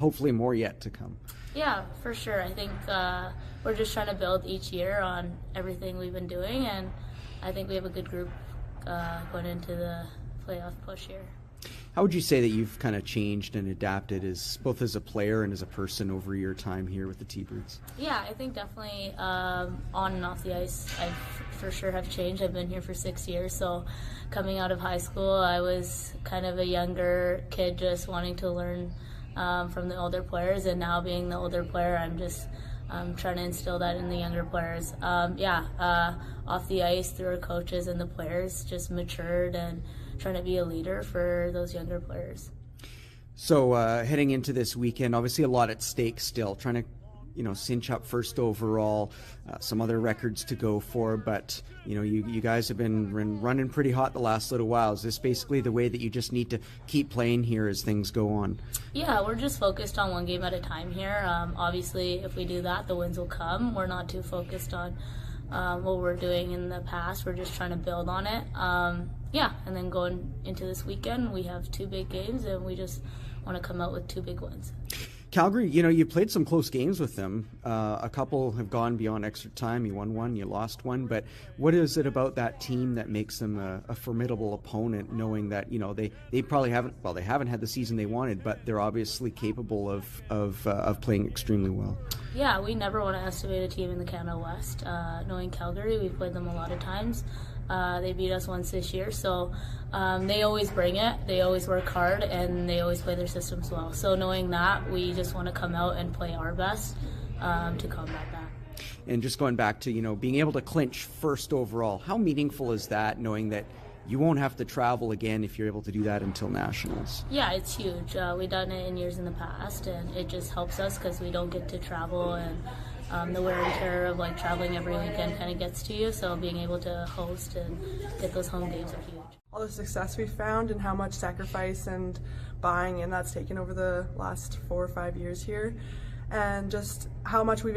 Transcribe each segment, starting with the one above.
Hopefully more yet to come. Yeah, for sure. I think we're just trying to build each year on everything we've been doing, and I think we have a good group going into the playoff push here. How would you say that you've kind of changed and adapted both as a player and as a person over your time here with the T-Birds? Yeah, I think definitely on and off the ice, I for sure have changed. I've been here for 6 years, so coming out of high school, I was kind of a younger kid just wanting to learn from the older players, and now being the older player, I'm just trying to instill that in the younger players. Off the ice, through our coaches and the players, just matured and trying to be a leader for those younger players. So heading into this weekend, obviously a lot at stake still, trying to cinch up first overall, some other records to go for, but you guys have been running pretty hot the last little while. Is this basically the way that you just need to keep playing here as things go on? Yeah, we're just focused on one game at a time here. Obviously, if we do that, the wins will come. We're not too focused on what we're doing in the past. We're just trying to build on it. And then going into this weekend, we have 2 big games, and we just want to come out with 2 big wins. Calgary, you played some close games with them. A couple have gone beyond extra time. You won one, you lost one. But what is it about that team that makes them a formidable opponent, knowing that they probably they haven't had the season they wanted, but they're obviously capable of playing extremely well? Yeah, we never want to estimate a team in the Canada West. Knowing Calgary, we've played them a lot of times. They beat us once this year, so they always bring it. They always work hard, and they always play their systems well. So knowing that, we just want to come out and play our best to combat that. And just going back to being able to clinch first overall, how meaningful is that, knowing that you won't have to travel again if you're able to do that until Nationals? Yeah, it's huge. We've done it in years in the past, and it just helps us because we don't get to travel, and the wear and tear of traveling every weekend kind of gets to you. So being able to host and get those home games are huge. All the success we found and how much sacrifice and buying in that's taken over the last 4 or 5 years here, and just how much we've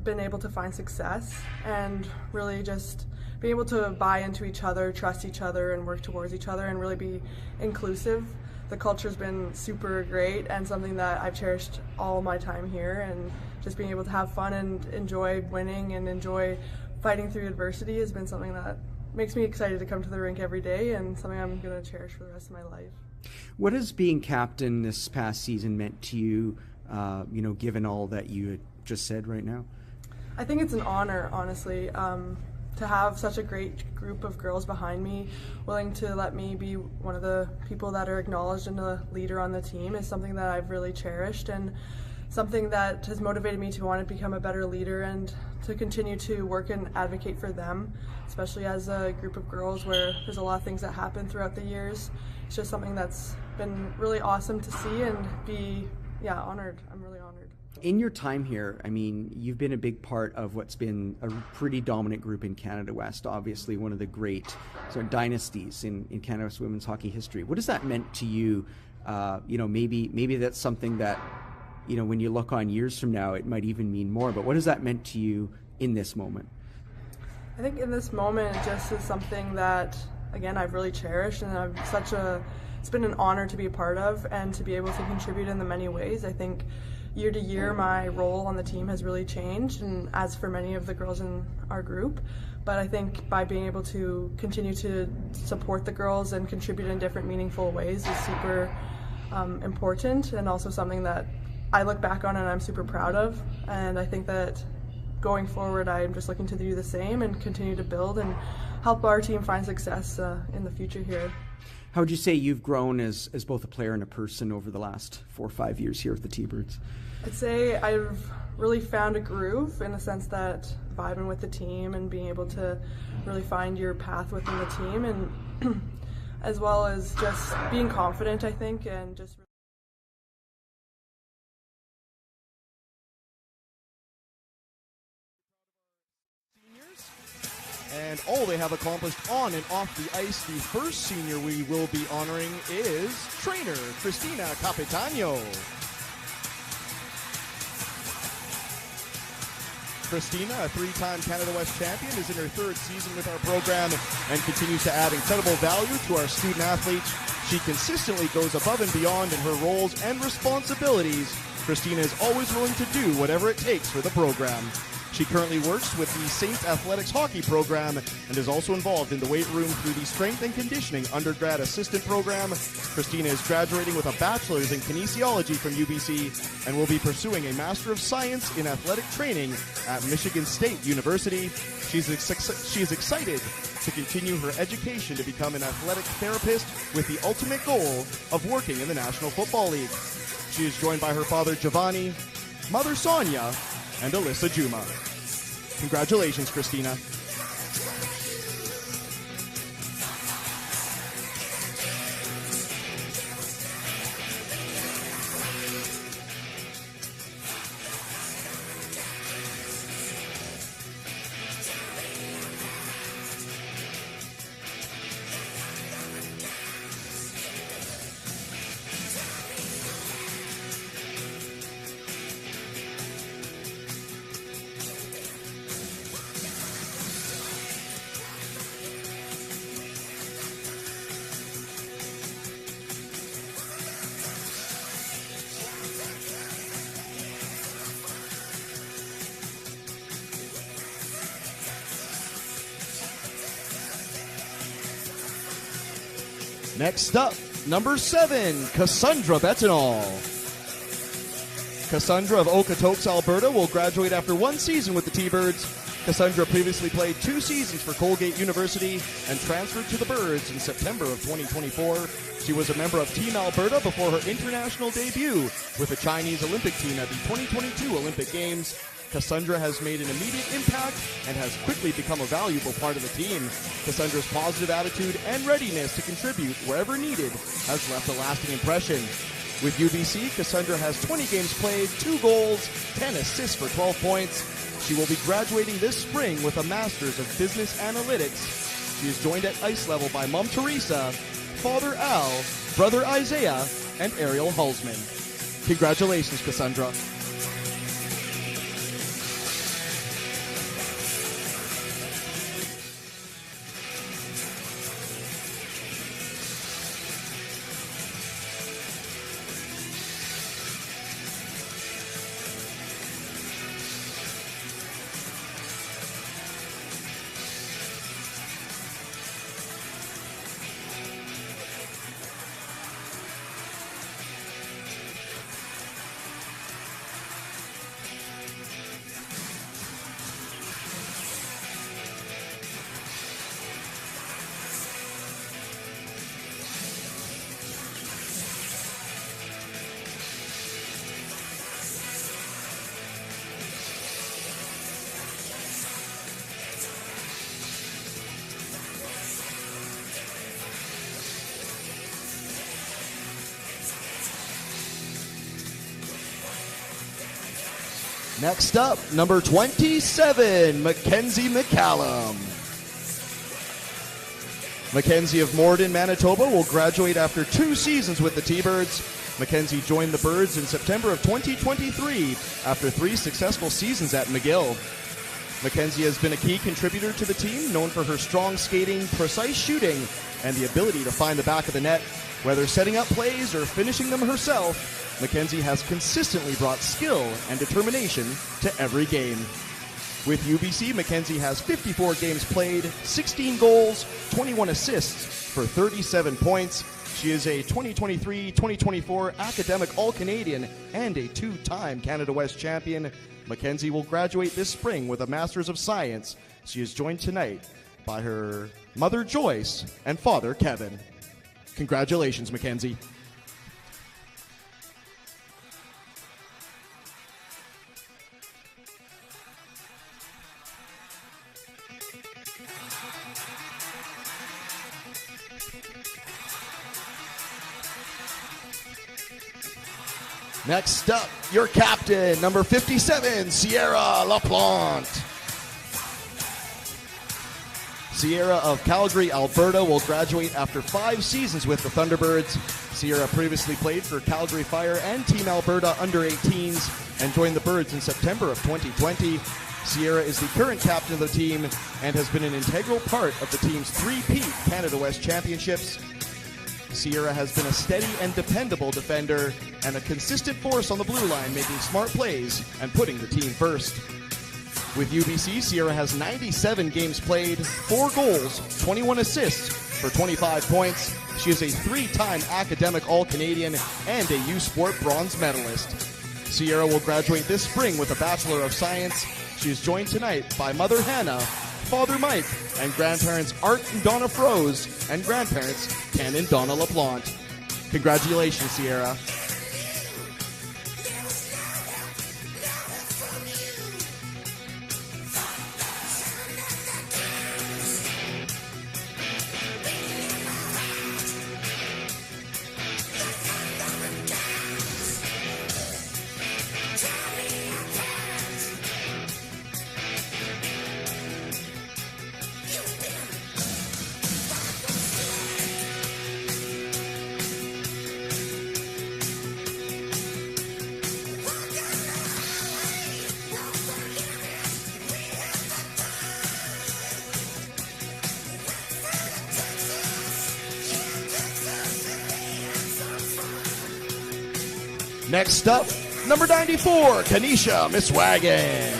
been able to find success, and really just being able to buy into each other, trust each other, and work towards each other, and really be inclusive. The culture's been super great, and something that I've cherished all my time here, and just being able to have fun and enjoy winning and enjoy fighting through adversity has been something that makes me excited to come to the rink every day, and something I'm going to cherish for the rest of my life. What has being captain this past season meant to you, given all that you had just said right now? I think it's an honor, honestly, to have such a great group of girls behind me, willing to let me be one of the people that are acknowledged and a leader on the team, is something that I've really cherished, and something that has motivated me to want to become a better leader and to continue to work and advocate for them, especially as a group of girls where there's a lot of things that happen throughout the years. It's just something that's been really awesome to see and be honored. I'm really honored. In your time here, you've been a big part of what's been a pretty dominant group in Canada West, obviously one of the great sort of dynasties in Canada West women's hockey history. What has that meant to you? Maybe that's something that, when you look on years from now, it might even mean more, but what has that meant to you in this moment? I think in this moment, it just is something that, again, I've really cherished, and it's been an honor to be a part of and to be able to contribute in the many ways. I think year to year, my role on the team has really changed, and as for many of the girls in our group. But I think by being able to continue to support the girls and contribute in different meaningful ways is super important, and also something that I look back on and I'm super proud of. And I think that going forward, I'm just looking to do the same and continue to build and help our team find success in the future here. How would you say you've grown as both a player and a person over the last 4 or 5 years here with the T-Birds? I'd say I've really found a groove in the sense that vibing with the team and being able to really find your path within the team, and as well as just being confident, I think, and just and all they have accomplished on and off the ice. The first senior we will be honoring is trainer Christina Capitano. Christina, a 3-time Canada West champion, is in her 3rd season with our program and continues to add incredible value to our student athletes She consistently goes above and beyond in her roles and responsibilities. Christina is always willing to do whatever it takes for the program. She currently works with the Saints Athletics hockey program and is also involved in the weight room through the strength and conditioning undergrad assistant program. Christina is graduating with a bachelor's in kinesiology from UBC and will be pursuing a Master of Science in athletic training at Michigan State University. She is excited to continue her education to become an athletic therapist with the ultimate goal of working in the National Football League. She is joined by her father Giovanni, mother Sonia, and Alyssa Juma. Congratulations, Christina. Next up, number 7, Cassandra Betanol. Cassandra of Okotoks, Alberta will graduate after 1 season with the T-Birds. Cassandra previously played 2 seasons for Colgate University and transferred to the Birds in September of 2024. She was a member of Team Alberta before her international debut with the Chinese Olympic team at the 2022 Olympic Games. Cassandra has made an immediate impact and has quickly become a valuable part of the team. Cassandra's positive attitude and readiness to contribute wherever needed has left a lasting impression. With UBC, Cassandra has 20 games played, 2 goals, 10 assists for 12 points. She will be graduating this spring with a Master's of Business Analytics. She is joined at ice level by Mom Teresa, Father Al, Brother Isaiah, and Ariel Hulsman. Congratulations, Cassandra. Next up, number 27, Mackenzie McCallum. Mackenzie of Morden, Manitoba will graduate after 2 seasons with the T-Birds. Mackenzie joined the Birds in September of 2023 after 3 successful seasons at McGill. Mackenzie has been a key contributor to the team, known for her strong skating, precise shooting, and the ability to find the back of the net. Whether setting up plays or finishing them herself, Mackenzie has consistently brought skill and determination to every game. With UBC, Mackenzie has 54 games played, 16 goals, 21 assists for 37 points. She is a 2023-2024 academic All-Canadian and a 2-time Canada West champion. Mackenzie will graduate this spring with a Master's of Science. She is joined tonight by her mother Joyce and father Kevin. Congratulations, Mackenzie. Next up, your captain, number 57, Sierra LaPlante. Sierra of Calgary, Alberta will graduate after 5 seasons with the Thunderbirds. Sierra previously played for Calgary Fire and Team Alberta under-18s and joined the Birds in September of 2020. Sierra is the current captain of the team and has been an integral part of the team's 3-peat Canada West Championships. Sierra has been a steady and dependable defender and a consistent force on the blue line, making smart plays and putting the team first. With UBC, Sierra has 97 games played, 4 goals, 21 assists for 25 points. She is a 3-time academic All-Canadian and a U Sport bronze medalist. Sierra will graduate this spring with a Bachelor of Science. She is joined tonight by Mother Hannah, Father Mike, and grandparents Art and Donna Froze, and grandparents Ken and Donna LaPlante. Congratulations, Sierra. Next up, number 94, Kanisha Miswagon.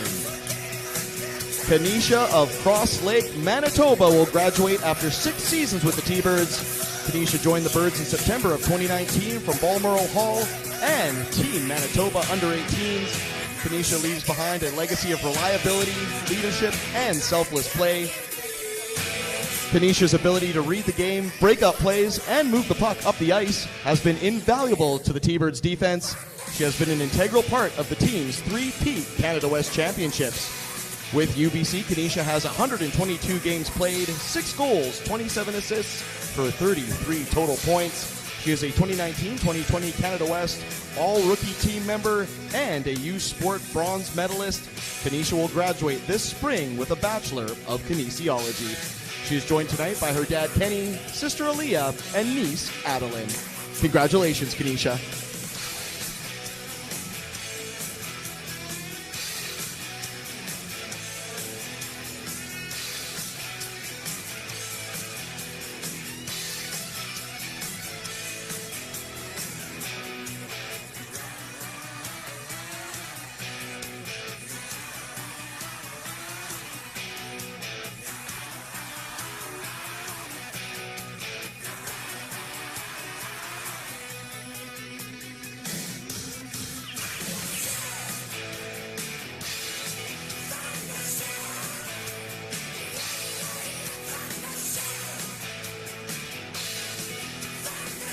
Kanisha of Cross Lake, Manitoba will graduate after 6 seasons with the T-Birds. Kanisha joined the Birds in September of 2019 from Balmoral Hall and Team Manitoba Under-18s. Kanisha leaves behind a legacy of reliability, leadership, and selfless play. Kanisha's ability to read the game, break up plays, and move the puck up the ice has been invaluable to the T-Birds' defense. She has been an integral part of the team's 3-peat Canada West Championships. With UBC, Kanisha has 122 games played, 6 goals, 27 assists for 33 total points. She is a 2019-2020 Canada West All-Rookie Team member and a U Sport bronze medalist. Kanisha will graduate this spring with a Bachelor of Kinesiology. She is joined tonight by her dad, Kenny, sister, Aaliyah, and niece, Adeline. Congratulations, Kanisha.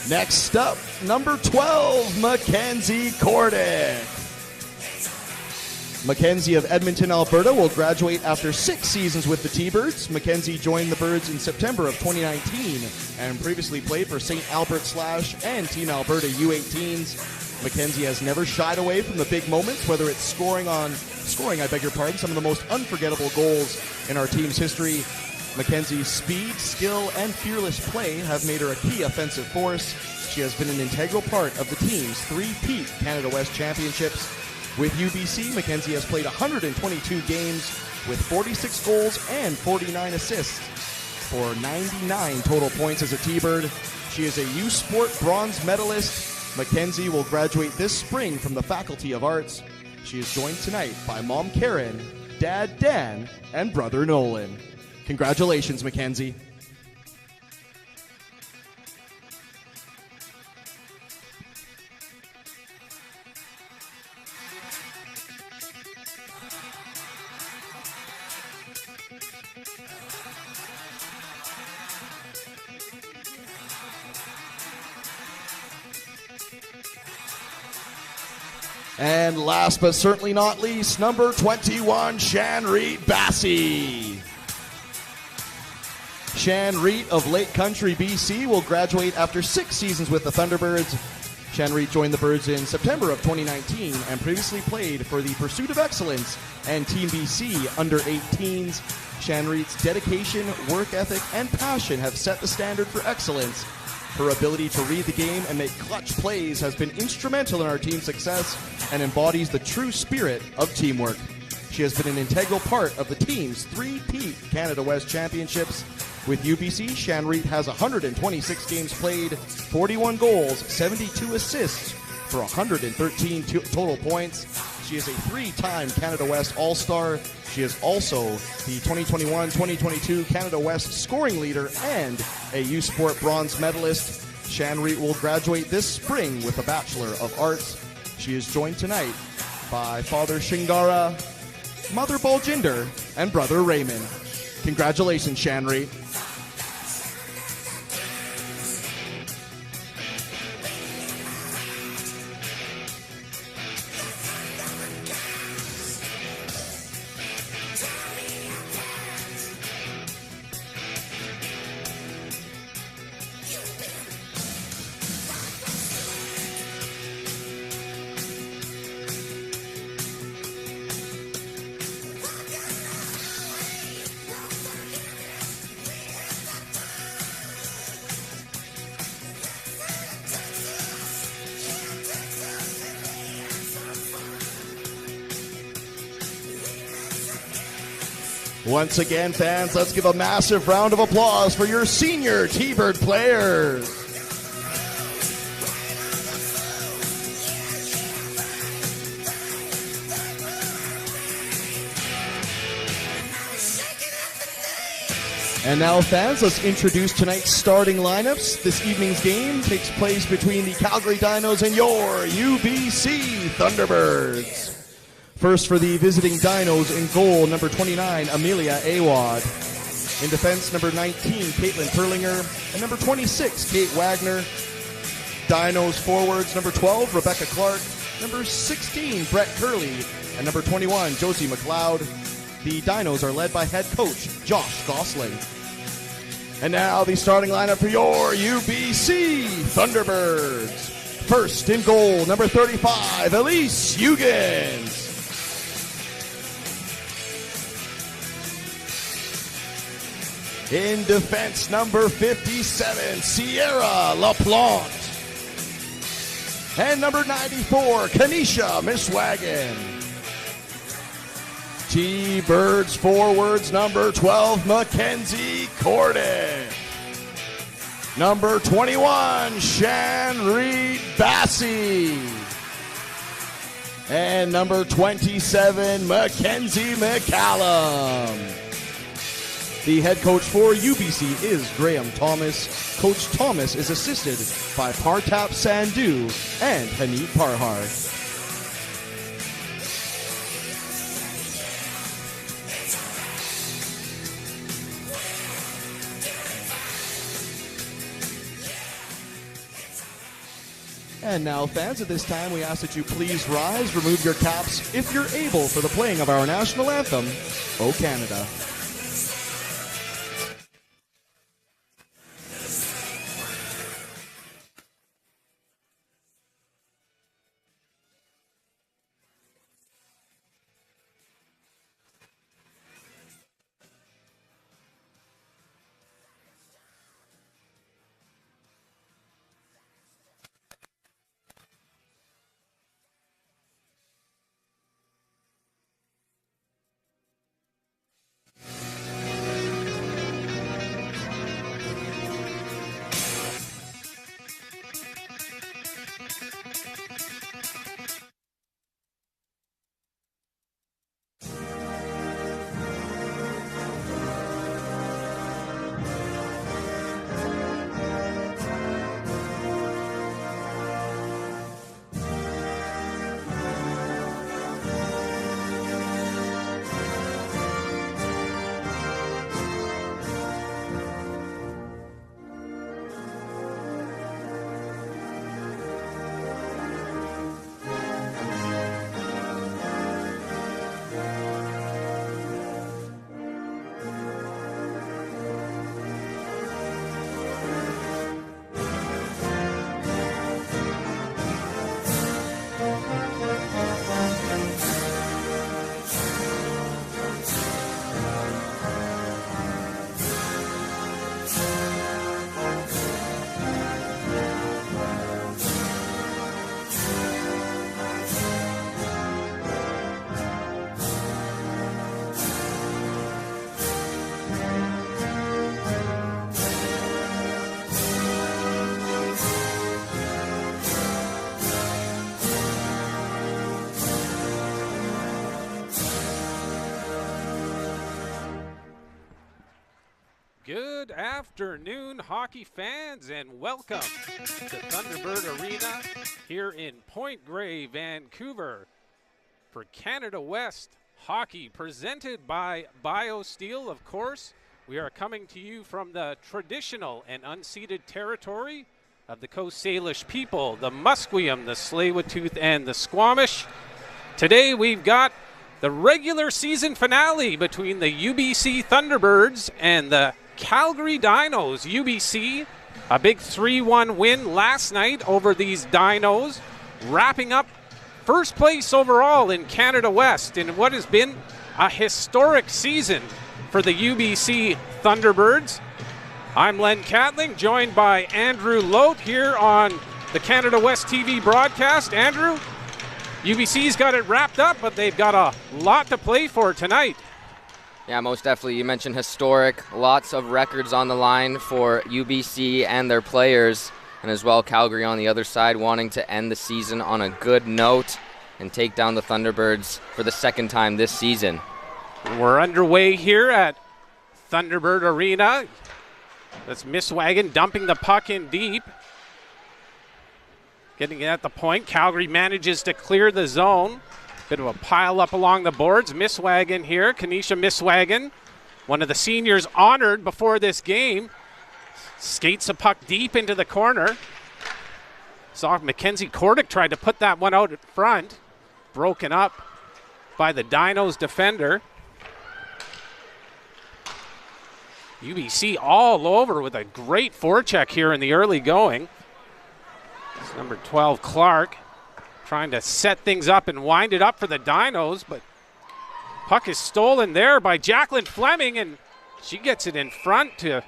Next up, number 12, Mackenzie Cordick. Mackenzie of Edmonton, Alberta will graduate after 6 seasons with the T-Birds. Mackenzie joined the Birds in September of 2019 and previously played for St. Albert Slash and Team Alberta U18s. Mackenzie has never shied away from the big moments, whether it's scoring, some of the most unforgettable goals in our team's history. Mackenzie's speed, skill, and fearless play have made her a key offensive force. She has been an integral part of the team's 3-peat Canada West Championships. With UBC, Mackenzie has played 122 games with 46 goals and 49 assists for 99 total points as a T-Bird. She is a U Sport bronze medalist. Mackenzie will graduate this spring from the Faculty of Arts. She is joined tonight by Mom Karen, Dad Dan, and Brother Nolan. Congratulations, Mackenzie. And last but certainly not least, number 21, Shanreet Bassey. Shanreet of Lake Country, BC will graduate after 6 seasons with the Thunderbirds. Shanreet joined the Birds in September of 2019 and previously played for the Pursuit of Excellence and Team BC Under-18s. Shanreet's dedication, work ethic, and passion have set the standard for excellence. Her ability to read the game and make clutch plays has been instrumental in our team's success and embodies the true spirit of teamwork. She has been an integral part of the team's 3-peat Canada West Championships. With UBC, Shanreet has 126 games played, 41 goals, 72 assists for 113 total points. She is a 3-time Canada West All-Star. She is also the 2021-2022 Canada West scoring leader and a U Sport bronze medalist. Shanreet will graduate this spring with a Bachelor of Arts. She is joined tonight by Father Shingara, Mother Baljinder, and Brother Raymond. Congratulations, Shanreet. Once again, fans, let's give a massive round of applause for your senior T-Bird players. And now, fans, let's introduce tonight's starting lineups. This evening's game takes place between the Calgary Dinos and your UBC Thunderbirds. First for the visiting Dinos in goal, number 29, Amelia Awad. In defense, number 19, Caitlin Perlinger. And number 26, Kate Wagner. Dinos forwards, number 12, Rebecca Clark. Number 16, Brett Curley. And number 21, Josie McLeod. The Dinos are led by head coach Josh Gosling. And now the starting lineup for your UBC Thunderbirds. First in goal, number 35, Elise Huggins. In defense, number 57, Sierra LaPlante. And number 94, Kanisha Miswagon. T-Birds forwards, number 12, Mackenzie Corden. Number 21, Shanreet Bassey. And number 27, Mackenzie McCallum. The head coach for UBC is Graham Thomas. Coach Thomas is assisted by Partap Sandhu and Hanit Parhar. And now, fans, at this time we ask that you please rise, remove your caps if you're able for the playing of our national anthem, O Canada. Good afternoon, hockey fans, and welcome to Thunderbird Arena here in Point Grey, Vancouver for Canada West hockey, presented by BioSteel, of course. We are coming to you from the traditional and unceded territory of the Coast Salish people, the Musqueam, the Tsleil-Waututh, and the Squamish. Today we've got the regular season finale between the UBC Thunderbirds and the Calgary Dinos. UBC, a big 3-1 win last night over these Dinos, wrapping up first place overall in Canada West in what has been a historic season for the UBC Thunderbirds. I'm Len Catling, joined by Andrew Lote here on the Canada West TV broadcast. Andrew, UBC's got it wrapped up, but they've got a lot to play for tonight. Yeah, most definitely. You mentioned historic, lots of records on the line for UBC and their players, and as well Calgary on the other side wanting to end the season on a good note and take down the Thunderbirds for the second time this season. We're underway here at Thunderbird Arena. That's Misswagen dumping the puck in deep. Getting it at the point. Calgary manages to clear the zone. Bit of a pile up along the boards. Misswagen here. Kanisha Misswagen, one of the seniors honored before this game, skates a puck deep into the corner. Saw Mackenzie Kordick tried to put that one out at front. Broken up by the Dinos defender. UBC all over with a great forecheck here in the early going. It's number 12, Clark, trying to set things up and wind it up for the Dinos, but puck is stolen there by Jacqueline Fleming, and she gets it in front to,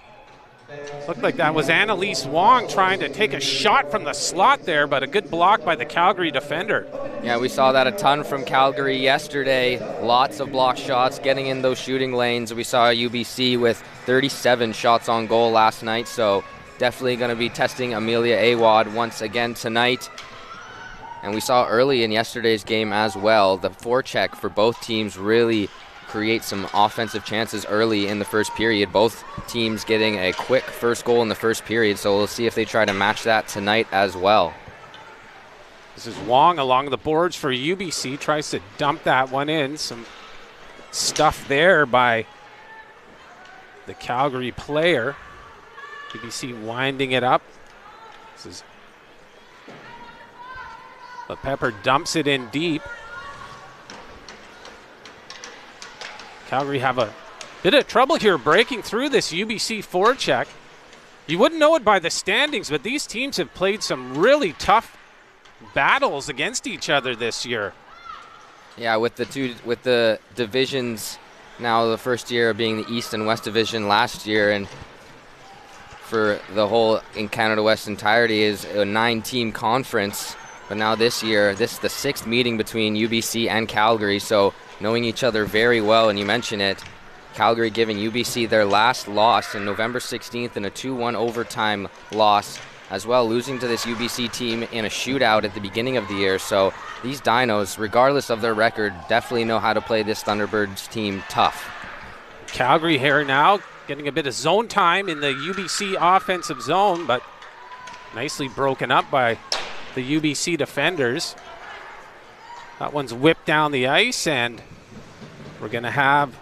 looked like that was Annalise Wong trying to take a shot from the slot there, but a good block by the Calgary defender. Yeah, we saw that a ton from Calgary yesterday. Lots of block shots, getting in those shooting lanes. We saw UBC with 37 shots on goal last night, so definitely going to be testing Amelia Awad once again tonight. And we saw early in yesterday's game as well, the forecheck for both teams really create some offensive chances early in the first period. Both teams getting a quick first goal in the first period, so we'll see if they try to match that tonight as well. This is Wong along the boards for UBC, tries to dump that one in. Some stuff there by the Calgary player. UBC winding it up. This is LePepper dumps it in deep. Calgary have a bit of trouble here breaking through this UBC forecheck. You wouldn't know it by the standings, but these teams have played some really tough battles against each other this year. Yeah, with the divisions now, the first year being the East and West Division last year, and for the whole in Canada West entirety is a 9-team conference. But now this year, this is the 6th meeting between UBC and Calgary, so knowing each other very well, and you mention it, Calgary giving UBC their last loss on November 16th in a 2-1 overtime loss, as well losing to this UBC team in a shootout at the beginning of the year. So these Dinos, regardless of their record, definitely know how to play this Thunderbirds team tough. Calgary here now getting a bit of zone time in the UBC offensive zone, but nicely broken up by the UBC defenders. That one's whipped down the ice, and we're going to have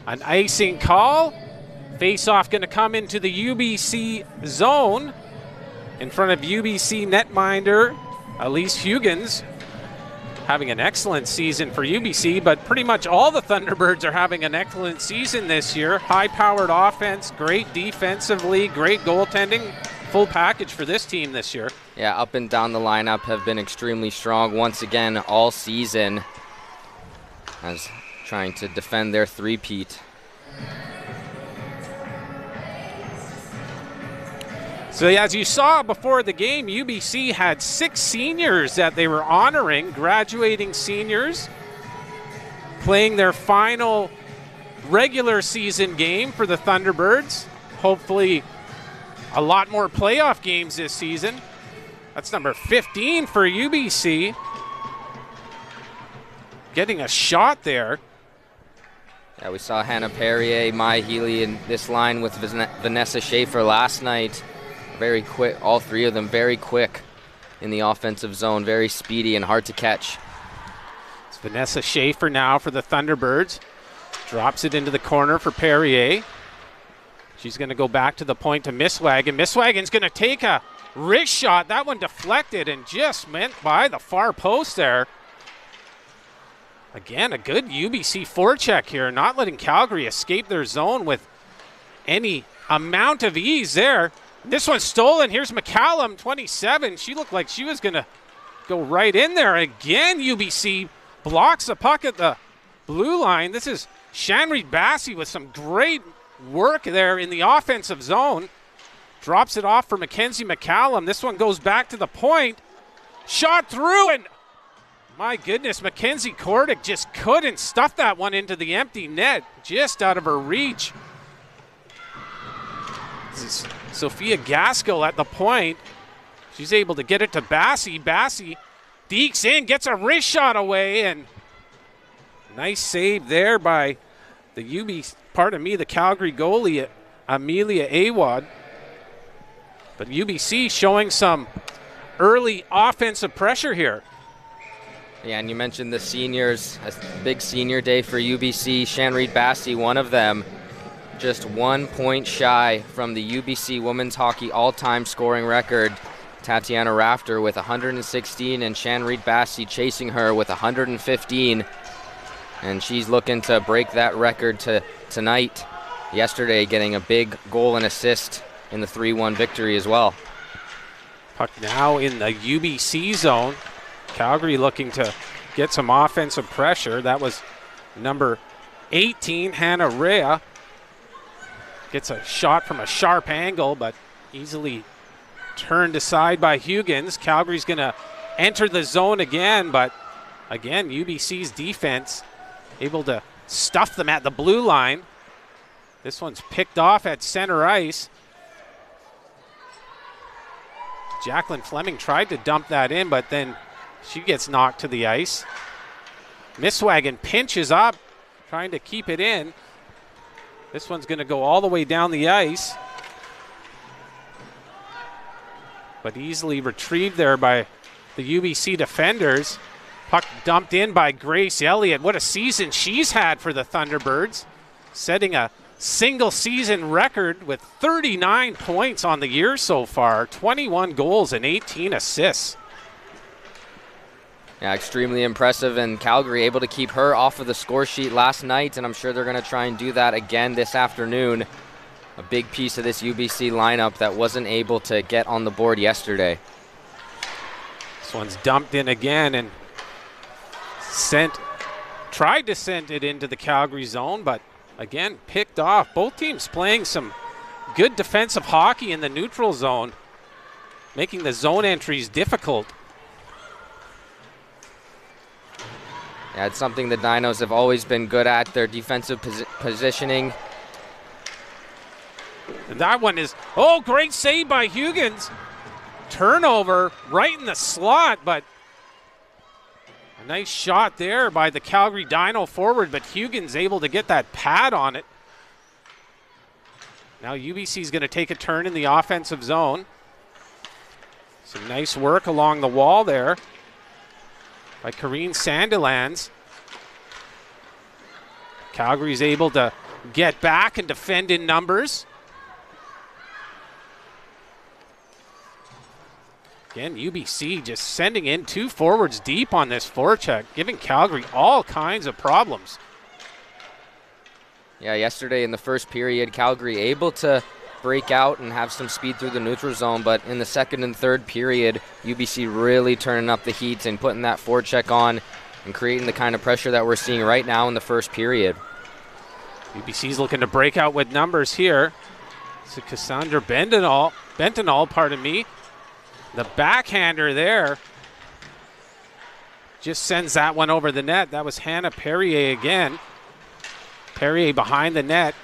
an icing call. Face-off going to come into the UBC zone in front of UBC netminder Elise Huggins. Having an excellent season for UBC, but pretty much all the Thunderbirds are having an excellent season this year. High-powered offense, great defensively, great goaltending. Full package for this team this year. Yeah, up and down the lineup have been extremely strong once again all season, as trying to defend their three-peat. So as you saw before the game, UBC had 6 seniors that they were honoring, graduating seniors, playing their final regular season game for the Thunderbirds. Hopefully a lot more playoff games this season. That's number 15 for UBC. Getting a shot there. Yeah, we saw Hannah Perrier, Mai Healy in this line with Vanessa Schaefer last night. Very quick, all three of them very quick in the offensive zone, very speedy and hard to catch. It's Vanessa Schaefer now for the Thunderbirds. Drops it into the corner for Perrier. She's going to go back to the point to Misswagen. Misswagen's going to take a wrist shot. That one deflected and just went by the far post there. Again, a good UBC forecheck here, not letting Calgary escape their zone with any amount of ease there. This one's stolen. Here's McCallum, 27. She looked like she was going to go right in there. Again, UBC blocks the puck at the blue line. This is Shanreed Bassey with some great work there in the offensive zone. Drops it off for Mackenzie McCallum. This one goes back to the point. Shot through, and my goodness, Mackenzie Kordick just couldn't stuff that one into the empty net, just out of her reach. This is Sophia Gaskell at the point. She's able to get it to Bassey. Bassey dekes in, gets a wrist shot away, and nice save there by the the Calgary goalie, Amelia Awad. But UBC showing some early offensive pressure here. Yeah, and you mentioned the seniors, a big senior day for UBC. Shanreed Bassey, one of them, just 1 point shy from the UBC women's hockey all-time scoring record. Tatiana Rafter with 116 and Shanreed Bassey chasing her with 115. And she's looking to break that record tonight. Yesterday getting a big goal and assist in the 3-1 victory as well. Puck now in the UBC zone. Calgary looking to get some offensive pressure. That was number 18, Hannah Rea. Gets a shot from a sharp angle, but easily turned aside by Huggins. Calgary's going to enter the zone again, but again, UBC's defense able to stuff them at the blue line. This one's picked off at center ice. Jacqueline Fleming tried to dump that in, but then she gets knocked to the ice. Misswagen pinches up, trying to keep it in. This one's going to go all the way down the ice, but easily retrieved there by the UBC defenders. Puck dumped in by Grace Elliott. What a season she's had for the Thunderbirds, setting a single season record with 39 points on the year so far, 21 goals and 18 assists. Yeah, extremely impressive, and Calgary able to keep her off of the score sheet last night, and I'm sure they're going to try and do that again this afternoon. A big piece of this UBC lineup that wasn't able to get on the board yesterday. This one's dumped in again and tried to send it into the Calgary zone, but again, picked off. Both teams playing some good defensive hockey in the neutral zone, making the zone entries difficult. Yeah, it's something the Dinos have always been good at, their defensive positioning. And that one is, great save by Huggins. Turnover right in the slot, but a nice shot there by the Calgary Dino forward, but Huggins able to get that pad on it. Now UBC's going to take a turn in the offensive zone. Some nice work along the wall there by Karine Sandilands. Calgary's able to get back and defend in numbers. Again, UBC just sending in two forwards deep on this forecheck, giving Calgary all kinds of problems. Yeah, yesterday in the first period, Calgary able to break out and have some speed through the neutral zone, but in the second and third period, UBC really turning up the heat and putting that forecheck on and creating the kind of pressure that we're seeing right now in the first period. UBC's looking to break out with numbers here. So Cassandra Bentonall, the backhander there, just sends that one over the net. That was Hannah Perrier again. Perrier behind the net.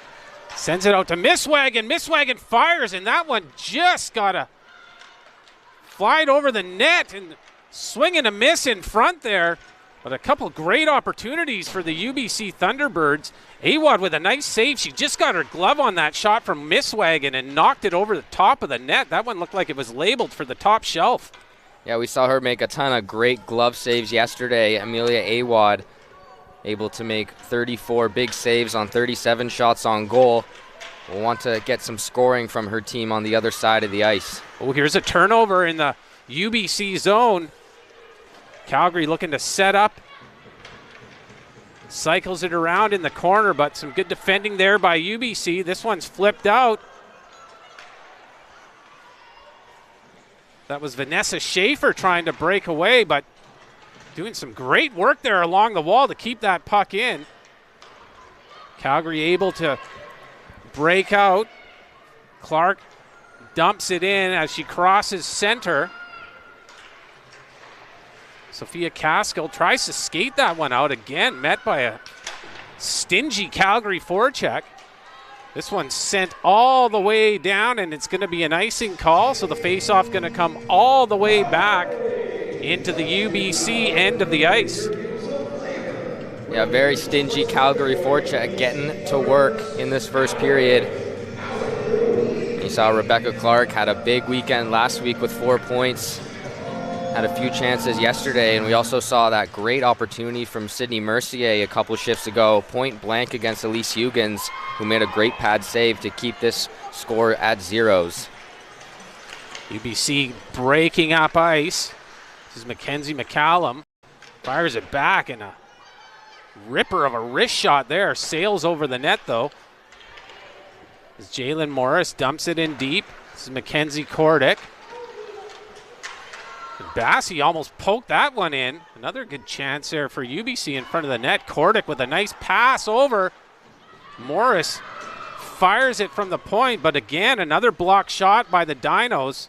Sends it out to Misswagen. Misswagen fires, and that one just got a flied over the net and swing and a miss in front there. But a couple great opportunities for the UBC Thunderbirds. Awad with a nice save. She just got her glove on that shot from Misswagen and knocked it over the top of the net. That one looked like it was labeled for the top shelf. Yeah, we saw her make a ton of great glove saves yesterday. Amelia Awad able to make 34 big saves on 37 shots on goal. We'll want to get some scoring from her team on the other side of the ice. Oh, here's a turnover in the UBC zone. Calgary looking to set up. Cycles it around in the corner, but some good defending there by UBC. This one's flipped out. That was Vanessa Schaefer trying to break away, but doing some great work there along the wall to keep that puck in. Calgary able to break out. Clark dumps it in as she crosses center. Sophia Caskill tries to skate that one out again, met by a stingy Calgary forecheck. This one's sent all the way down, and it's going to be an icing call, so the faceoff going to come all the way back into the UBC end of the ice. Yeah, very stingy Calgary forecheck getting to work in this first period. You saw Rebecca Clark had a big weekend last week with 4 points. Had a few chances yesterday, and we also saw that great opportunity from Sydney Mercier a couple shifts ago, point blank against Elise Hugans, who made a great pad save to keep this score at zeros. UBC breaking up ice. This is Mackenzie McCallum. Fires it back, and a ripper of a wrist shot there. Sails over the net, though. As Jalen Morris dumps it in deep. This is Mackenzie Kordick. Bassey almost poked that one in. Another good chance there for UBC in front of the net. Kordick with a nice pass over. Morris fires it from the point, but again, another block shot by the Dinos.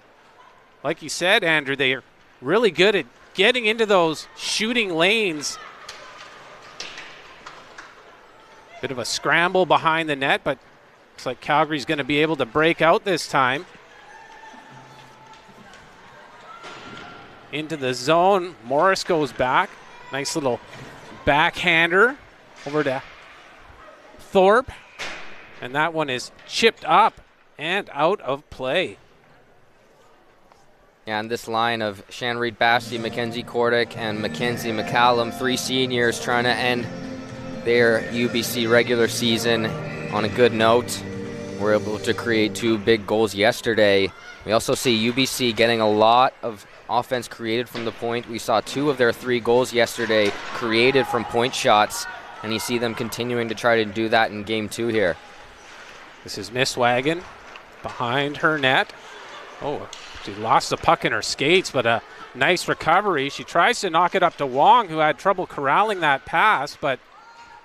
Like you said, Andrew, they are really good at getting into those shooting lanes. Bit of a scramble behind the net, but looks like Calgary's going to be able to break out this time. Into the zone. Morris goes back. Nice little backhander over to Thorpe. And that one is chipped up and out of play. Yeah, and this line of Shan Reed Bassey, Mackenzie Kordick, and Mackenzie McCallum, 3 seniors trying to end their UBC regular season on a good note. We're able to create 2 big goals yesterday. We also see UBC getting a lot of offense created from the point. We saw 2 of their 3 goals yesterday created from point shots, and you see them continuing to try to do that in game 2 here. This is Misswagen behind her net. Oh, she lost the puck in her skates, but a nice recovery. She tries to knock it up to Wong, who had trouble corralling that pass, but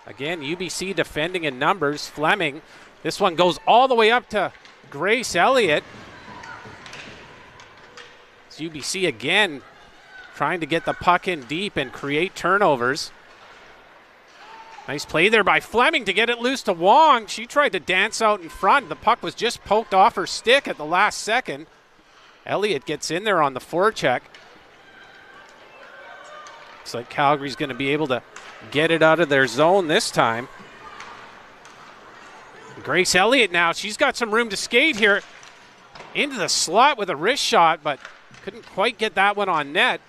again, UBC defending in numbers. Fleming, this one goes all the way up to Grace Elliott. UBC again trying to get the puck in deep and create turnovers. Nice play there by Fleming to get it loose to Wong. She tried to dance out in front. The puck was just poked off her stick at the last second. Elliott gets in there on the forecheck. Looks like Calgary's going to be able to get it out of their zone this time. Grace Elliott now, she's got some room to skate here. Into the slot with a wrist shot, but couldn't quite get that one on net.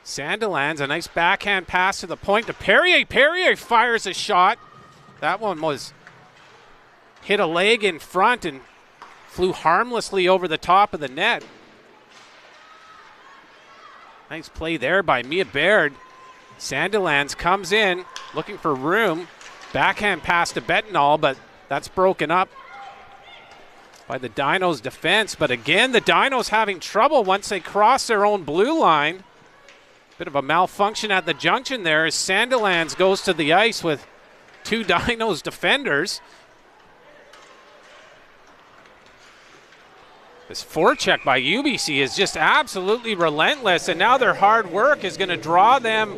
Sandilands, a nice backhand pass to the point to Perrier. Perrier fires a shot. That one was hit a leg in front and flew harmlessly over the top of the net. Nice play there by Mia Baird. Sandilands comes in looking for room. Backhand pass to Bettenall, but that's broken up by the Dinos defense. But again, the Dinos having trouble once they cross their own blue line. Bit of a malfunction at the junction there as Sandilands goes to the ice with 2 Dinos defenders. This forecheck by UBC is just absolutely relentless, and now their hard work is going to draw them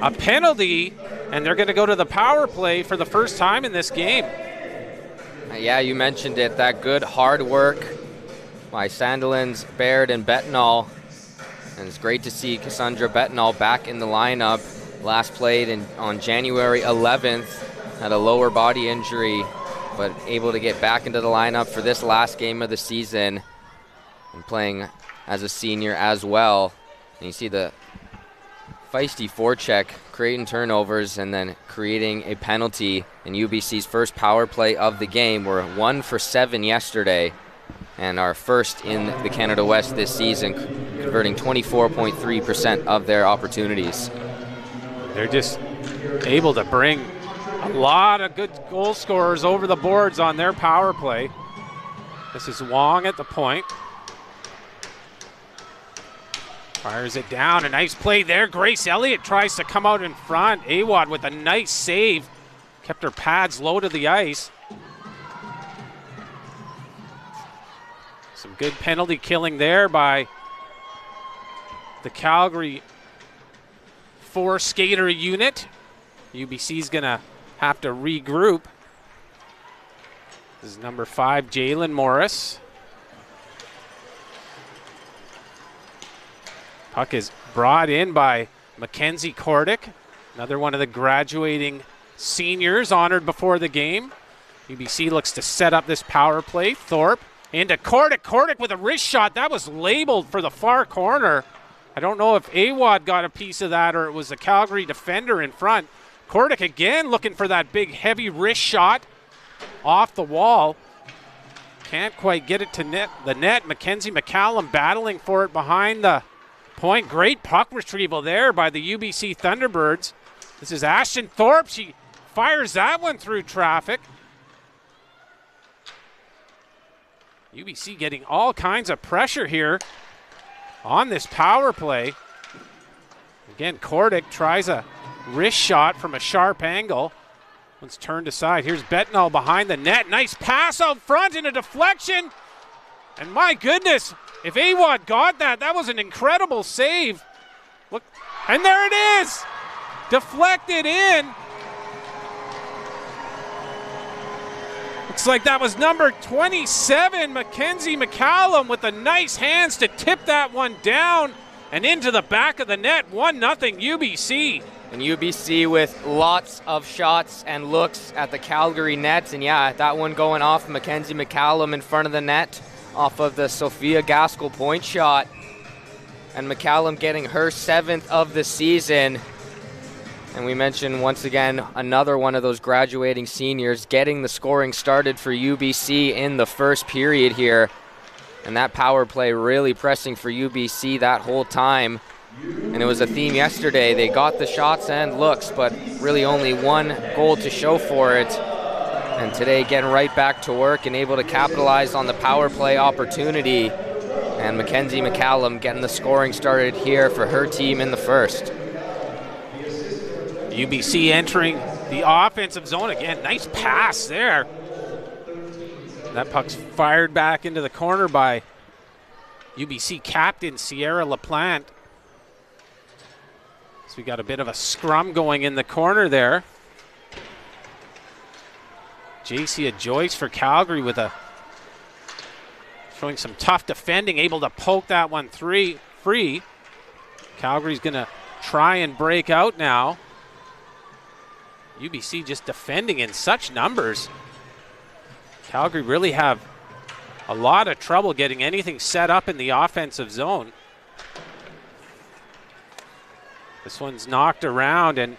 a penalty, and they're going to go to the power play for the first time in this game. Yeah, you mentioned it. That good hard work by Sandilands, Baird, and Bettenall And it's great to see Cassandra Bettenall back in the lineup. Last played on January 11th, had a lower body injury, but able to get back into the lineup for this last game of the season and playing as a senior as well. And you see the feisty forecheck, creating turnovers and then creating a penalty in UBC's first power play of the game. We're 1 for 7 yesterday and our first in the Canada West this season, converting 24.3% of their opportunities. They're just able to bring a lot of good goal scorers over the boards on their power play. This is Wong at the point. Fires it down, a nice play there. Grace Elliott tries to come out in front. Awad with a nice save. Kept her pads low to the ice. Some good penalty killing there by the Calgary 4-skater unit. UBC's gonna have to regroup. This is number 5, Jalen Morris. Puck is brought in by Mackenzie Kordick, another one of the graduating seniors honored before the game. UBC looks to set up this power play. Thorpe into Kordick. Kordick with a wrist shot. That was labeled for the far corner. I don't know if Awad got a piece of that or it was a Calgary defender in front. Kordick again looking for that big heavy wrist shot off the wall. Can't quite get it to the net. Mackenzie McCallum battling for it behind the point. Great puck retrieval there by the UBC Thunderbirds. This is Ashton Thorpe. She fires that one through traffic. UBC getting all kinds of pressure here on this power play. Again, Kordick tries a wrist shot from a sharp angle. One's turned aside. Here's Bettenall behind the net. Nice pass out front in a deflection. And my goodness, if Awad got that, that was an incredible save. Look, and there it is. Deflected in. Looks like that was number 27, Mackenzie McCallum, with the nice hands to tip that one down and into the back of the net. 1-0 UBC. And UBC with lots of shots and looks at the Calgary nets. And yeah, that one going off Mackenzie McCallum in front of the net off of the Sophia Gaskell point shot. And McCallum getting her 7th of the season. And we mentioned once again another one of those graduating seniors getting the scoring started for UBC in the first period here. And that power play really pressing for UBC that whole time. And it was a theme yesterday. They got the shots and looks, but really only one goal to show for it. And today getting right back to work and able to capitalize on the power play opportunity. And Mackenzie McCallum getting the scoring started here for her team in the first. UBC entering the offensive zone again. Nice pass there. That puck's fired back into the corner by UBC captain Sierra LaPlante. So we got a bit of a scrum going in the corner there. Jacia Joyce for Calgary with showing some tough defending, able to poke that one free. Calgary's gonna try and break out now. UBC just defending in such numbers. Calgary really have a lot of trouble getting anything set up in the offensive zone. This one's knocked around and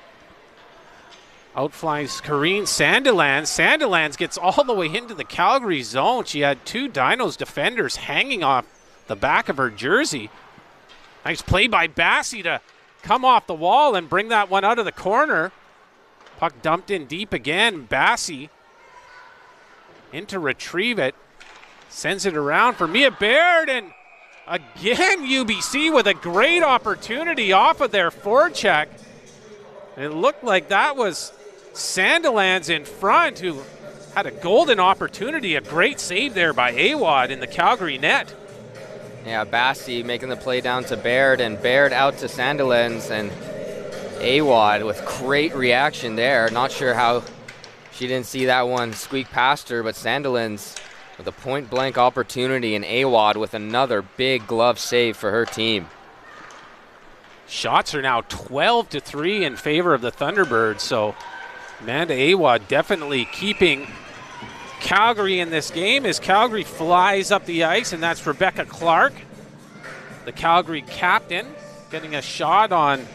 outflies Karine Sandilands. Sandilands gets all the way into the Calgary zone. She had 2 Dinos defenders hanging off the back of her jersey. Nice play by Bassi to come off the wall and bring that one out of the corner. Puck dumped in deep again. Bassi in to retrieve it. Sends it around for Mia Baird, and again UBC with a great opportunity off of their forecheck. It looked like that was Sandilands in front, who had a golden opportunity. A great save there by Awad in the Calgary net. Yeah, Bassi making the play down to Baird, and Baird out to Sandilands, and Awad with great reaction there. Not sure how she didn't see that one squeak past her, but Sandilands with a point-blank opportunity, and Awad with another big glove save for her team. Shots are now 12-3 in favor of the Thunderbirds. So Amanda Awad definitely keeping Calgary in this game as Calgary flies up the ice, and that's Rebecca Clark, the Calgary captain, getting a shot on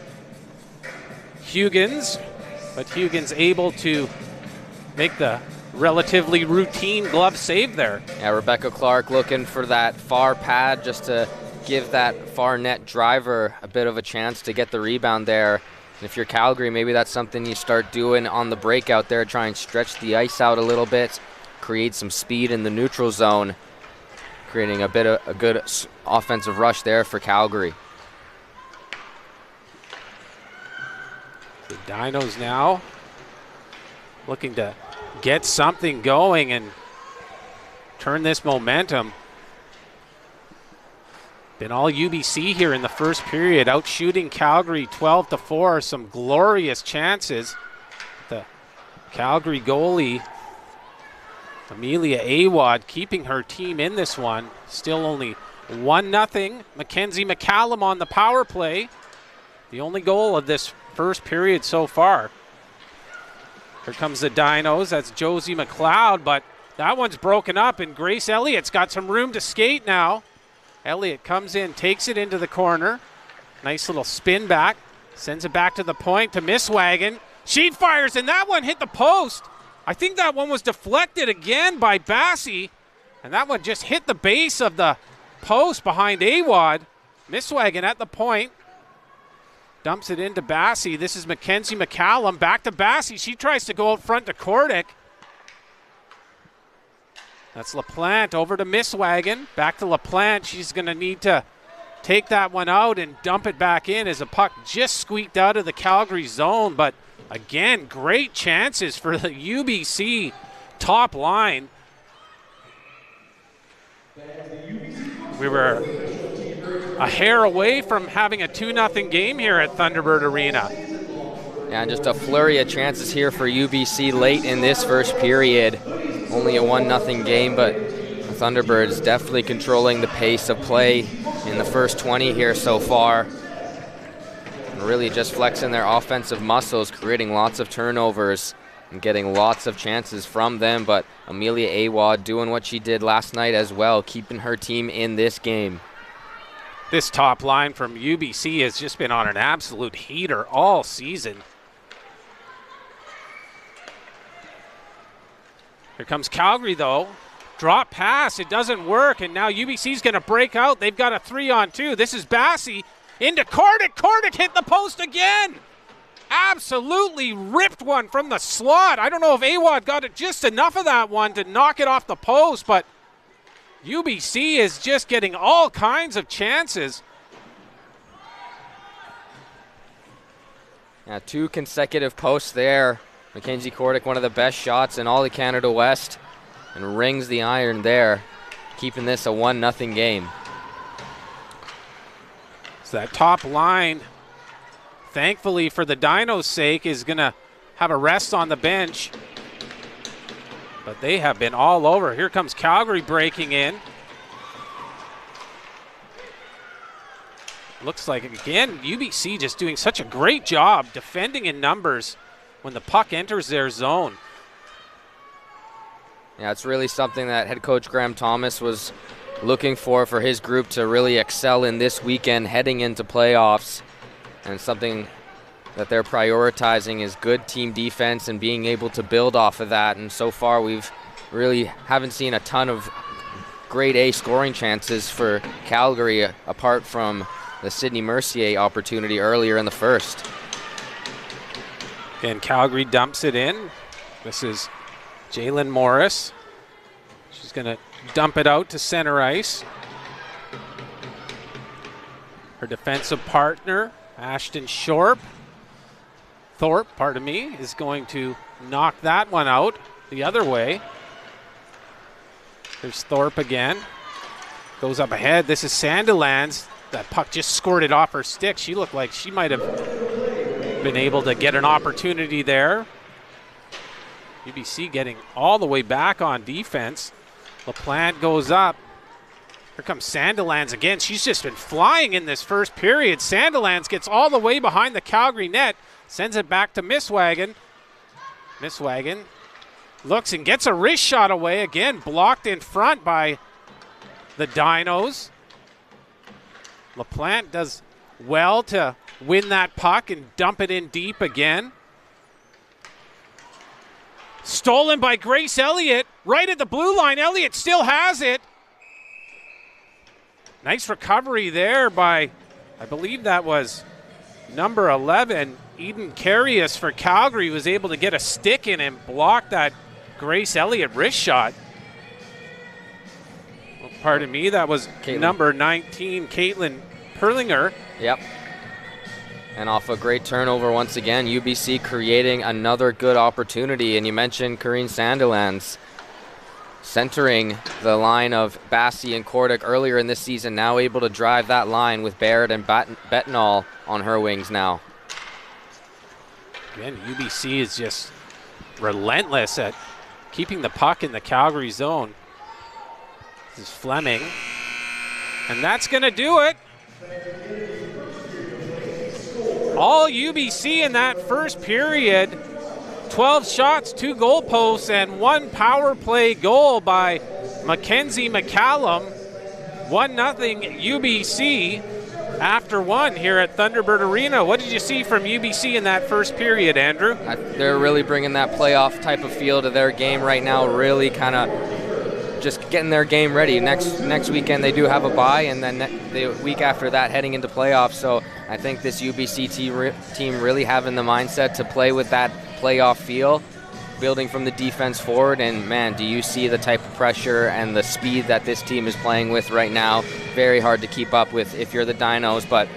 Huggins, but Huggins able to make the relatively routine glove save there. Yeah, Rebecca Clark looking for that far pad just to give that far net driver a bit of a chance to get the rebound there. And if you're Calgary, maybe that's something you start doing on the breakout there, try and stretch the ice out a little bit, create some speed in the neutral zone, creating a bit of a good offensive rush there for Calgary. The Dinos now looking to get something going and turn this momentum. Been all UBC here in the first period, out shooting Calgary 12-4. Some glorious chances. The Calgary goalie, Amelia Awad, keeping her team in this one. Still only 1-0. Mackenzie McCallum on the power play. The only goal of this first period so far. Here comes the Dinos. That's Josie McLeod, but that one's broken up, and Grace Elliott's got some room to skate now. Elliott comes in, takes it into the corner. Nice little spin back. Sends it back to the point to Misswagen. She fires, and that one hit the post. I think that one was deflected again by Bassey, and that one just hit the base of the post behind Awad. Misswagen at the point. Dumps it into Bassey. This is Mackenzie McCallum. Back to Bassey. She tries to go out front to Kordick. That's LaPlante over to Misswagen. Back to LaPlante. She's going to need to take that one out and dump it back in as a puck just squeaked out of the Calgary zone. But again, great chances for the UBC top line. We were a hair away from having a 2-0 game here at Thunderbird Arena. Yeah, and just a flurry of chances here for UBC late in this first period. Only a 1-0 game, but the Thunderbirds definitely controlling the pace of play in the first 20 here so far. And really just flexing their offensive muscles, creating lots of turnovers and getting lots of chances from them. But Amelia Awad doing what she did last night as well, keeping her team in this game. This top line from UBC has just been on an absolute heater all season. Here comes Calgary, though. Drop pass, it doesn't work, and now UBC's going to break out. They've got a 3-on-2. This is Bassey into Kordick. Kordick hit the post again. Absolutely ripped one from the slot. I don't know if Awad got it just enough of that one to knock it off the post, but UBC is just getting all kinds of chances. Yeah, 2 consecutive posts there. Mackenzie Kordick, one of the best shots in all the Canada West, and rings the iron there, keeping this a 1-0 game. So that top line, thankfully for the Dinos' sake, is going to have a rest on the bench. But they have been all over. Here comes Calgary breaking in. Looks like, again, UBC just doing such a great job defending in numbers when the puck enters their zone. Yeah, it's really something that head coach Graham Thomas was looking for his group to really excel in this weekend heading into playoffs. And something that they're prioritizing is good team defense and being able to build off of that. And so far we've really haven't seen a ton of grade A scoring chances for Calgary apart from the Sydney Mercier opportunity earlier in the first. Again, Calgary dumps it in. This is Jalen Morris. She's going to dump it out to center ice. Her defensive partner, Ashton Thorpe, is going to knock that one out the other way. There's Thorpe again. Goes up ahead. This is Sandilands. That puck just squirted off her stick. She looked like she might have been able to get an opportunity there. UBC getting all the way back on defense. LaPlante goes up. Here comes Sandilands again. She's just been flying in this first period. Sandilands gets all the way behind the Calgary net, sends it back to Misswagon. Misswagon looks and gets a wrist shot away again, blocked in front by the Dinos. LaPlante does well to win that puck and dump it in deep again. Stolen by Grace Elliott, right at the blue line. Elliott still has it. Nice recovery there by, I believe that was number 11, Eden Carius for Calgary, was able to get a stick in and block that Grace Elliott wrist shot. Well, pardon me, that was number 19, Caitlin Perlinger. Yep. And off a great turnover once again, UBC creating another good opportunity. And you mentioned Corrine Sandilands centering the line of Bassi and Kordic earlier in this season, now able to drive that line with Barrett and Bettenall on her wings now. Again, UBC is just relentless at keeping the puck in the Calgary zone. This is Fleming, and that's going to do it. All UBC in that first period. 12 shots, 2 goal posts, and 1 power play goal by Mackenzie McCallum. 1-0 UBC after 1 here at Thunderbird Arena. What did you see from UBC in that first period, Andrew? They're really bringing that playoff type of feel to their game right now, really kind of just getting their game ready. Next weekend they do have a bye, and then the week after that heading into playoffs. So I think this UBC team really having the mindset to play with that playoff feel, building from the defense forward. And man, do you see the type of pressure and the speed that this team is playing with right now? Very hard to keep up with if you're the Dinos, but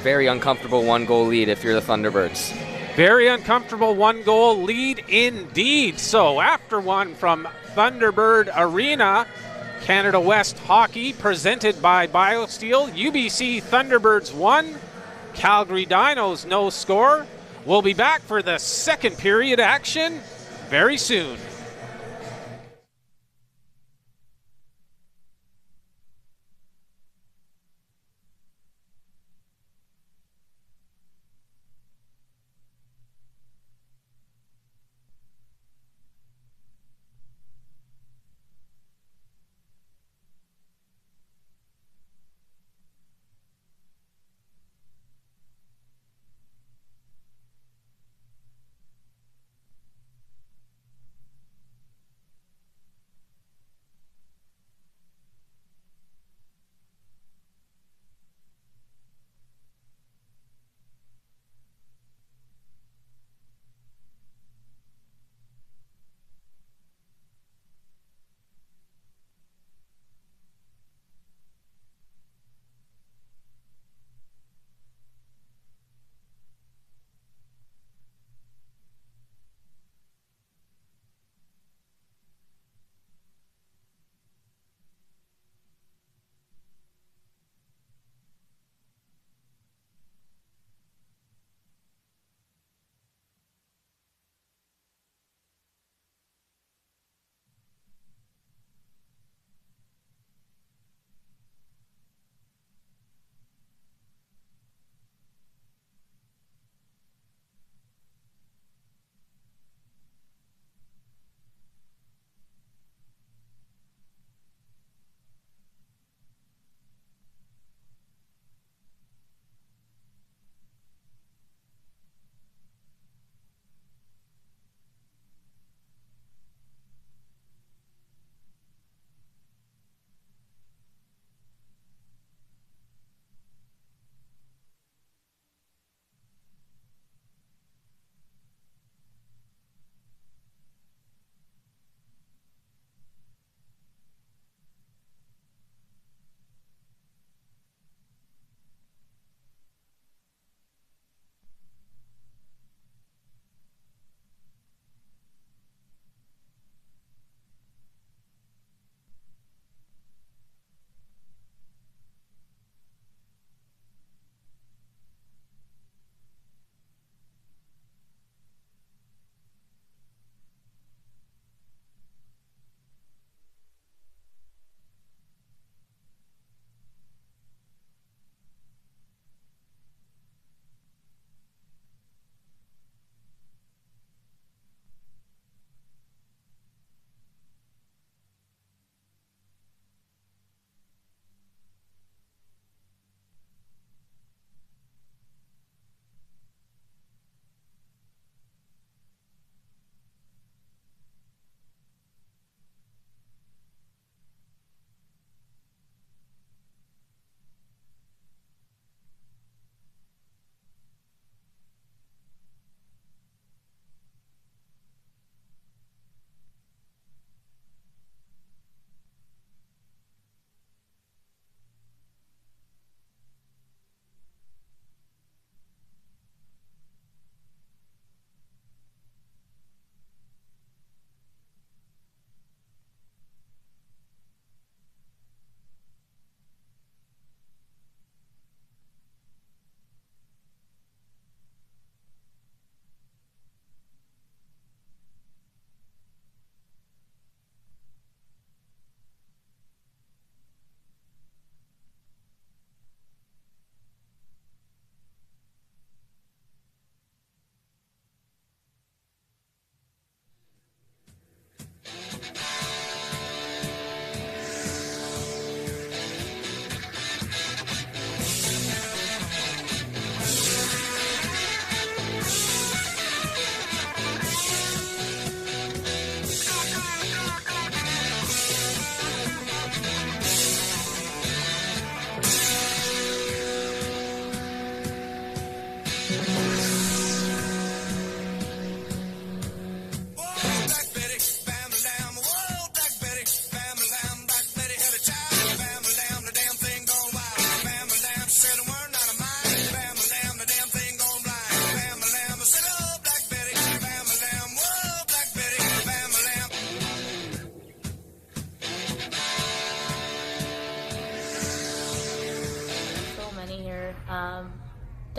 very uncomfortable 1-goal lead if you're the Thunderbirds. Very uncomfortable 1-goal lead indeed. So after 1 from Thunderbird Arena, Canada West Hockey presented by BioSteel, UBC Thunderbirds 1, Calgary Dinos no score. We'll be back for the second period action very soon.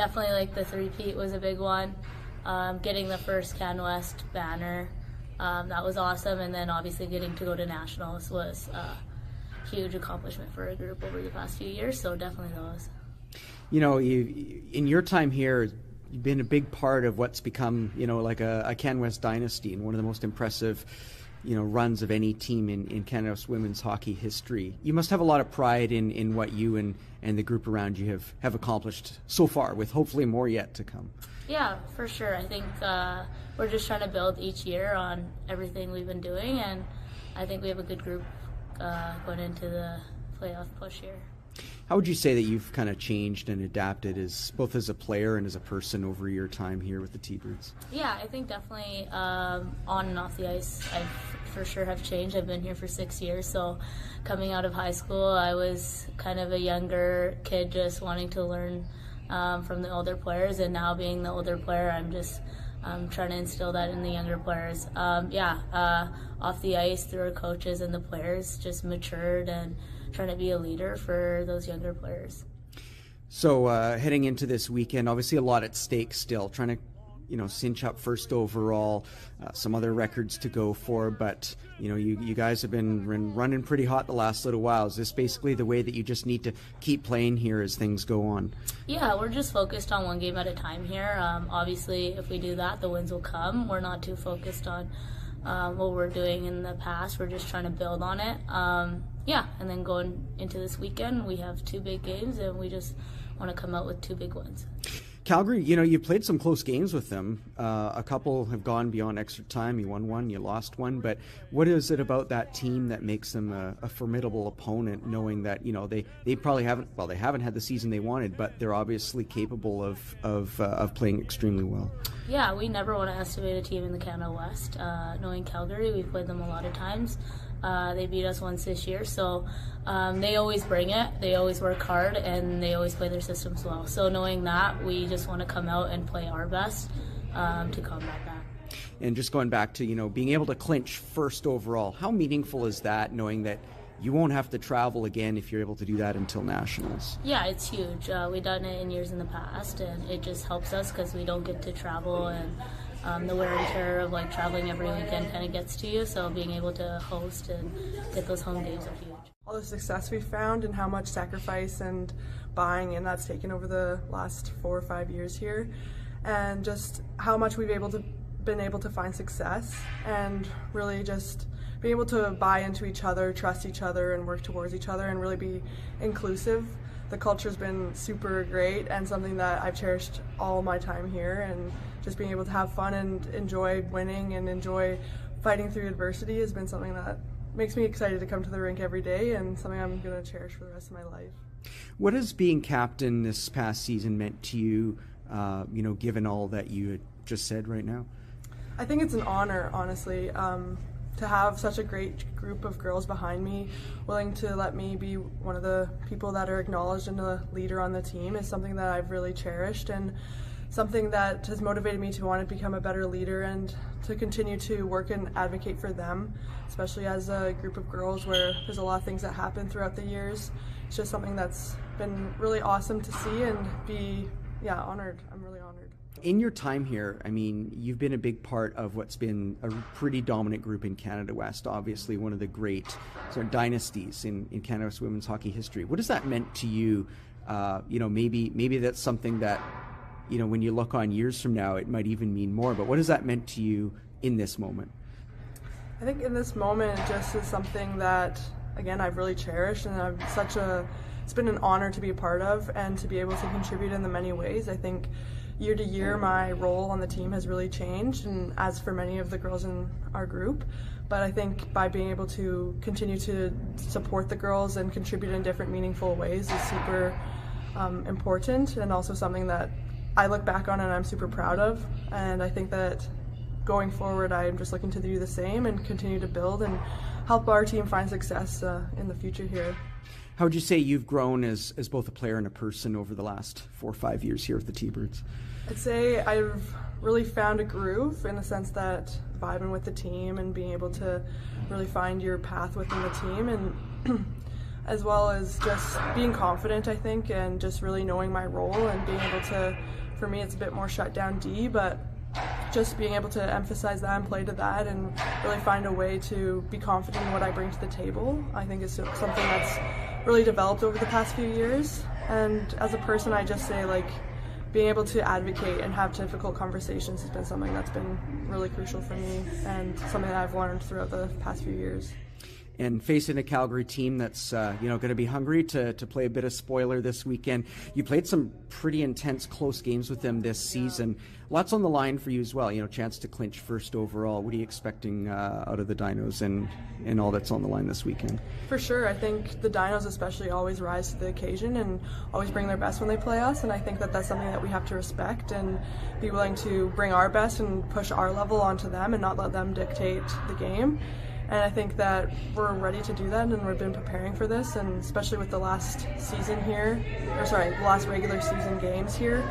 definitely like the three-peat was a big one. Getting the first Can West banner, that was awesome, and then obviously getting to go to nationals was a huge accomplishment for a group over the past few years, so definitely those. You know, in your time here, you've been a big part of what's become, like a Can West dynasty and one of the most impressive, runs of any team in Canada's women's hockey history. You must have a lot of pride in what you and the group around you have accomplished so far, with hopefully more yet to come. Yeah, for sure. I think we're just trying to build each year on everything we've been doing, and I think we have a good group going into the playoff push here. How would you say that you've kind of changed and adapted both as a player and as a person over your time here with the T-Birds? Yeah, I think definitely on and off the ice, I for sure have changed. I've been here for 6 years, so coming out of high school, I was kind of a younger kid just wanting to learn from the older players, and now being the older player, I'm just trying to instill that in the younger players. Off the ice, through our coaches and the players, just matured and trying to be a leader for those younger players. So heading into this weekend, obviously a lot at stake still, trying to cinch up first overall, some other records to go for, but you guys have been running pretty hot the last little while. Is this basically the way that you just need to keep playing here as things go on? Yeah, we're just focused on one game at a time here. Obviously, if we do that, the wins will come. We're not too focused on what we're doing in the past. We're just trying to build on it. And then going into this weekend, we have 2 big games, and we just want to come out with 2 big wins. Calgary, you played some close games with them. A couple have gone beyond extra time. You won one, you lost one. But what is it about that team that makes them a formidable opponent, knowing that they probably they haven't had the season they wanted, but they're obviously capable of playing extremely well? Yeah, we never want to estimate a team in the Canada West. Knowing Calgary, we've played them a lot of times. They beat us once this year, so they always bring it. They always work hard, and they always play their systems well. So knowing that, we just want to come out and play our best to combat that. And just going back to being able to clinch first overall, how meaningful is that, knowing that you won't have to travel again if you're able to do that until nationals? Yeah, it's huge. We've done it in years in the past, and it just helps us because we don't get to travel, and the wear and tear of traveling every weekend kind of gets to you, so being able to host and get those home games are huge. All the success we found and how much sacrifice and buying in that's taken over the last 4 or 5 years here, and just how much we've been able to find success, and really just being able to buy into each other, trust each other, and work towards each other, and really be inclusive. The culture's been super great, and something that I've cherished all my time here, and just being able to have fun and enjoy winning and enjoy fighting through adversity has been something that makes me excited to come to the rink every day, and something I'm going to cherish for the rest of my life. What has being captain this past season meant to you, given all that you had just said right now? I think it's an honor, honestly, to have such a great group of girls behind me, willing to let me be one of the people that are acknowledged and a leader on the team, is something that I've really cherished, and something that has motivated me to want to become a better leader and to continue to work and advocate for them, especially as a group of girls where there's a lot of things that happen throughout the years. It's just something that's been really awesome to see and be honored. I'm really honored. In your time here, you've been a big part of what's been a pretty dominant group in Canada West, obviously one of the great dynasties in Canada's women's hockey history. What has that meant to you? Maybe that's something that, when you look on years from now, it might even mean more, but what has that meant to you in this moment? I think in this moment, it just is something that, again, I've really cherished, and it's been an honor to be a part of and to be able to contribute in the many ways. I think year to year, my role on the team has really changed, and as for many of the girls in our group. But I think by being able to continue to support the girls and contribute in different meaningful ways is super important, and also something that I look back on and I'm super proud of. And I think that going forward, I'm just looking to do the same and continue to build and help our team find success in the future here. How would you say you've grown as both a player and a person over the last 4 or 5 years here with the T-Birds? I'd say I've really found a groove in the sense that vibing with the team and being able to really find your path within the team. And as well as just being confident, I think, and just really knowing my role and being able to, for me it's a bit more shut down D, but just being able to emphasize that and play to that and really find a way to be confident in what I bring to the table, I think is something that's really developed over the past few years. And as a person, I just say, like, being able to advocate and have difficult conversations has been something that's been really crucial for me and something that I've learned throughout the past few years. And facing a Calgary team that's going to be hungry to play a bit of spoiler this weekend. You played some pretty intense, close games with them this season. Lots on the line for you as well. Chance to clinch first overall. What are you expecting out of the Dinos and all that's on the line this weekend? For sure. I think the Dinos especially always rise to the occasion and always bring their best when they play us. And I think that that's something that we have to respect and be willing to bring our best and push our level onto them and not let them dictate the game. And I think that we're ready to do that, and we've been preparing for this, and especially with the last season here, the last regular season games here,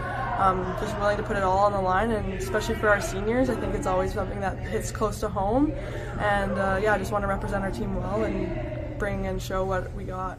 just willing to put it all on the line, and especially for our seniors, I think it's always something that hits close to home. And I just want to represent our team well and bring and show what we got.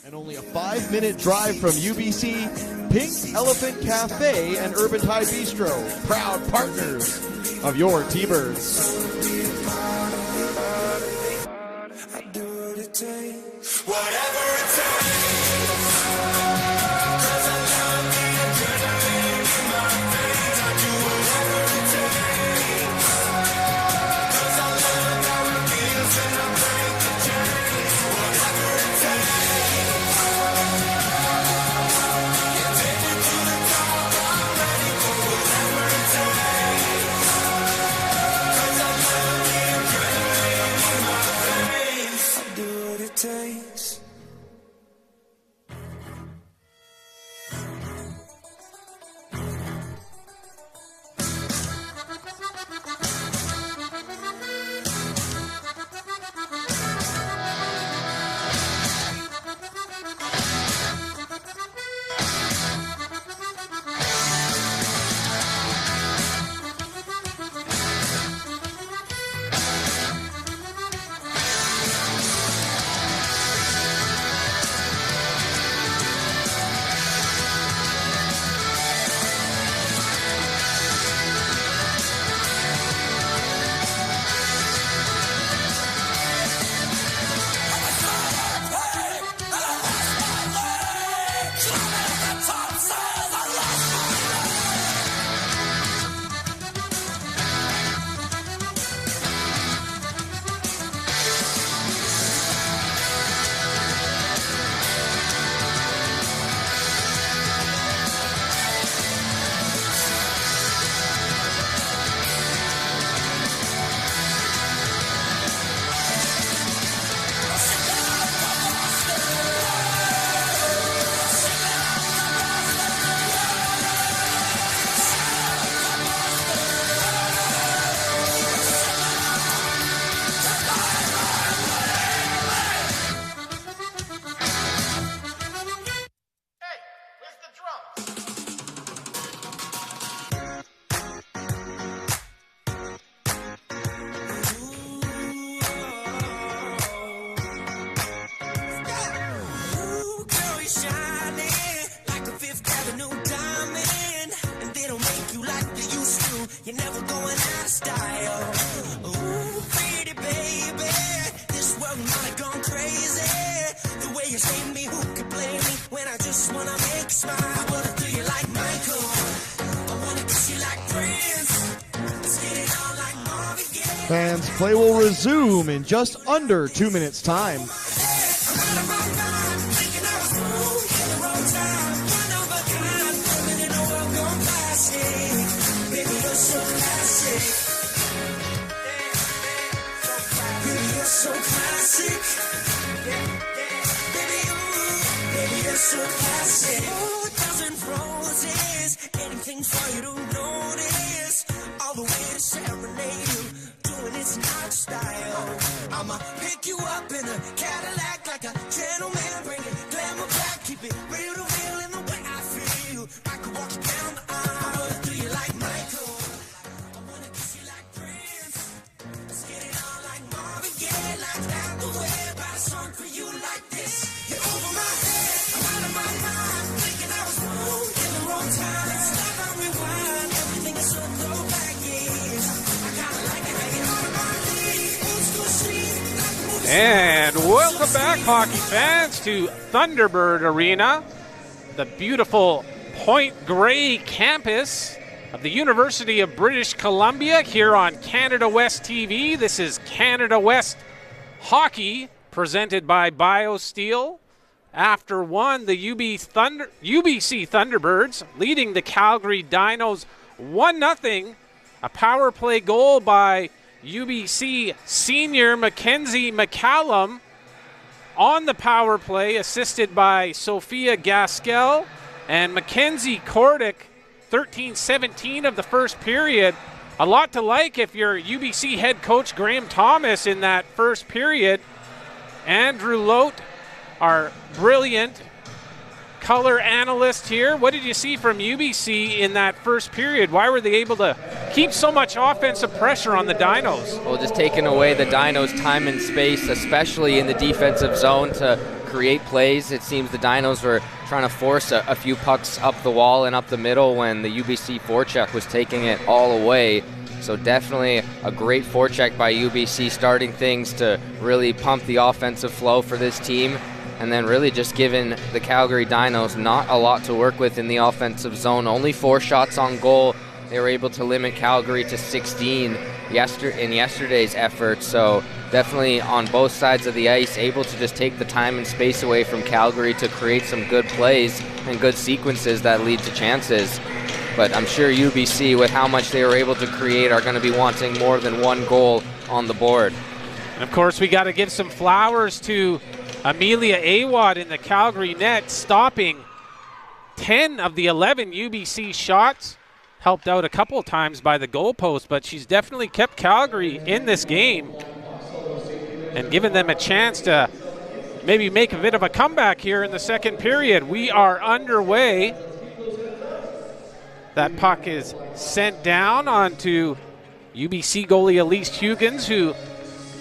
And only a 5-minute drive from UBC, Pink Elephant Cafe and Urban Thai Bistro, proud partners of your T-Birds. You're never going out of style. Ooh, pretty baby, this world might have gone crazy. The way you say me, who could blame me when I just wanna make you smile? I wanna do you like Michael, I wanna kiss you like Prince. Let's get it on like Marvin Gaye. Fans, play will resume in just under 2 minutes' time. I'm on a wrong line, thinking I was so classic. Baby, you're so classic. Oh, a dozen roses, anything for you to notice. All the way to serenade you, doing it's not style. I'ma pick you up in a Cadillac like a gentleman, bring it glamour back, keep it real to real in the way I feel. I could walk you down the aisle, I wanna do you like Michael, I wanna kiss you like Prince. Let's get it on like Marvin Gaye, like out the way, write a song for you like this. You're over my head, I'm out of my mind, thinking I was wrong in the wrong time. It's like on rewind, everything is so throwback, yeah. I kinda like it, hanging on my knees, old school sleep, like the movie. And welcome back, hockey fans, to Thunderbird Arena, the beautiful Point Grey campus of the University of British Columbia, here on Canada West TV. This is Canada West Hockey, presented by BioSteel. After one, the UBC Thunderbirds leading the Calgary Dinos 1-0. A power play goal by UBC senior Mackenzie McCallum on the power play, assisted by Sophia Gaskell and Mackenzie Kordick, 13-17 of the first period. A lot to like if you're UBC head coach Graham Thomas in that first period. Andrew Lote, our brilliant color analyst here. What did you see from UBC in that first period? Why were they able to keep so much offensive pressure on the Dinos? Well, just taking away the Dinos' time and space, especially in the defensive zone, to create plays. It seems the Dinos were trying to force a few pucks up the wall and up the middle when the UBC forecheck was taking it all away. So definitely a great forecheck by UBC, starting things to really pump the offensive flow for this team. And then really just giving the Calgary Dinos not a lot to work with in the offensive zone. Only 4 shots on goal. They were able to limit Calgary to 16 in yesterday's effort. So definitely on both sides of the ice, able to just take the time and space away from Calgary to create some good plays and good sequences that lead to chances. But I'm sure UBC, with how much they were able to create, are going to be wanting more than 1 goal on the board. And of course, we got to give some flowers to Amelia Awad in the Calgary net, stopping 10 of the 11 UBC shots. Helped out a couple of times by the goalpost, but she's definitely kept Calgary in this game and given them a chance to maybe make a bit of a comeback here in the second period. We are underway. That puck is sent down onto UBC goalie Elise Huggins, who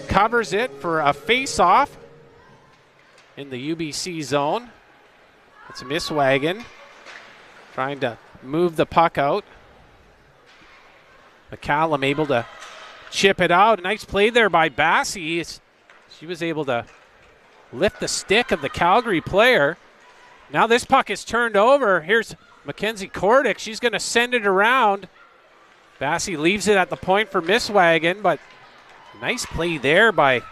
covers it for a face-off in the UBC zone. It's Misswagen trying to move the puck out. McCallum able to chip it out. A nice play there by Bassie. She was able to lift the stick of the Calgary player. Now this puck is turned over. Here's Mackenzie Kordick. She's going to send it around. Bassie leaves it at the point for Misswagen, but nice play there by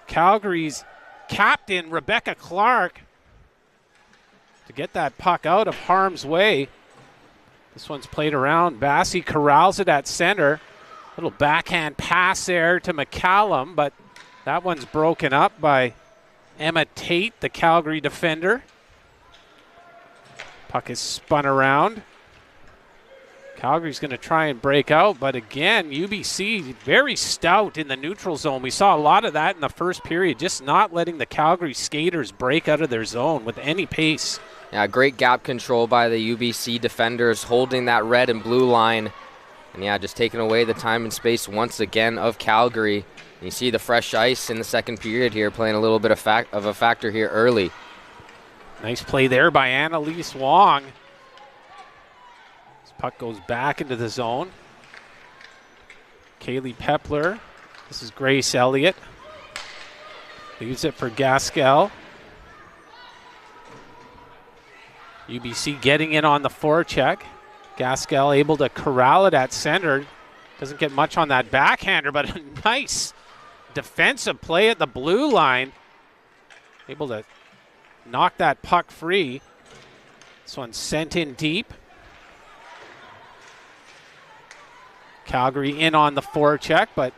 Calgary's captain, Rebecca Clark, to get that puck out of harm's way. This one's played around. Bassie corrals it at center. Little backhand pass there to McCallum, but that one's broken up by Emma Tate, the Calgary defender. Puck is spun around. Calgary's going to try and break out, but again, UBC very stout in the neutral zone. We saw a lot of that in the first period, just not letting the Calgary skaters break out of their zone with any pace. Yeah, great gap control by the UBC defenders, holding that red and blue line. And yeah, just taking away the time and space once again of Calgary. And you see the fresh ice in the second period here, playing a little bit of a factor here early. Nice play there by Annalise Wong. This puck goes back into the zone. Kaylee Pepler. This is Grace Elliott. Leaves it for Gaskell. UBC getting in on the forecheck. Gaskell able to corral it at center. Doesn't get much on that backhander, but a nice defensive play at the blue line. Able to knock that puck free. This one's sent in deep. Calgary in on the forecheck, but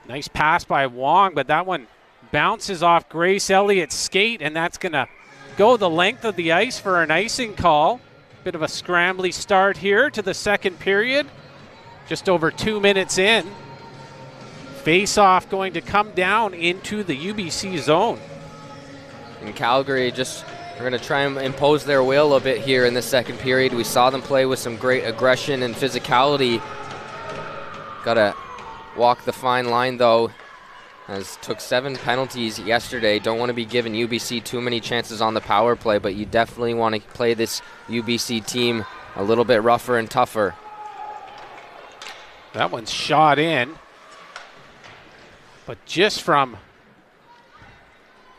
Nice pass by Wong, but that one bounces off Grace Elliott's skate, and that's going to go the length of the ice for an icing call. Bit of a scrambly start here to the second period. Just over 2 minutes in. Face-off going to come down into the UBC zone. In Calgary, we're going to try and impose their will a bit here in the second period. We saw them play with some great aggression and physicality. Got to walk the fine line, though, as took 7 penalties yesterday. Don't want to be giving UBC too many chances on the power play, but you definitely want to play this UBC team a little bit rougher and tougher. That one's shot in, but just from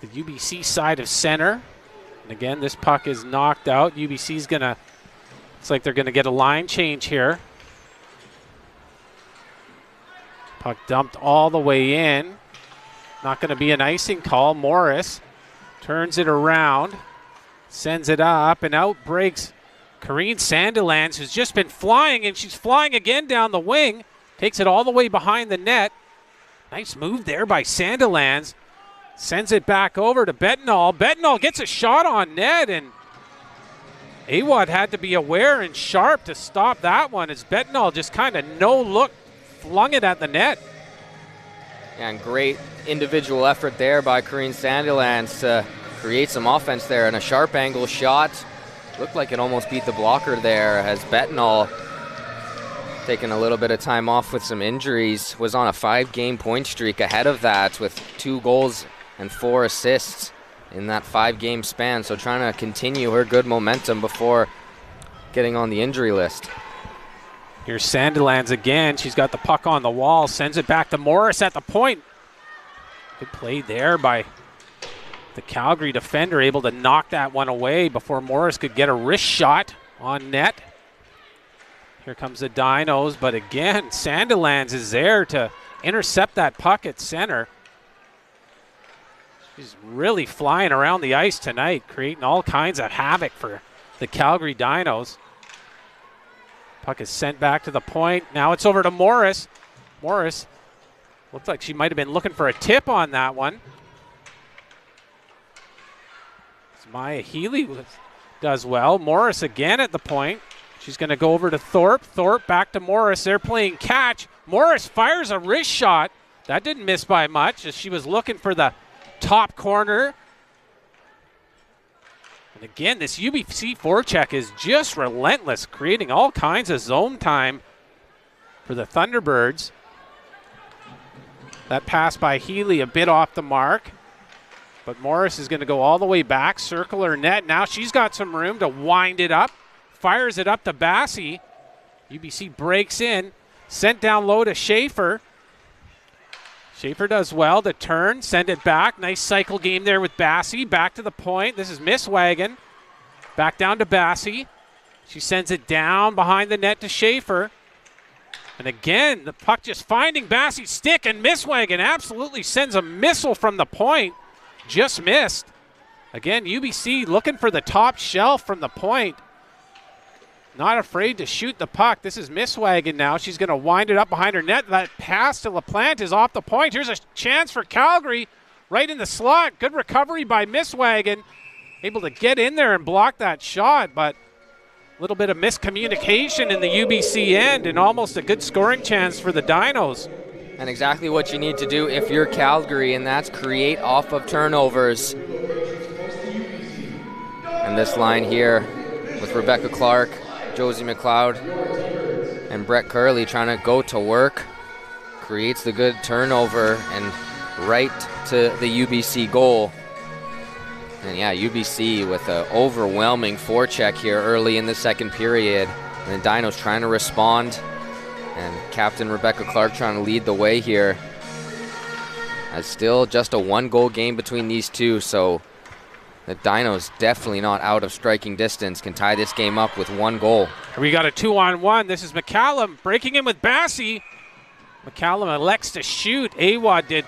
the UBC side of center. And again, this puck is knocked out. UBC's going to, looks like they're going to get a line change here. Puck dumped all the way in. Not going to be an icing call. Morris turns it around, sends it up, and out breaks Karine Sandilands, who's just been flying, and she's flying again down the wing. Takes it all the way behind the net. Nice move there by Sandilands. Sends it back over to Bettenall. Bettenall gets a shot on net, and Awad had to be aware and sharp to stop that one as Bettenall just kind of no-look flung it at the net. And great individual effort there by Karine Sandilands to create some offense there, and a sharp angle shot. Looked like it almost beat the blocker there as Bettenall, taking a little bit of time off with some injuries, was on a 5-game point streak ahead of that with 2 goals and 4 assists in that 5-game span. So trying to continue her good momentum before getting on the injury list. Here's Sandilands again. She's got the puck on the wall, sends it back to Morris at the point. Good play there by the Calgary defender, able to knock that one away before Morris could get a wrist shot on net. Here comes the Dinos, but again, Sandilands is there to intercept that puck at center. She's really flying around the ice tonight, creating all kinds of havoc for the Calgary Dinos. Puck is sent back to the point. Now it's over to Morris. Morris looked like she might have been looking for a tip on that one. It's Maya Healy does well. Morris again at the point. She's going to go over to Thorpe. Thorpe back to Morris. They're playing catch. Morris fires a wrist shot. That didn't miss by much as she was looking for the top corner. And again, this UBC forecheck is just relentless, creating all kinds of zone time for the Thunderbirds. That pass by Healy a bit off the mark, but Morris is going to go all the way back, circle her net. Now she's got some room to wind it up, fires it up to Bassey. UBC breaks in, sent down low to Schaefer. Schaefer does well to turn, send it back. Nice cycle game there with Bassey. Back to the point. This is Miss Wagon. Back down to Bassey. She sends it down behind the net to Schaefer. And again, the puck just finding Bassey's stick, and Miss Wagon absolutely sends a missile from the point. Just missed. Again, UBC looking for the top shelf from the point. Not afraid to shoot the puck. This is Miss Wagon now. She's going to wind it up behind her net. That pass to LaPlante is off the point. Here's a chance for Calgary right in the slot. Good recovery by Miss Wagon. Able to get in there and block that shot, but a little bit of miscommunication in the UBC end and almost a good scoring chance for the Dinos. And exactly what you need to do if you're Calgary, and that's create off of turnovers. And this line here with Rebecca Clark, Josie McLeod, and Brett Curley trying to go to work. Creates the good turnover and right to the UBC goal. And yeah, UBC with an overwhelming forecheck here early in the second period. And the Dinos trying to respond. And Captain Rebecca Clark trying to lead the way here. It's still just a 1-goal game between these two, so the Dinos definitely not out of striking distance, can tie this game up with 1 goal. We got a 2-on-1. This is McCallum breaking in with Bassey. McCallum elects to shoot. Awad did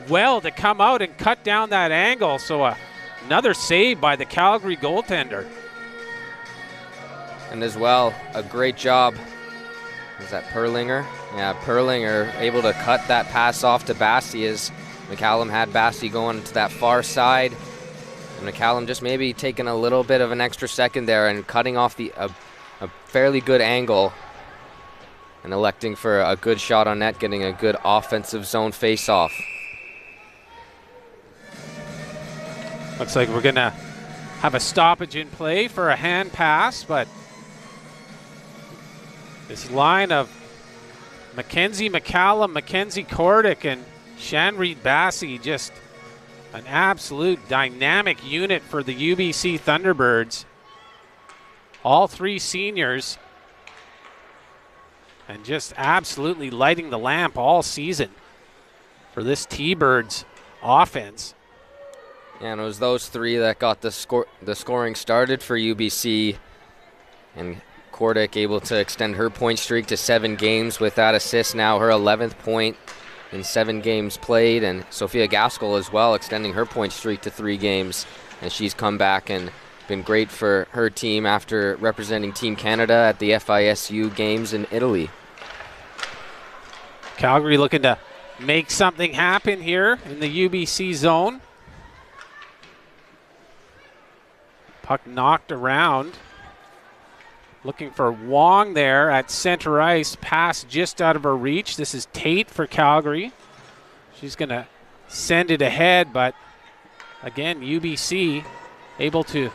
well to come out and cut down that angle, so another save by the Calgary goaltender. And as well, a great job Is that Perlinger? Yeah, Perlinger able to cut that pass off to Bassey as McCallum had Bassey going to that far side. And McCallum just maybe taking a little bit of an extra second there and cutting off a fairly good angle and electing for a good shot on net, getting a good offensive zone face-off. Looks like we're going to have a stoppage in play for a hand pass, but this line of Mackenzie McCallum, Mackenzie Kordick, and Shanreed Bassey, just an absolute dynamic unit for the UBC Thunderbirds. All three seniors, and just absolutely lighting the lamp all season for this T-Birds offense. Yeah, and it was those three that got the scoring started for UBC, and Kordick able to extend her point streak to 7 games with that assist, now her 11th point in 7 games played, and Sophia Gaskell as well extending her point streak to 3 games, and she's come back and been great for her team after representing Team Canada at the FISU games in Italy. Calgary looking to make something happen here in the UBC zone. Puck knocked around. Looking for Wong there at center ice. Pass just out of her reach. This is Tate for Calgary. She's going to send it ahead, but again, UBC able to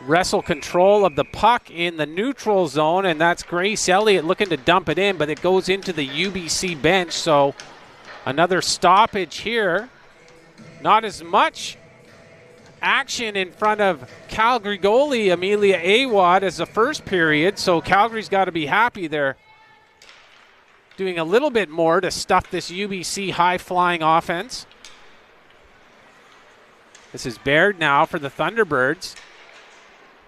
wrestle control of the puck in the neutral zone, and that's Grace Elliott looking to dump it in, but it goes into the UBC bench, so another stoppage here. Not as much action in front of Calgary goalie Amelia Awad as the first period, so Calgary's got to be happy they're doing a little bit more to stuff this UBC high-flying offense. This is Baird now for the Thunderbirds.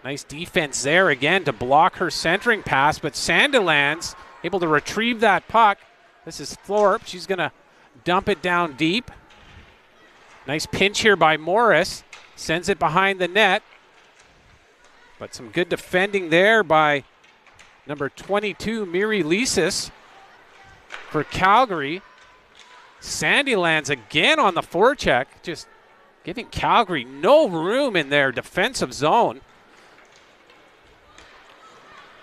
Nice defense there again to block her centering pass, but Sandilands able to retrieve that puck. This is Thorpe. She's going to dump it down deep. Nice pinch here by Morris. Sends it behind the net. But some good defending there by number 22, Miri Lisis for Calgary. Sandilands again on the forecheck, just giving Calgary no room in their defensive zone.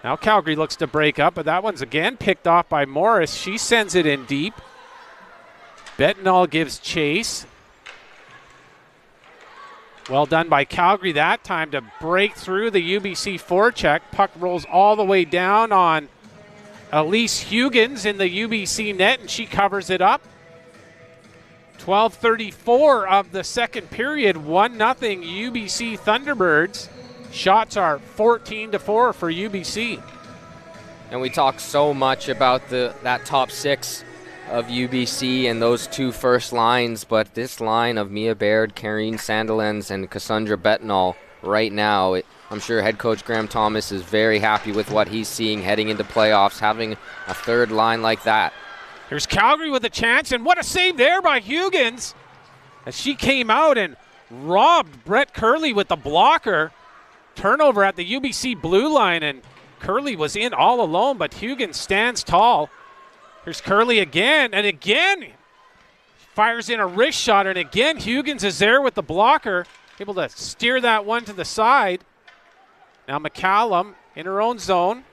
Now Calgary looks to break up, but that one's again picked off by Morris. She sends it in deep. Bettenall gives chase. Well done by Calgary that time to break through the UBC forecheck. Puck rolls all the way down on Elise Huggins in the UBC net, and she covers it up. 12:34 of the second period, 1-0 UBC Thunderbirds. Shots are 14-4 for UBC. And we talk so much about that top 6 of UBC and those 2 first lines, but this line of Mia Baird, Karine Sandilands, and Cassandra Bettenall right now, I'm sure head coach Graham Thomas is very happy with what he's seeing heading into playoffs, having a third line like that. Here's Calgary with a chance, and what a save there by Huggins as she came out and robbed Brett Curley with the blocker. Turnover at the UBC blue line, and Curley was in all alone, but Huggins stands tall. Here's Curley again, and again fires in a wrist shot, and again Huggins is there with the blocker, able to steer that one to the side. Now McCallum in her own zone,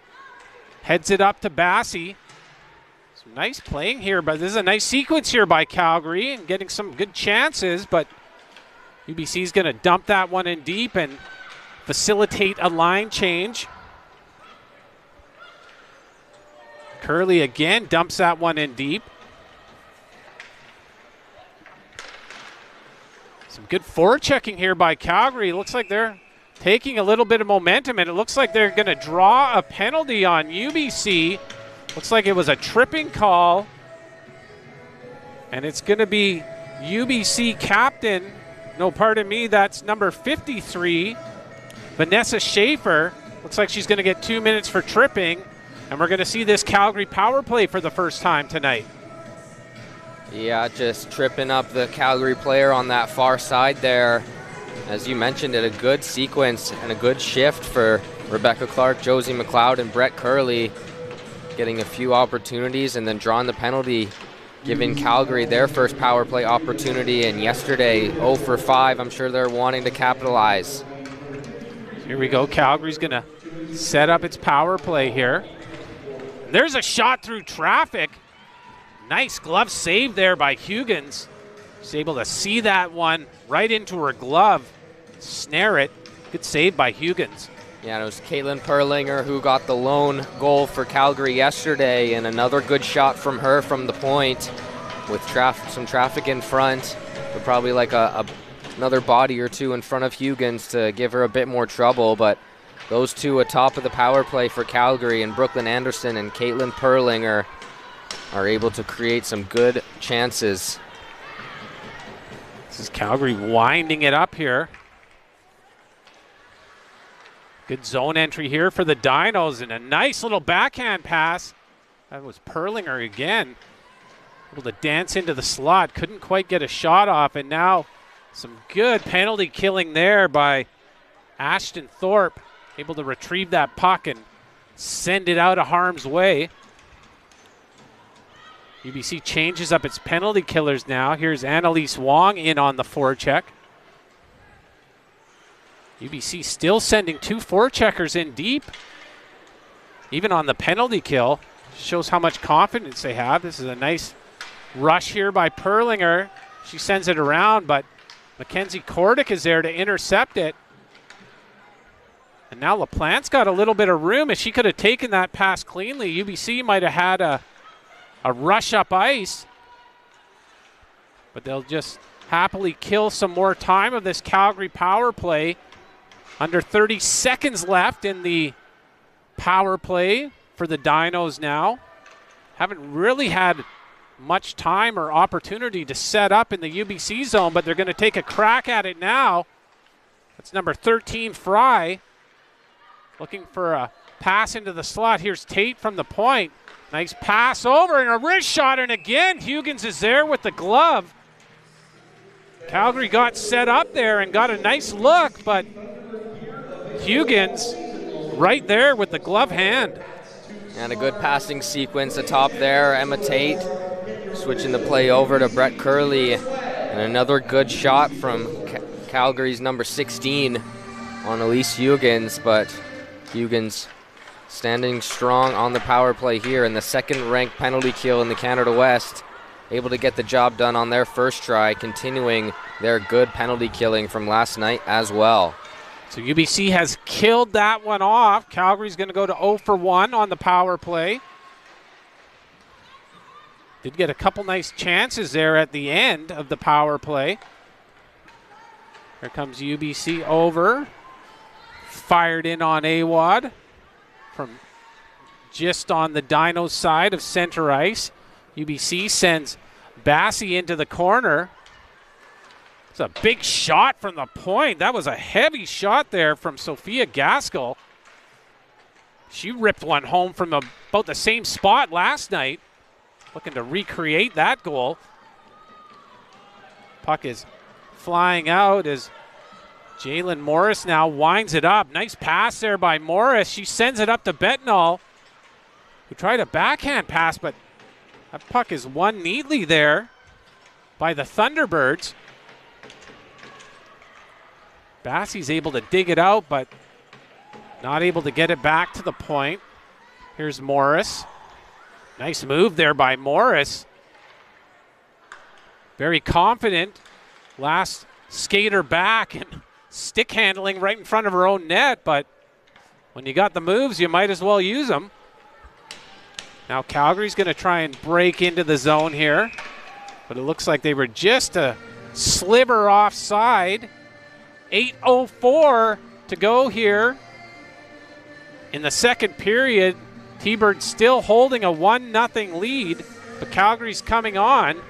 heads it up to Bassey. Some nice playing here, but this is a nice sequence here by Calgary and getting some good chances, but UBC's going to dump that one in deep and facilitate a line change. Curley again dumps that one in deep. Some good forechecking here by Calgary. Looks like they're taking a little bit of momentum, and it looks like they're going to draw a penalty on UBC. Looks like it was a tripping call, and it's going to be UBC captain. No, pardon me, that's number 53. Vanessa Schaefer. Looks like she's going to get 2 minutes for tripping, and we're going to see this Calgary power play for the first time tonight. Yeah, just tripping up the Calgary player on that far side there. As you mentioned, a good sequence and a good shift for Rebecca Clark, Josie McLeod, and Brett Curley. getting a few opportunities and then drawing the penalty, giving Calgary their first power play opportunity. And yesterday, 0 for 5. I'm sure they're wanting to capitalize. Here we go. Calgary's going to set up its power play here. There's a shot through traffic. Nice glove save there by Huggins. She's able to see that one right into her glove, snare it. Good save by Huggins. Yeah, it was Caitlin Perlinger who got the lone goal for Calgary yesterday, and another good shot from her from the point with some traffic in front, but probably like another body or two in front of Huggins to give her a bit more trouble. But those two atop of the power play for Calgary, and Brooklyn Anderson and Caitlin Perlinger, are able to create some good chances. This is Calgary winding it up here. Good zone entry here for the Dinos, and a nice little backhand pass. That was Perlinger again. Able to dance into the slot, couldn't quite get a shot off, and now some good penalty killing there by Ashton Thorpe. Able to retrieve that puck and send it out of harm's way. UBC changes up its penalty killers now. Here's Annalise Wong in on the forecheck. UBC still sending 2 forecheckers in deep. Even on the penalty kill. Shows how much confidence they have. This is a nice rush here by Perlinger. She sends it around, but Mackenzie Kordick is there to intercept it. And now LaPlante's got a little bit of room. If she could have taken that pass cleanly, UBC might have had a rush up ice. But they'll just happily kill some more time of this Calgary power play. Under 30 seconds left in the power play for the Dinos now. Haven't really had much time or opportunity to set up in the UBC zone, but they're going to take a crack at it now. That's number 13, Fry. Looking for a pass into the slot. Here's Tate from the point. Nice pass over and a wrist shot, and again, Huggins is there with the glove. Calgary got set up there and got a nice look, but Huggins right there with the glove hand. And a good passing sequence atop there. Emma Tate switching the play over to Brett Curley. And another good shot from Calgary's number 16 on Elise Huggins. But Huggins standing strong on the power play here in the second-ranked penalty kill in the Canada West. Able to get the job done on their first try, continuing their good penalty killing from last night as well. So UBC has killed that one off. Calgary's going to go to 0 for 1 on the power play. Did get a couple nice chances there at the end of the power play. Here comes UBC over. Fired in on Awad from just on the Dinos side of center ice. UBC sends Bassey into the corner. It's a big shot from the point. That was a heavy shot there from Sophia Gaskell. She ripped one home from about the same spot last night. Looking to recreate that goal. Puck is flying out as Jalen Morris now winds it up. Nice pass there by Morris. She sends it up to Betnall, who tried a backhand pass, but that puck is won neatly there by the Thunderbirds. Bassey's able to dig it out, but not able to get it back to the point. Here's Morris. Nice move there by Morris. Very confident. Last skater back and stick handling right in front of her own net, but when you got the moves, you might as well use them. Now Calgary's going to try and break into the zone here, but it looks like they were just a sliver offside. 8:04 to go here in the second period. T-Birds still holding a 1-0 lead, but Calgary's coming on,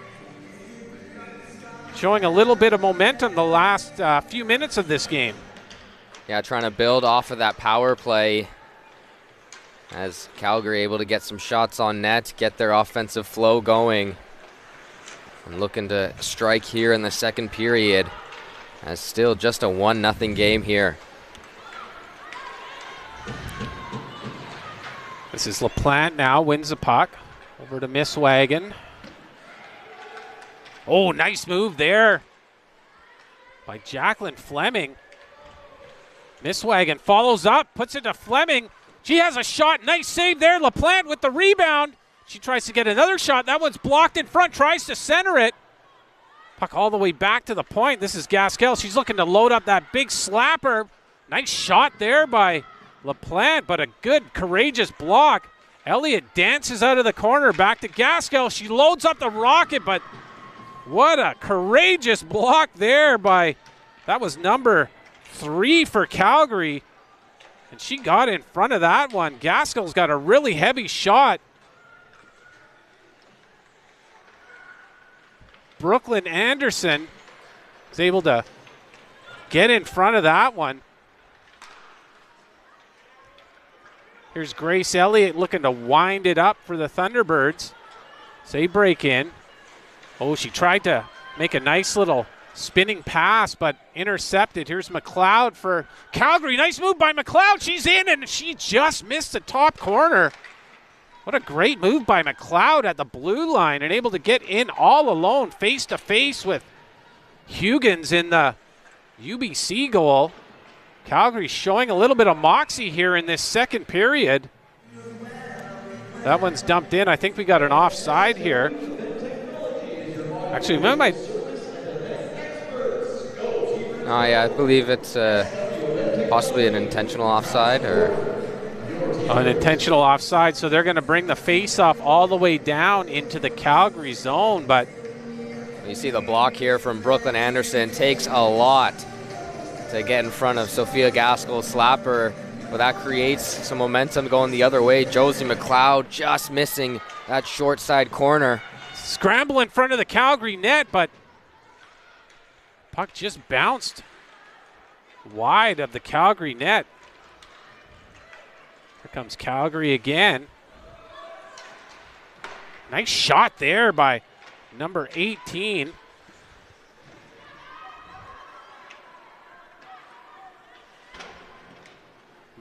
showing a little bit of momentum the last few minutes of this game. Yeah, trying to build off of that power play as Calgary able to get some shots on net, get their offensive flow going, and looking to strike here in the second period. As still just a 1-0 game here. This is LaPlante now, wins the puck. Over to Miss Wagon. Oh, nice move there by Jacqueline Fleming. Miss Wagon follows up, puts it to Fleming. She has a shot. Nice save there. LaPlante with the rebound. She tries to get another shot. That one's blocked in front, tries to center it. Puck all the way back to the point. This is Gaskell. She's looking to load up that big slapper. Nice shot there by LaPlante, but a good, courageous block. Elliott dances out of the corner, back to Gaskell. She loads up the rocket, but what a courageous block there by, that was number 3 for Calgary. And she got in front of that one. Gaskell's got a really heavy shot. Brooklyn Anderson is able to get in front of that one. Here's Grace Elliott looking to wind it up for the Thunderbirds. So they break in. Oh, she tried to make a nice little spinning pass, but intercepted. Here's McLeod for Calgary. Nice move by McLeod. She's in, and she just missed the top corner. What a great move by McLeod at the blue line and able to get in all alone, face-to-face with Huggins in the UBC goal. Calgary showing a little bit of moxie here in this second period. That one's dumped in. I think we got an offside here. Actually, I believe it's possibly an intentional offside or an intentional offside. So they're going to bring the face-off all the way down into the Calgary zone. But you see the block here from Brooklyn Anderson. Takes a lot to get in front of Sophia Gaskell's slapper, but that creates some momentum going the other way. Josie McLeod just missing that short side corner. Scramble in front of the Calgary net, but puck just bounced wide of the Calgary net. Here comes Calgary again. Nice shot there by number 18.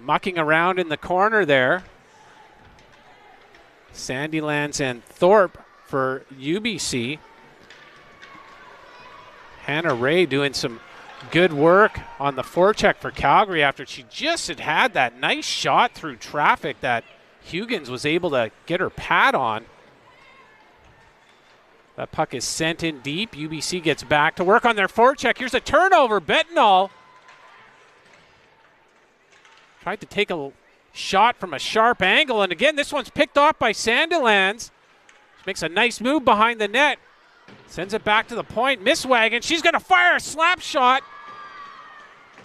Mucking around in the corner there. Sandylands and Thorpe for UBC. Hannah Ray doing some good work on the forecheck for Calgary after she just had that nice shot through traffic that Huggins was able to get her pad on. That puck is sent in deep. UBC gets back to work on their forecheck. Here's a turnover. Bettenall tried to take a shot from a sharp angle, and again, this one's picked off by Sandilands. She makes a nice move behind the net. Sends it back to the point. Miss Wagon, she's going to fire a slap shot.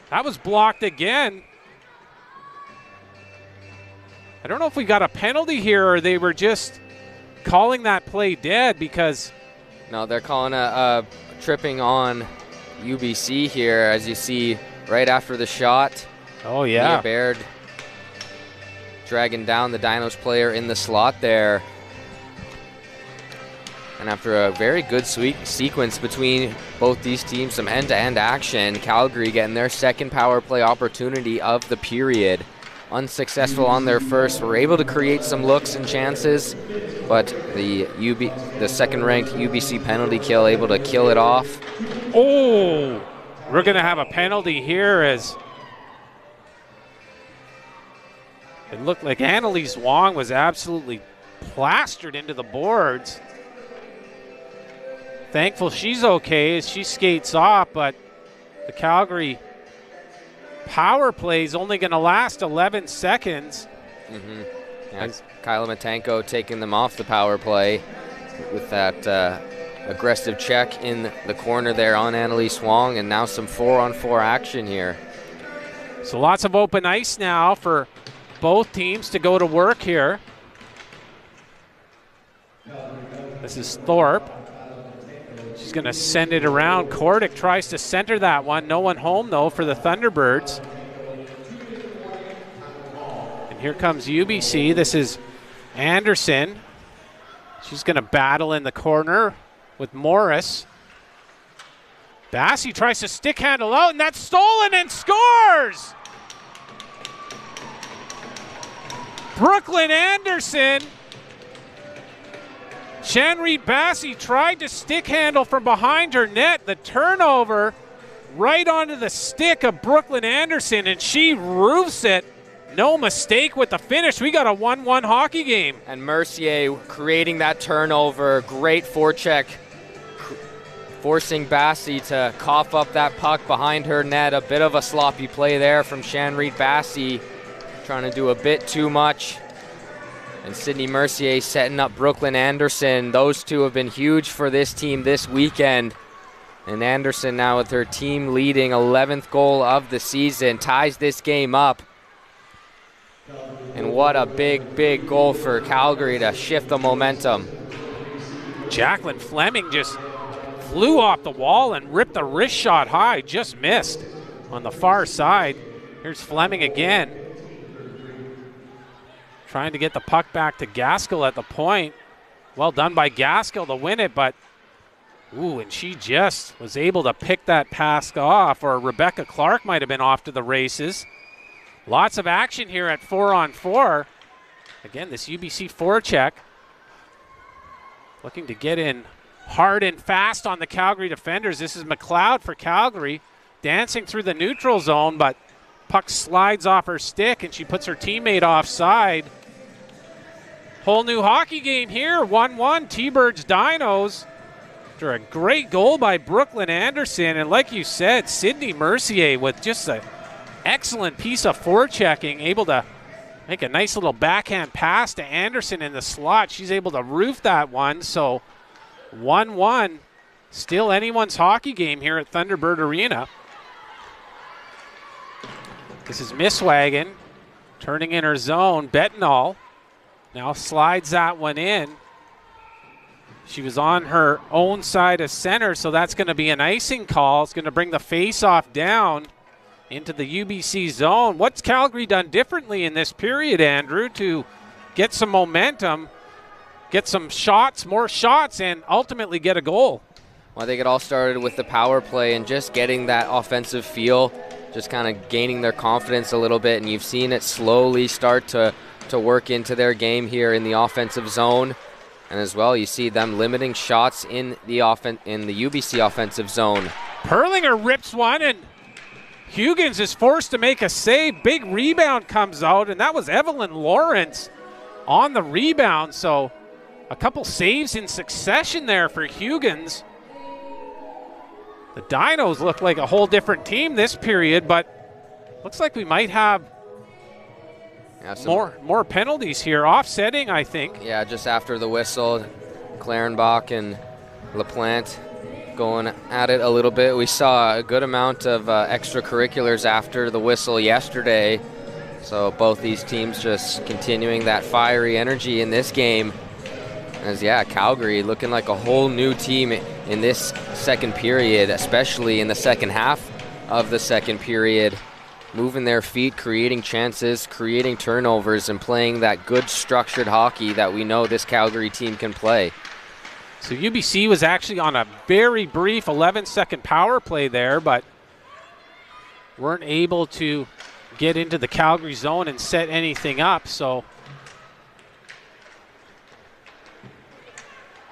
That was blocked again. I don't know if we got a penalty here or they were just calling that play dead because... No, they're calling a tripping on UBC here, as you see right after the shot. Oh, yeah. Mia Baird dragging down the Dinos player in the slot there. And after a very good sequence between both these teams, some end-to-end action, Calgary getting their second power play opportunity of the period. Unsuccessful on their first, were able to create some looks and chances, but the second-ranked UBC penalty kill able to kill it off. Oh, we're going to have a penalty here as it looked like Annalise Wong was absolutely plastered into the boards. Thankful she's okay as she skates off, but the Calgary power play is only going to last 11 seconds. Mm-hmm. Yeah, Kyla Matenko taking them off the power play with that aggressive check in the corner there on Annalise Wong, and now some 4-on-4 action here. So lots of open ice now for both teams to go to work here. This is Thorpe. She's going to send it around. Kordick tries to center that one. No one home, though, for the Thunderbirds. And here comes UBC. This is Anderson. She's going to battle in the corner with Morris. Bassey tries to stick handle out, and that's stolen and scores! Brooklyn Anderson. Shanreed Bassey tried to stick handle from behind her net. The turnover right onto the stick of Brooklyn Anderson, and she roofs it. No mistake with the finish. We got a 1-1 hockey game. And Mercier creating that turnover. Great forecheck, forcing Bassey to cough up that puck behind her net. A bit of a sloppy play there from Shanreed Bassey, trying to do a bit too much. And Sydney Mercier setting up Brooklyn Anderson. Those two have been huge for this team this weekend. And Anderson now with her team leading 11th goal of the season, ties this game up. And what a big, big goal for Calgary to shift the momentum. Jacqueline Fleming just flew off the wall and ripped a wrist shot high, just missed on the far side. Here's Fleming again, trying to get the puck back to Gaskell at the point. Well done by Gaskell to win it, but ooh, and she just was able to pick that pass off, or Rebecca Clark might have been off to the races. Lots of action here at 4-on-4. Again, this UBC forecheck looking to get in hard and fast on the Calgary defenders. This is McLeod for Calgary, dancing through the neutral zone, but puck slides off her stick and she puts her teammate offside. Whole new hockey game here, 1-1, T-Birds Dinos. After a great goal by Brooklyn Anderson, and like you said, Sydney Mercier with just an excellent piece of forechecking, able to make a nice little backhand pass to Anderson in the slot. She's able to roof that one, so 1-1, still anyone's hockey game here at Thunderbird Arena. This is Misswagen turning in her zone. Bettenall now slides that one in. She was on her own side of center, so that's going to be an icing call. It's going to bring the face-off down into the UBC zone. What's Calgary done differently in this period, Andrew, to get some momentum, get some shots, more shots, and ultimately get a goal? Well, I think it all started with the power play and just getting that offensive feel, just kind of gaining their confidence a little bit, and you've seen it slowly start to work into their game here in the offensive zone. And as well, you see them limiting shots in the UBC offensive zone. Perlinger rips one, and Huggins is forced to make a save. Big rebound comes out, and that was Evelyn Lawrence on the rebound. So a couple saves in succession there for Huggins. The Dinos look like a whole different team this period, but looks like we might have more penalties here, offsetting, I think. Yeah, just after the whistle, Clarenbach and LaPlante going at it a little bit. We saw a good amount of extracurriculars after the whistle yesterday, so both these teams just continuing that fiery energy in this game. As Calgary looking like a whole new team in this second period, especially in the second half of the second period. Moving their feet, creating chances, creating turnovers, and playing that good structured hockey that we know this Calgary team can play. So UBC was actually on a very brief 11-second power play there, but weren't able to get into the Calgary zone and set anything up. So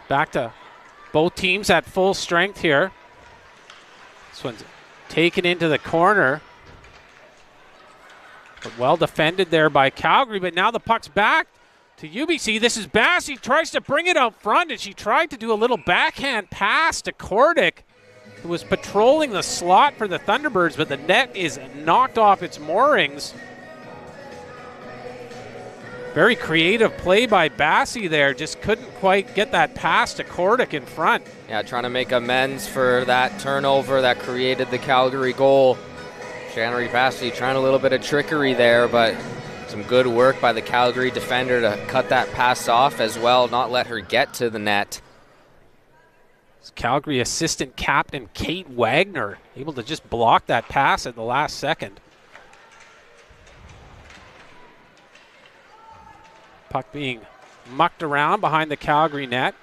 back to both teams at full strength here. This one's taken into the corner. But well defended there by Calgary, but now the puck's back to UBC. This is Bassey, tries to bring it out front, and she tried to do a little backhand pass to Kordick, who was patrolling the slot for the Thunderbirds, but the net is knocked off its moorings. Very creative play by Bassey there, just couldn't quite get that pass to Kordick in front. Yeah, trying to make amends for that turnover that created the Calgary goal. Shanreed Bassey trying a little bit of trickery there, but some good work by the Calgary defender to cut that pass off as well, not let her get to the net. It's Calgary assistant captain Kate Wagner able to just block that pass at the last second. Puck being mucked around behind the Calgary net.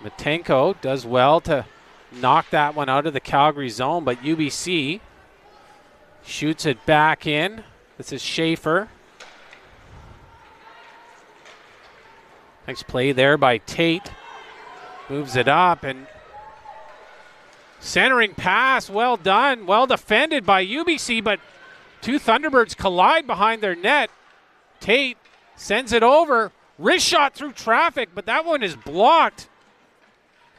Matenko does well to knock that one out of the Calgary zone, but UBC shoots it back in. This is Schaefer. Nice play there by Tate. Moves it up and centering pass, well done, well defended by UBC, but two Thunderbirds collide behind their net. Tate sends it over, wrist shot through traffic, but that one is blocked.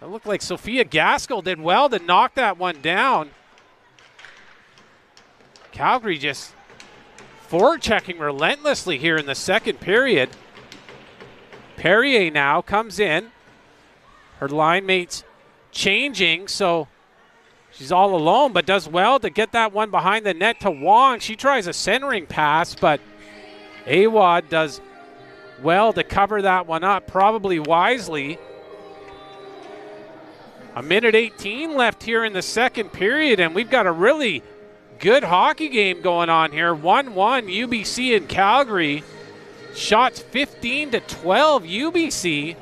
It looked like Sophia Gaskell did well to knock that one down. Calgary just forechecking relentlessly here in the second period. Perrier now comes in. Her line mate's changing, so she's all alone, but does well to get that one behind the net to Wong. She tries a centering pass, but Awad does well to cover that one up, probably wisely. A minute 18 left here in the second period, and we've got a really good hockey game going on here. 1-1 UBC in Calgary. Shots 15-12 UBC.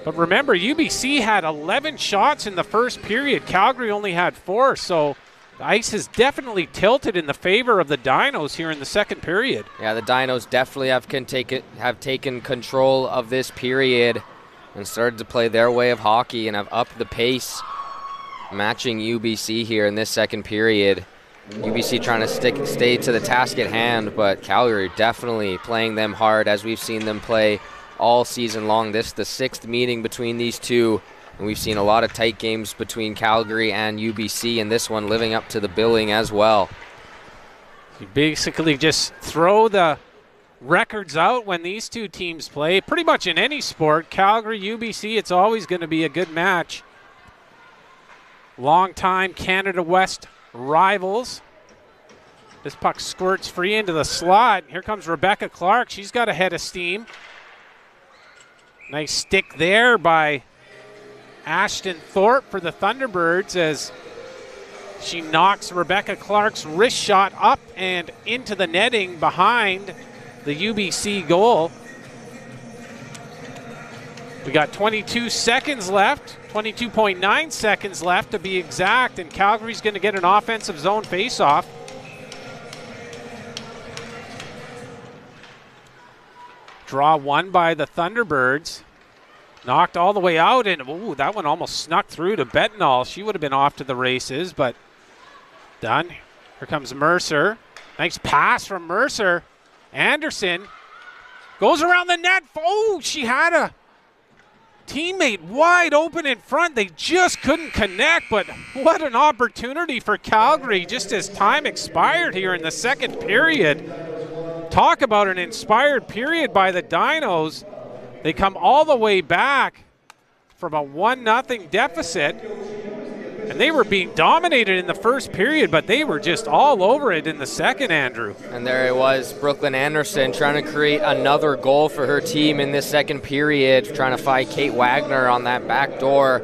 But remember, UBC had 11 shots in the first period. Calgary only had 4, so the ice is definitely tilted in the favor of the Dinos here in the second period. Yeah, the Dinos definitely have taken control of this period and started to play their way of hockey and have upped the pace, matching UBC here in this second period. UBC trying to stay to the task at hand, but Calgary definitely playing them hard as we've seen them play all season long. This is the 6th meeting between these two, and we've seen a lot of tight games between Calgary and UBC, and this one living up to the billing as well. You basically just throw the records out when these two teams play. Pretty much in any sport, Calgary, UBC, it's always going to be a good match. Long-time Canada West rivals. This puck squirts free into the slot. Here comes Rebecca Clark. She's got a head of steam. Nice stick there by Ashton Thorpe for the Thunderbirds as she knocks Rebecca Clark's wrist shot up and into the netting behind the UBC goal. We got 22 seconds left, 22.9 seconds left to be exact, and Calgary's going to get an offensive zone faceoff. Draw one by the Thunderbirds. Knocked all the way out, and ooh, that one almost snuck through to Bettenall. She would have been off to the races, but done. Here comes Mercer. Nice pass from Mercer. Anderson goes around the net. Oh, she had a teammate wide open in front. They just couldn't connect, but what an opportunity for Calgary just as time expired here in the second period. Talk about an inspired period by the Dinos. They come all the way back from a 1-0 deficit, and they were being dominated in the first period, but they were just all over it in the second, Andrew. And there it was, Brooklyn Anderson trying to create another goal for her team in this second period, trying to find Kate Wagner on that back door,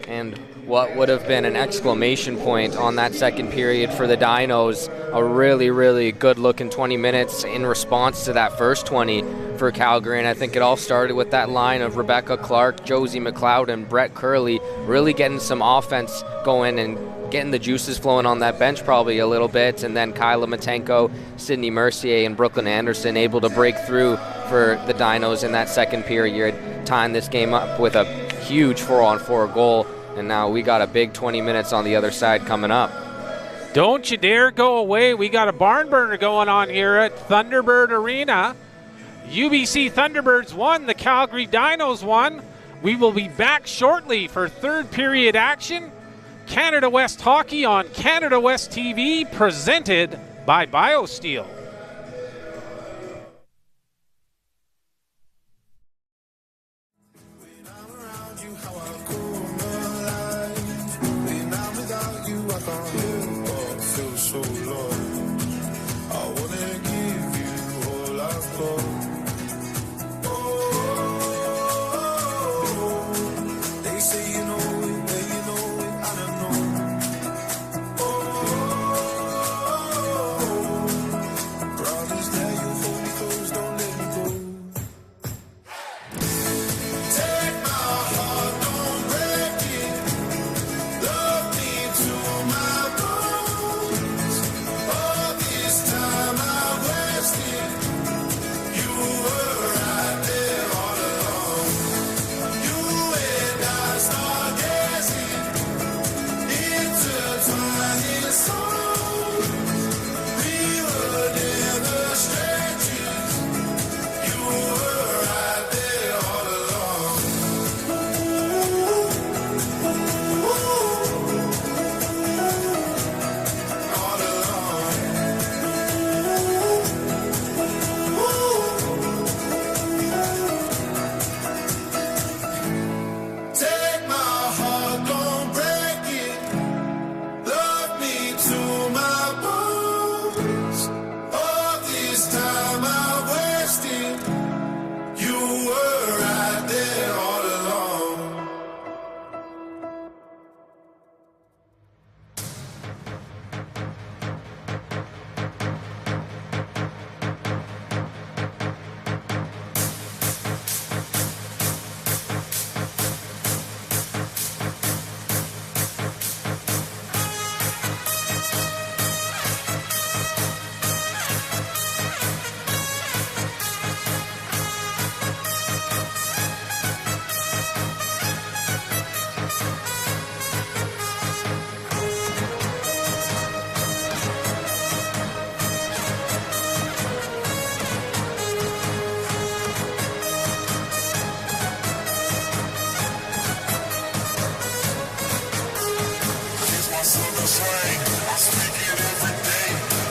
and what would have been an exclamation point on that second period for the Dinos. A really, really good-looking 20 minutes in response to that first 20 for Calgary, and I think it all started with that line of Rebecca Clark, Josie McLeod, and Brett Curley really getting some offense going and getting the juices flowing on that bench probably a little bit, and then Kyla Matenko, Sydney Mercier, and Brooklyn Anderson able to break through for the Dinos in that second period, tying this game up with a huge 4-on-4 goal. And now we got a big 20 minutes on the other side coming up. Don't you dare go away. We got a barn burner going on here at Thunderbird Arena. UBC Thunderbirds won, the Calgary Dinos won. We will be back shortly for third period action. Canada West Hockey on Canada West TV, presented by BioSteel. slang. I speak it every day.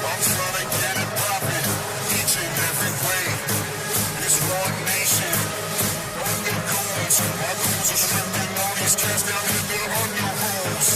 I'm trying to get it poppin', each and every way. It's one nation, under goons. My goons are stripping all these cats down in the under rules.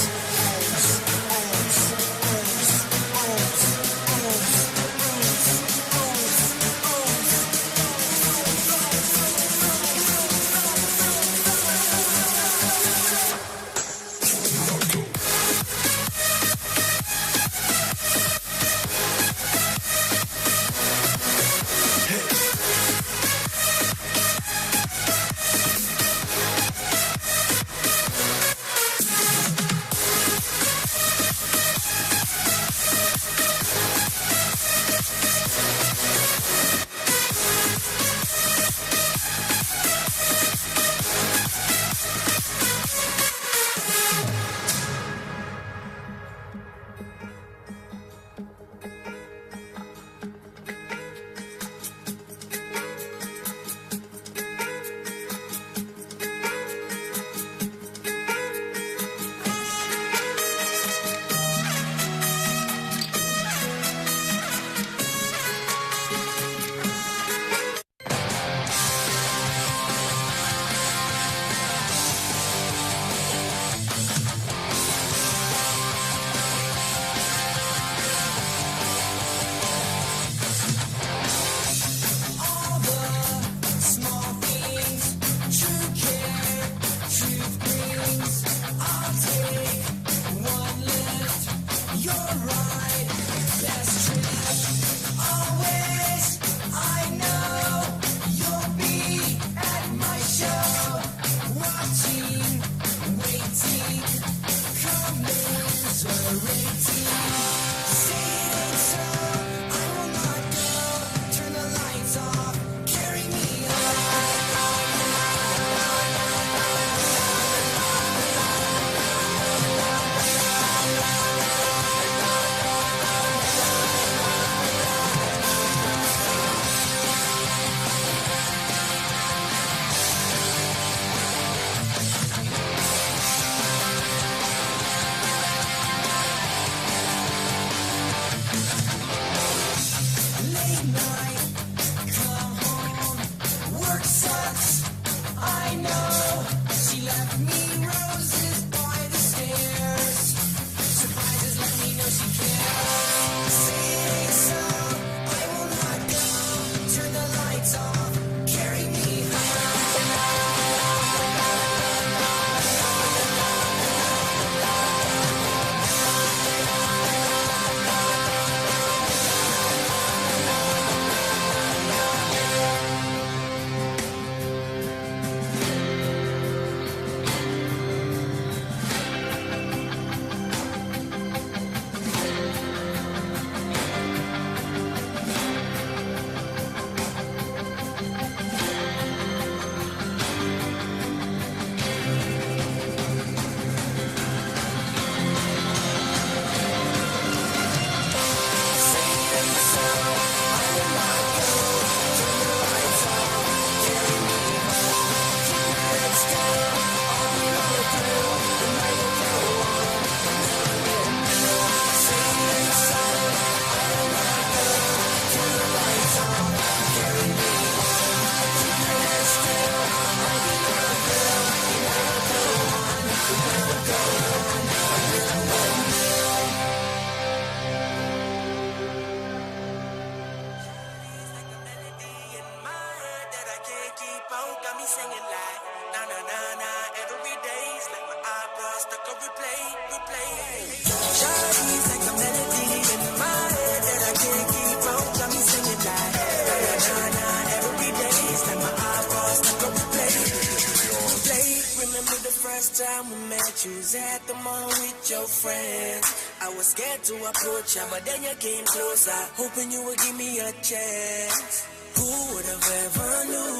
time we met, you was at the mall with your friends. I was scared to approach you, but then you came closer, hoping you would give me a chance. Who would have ever knew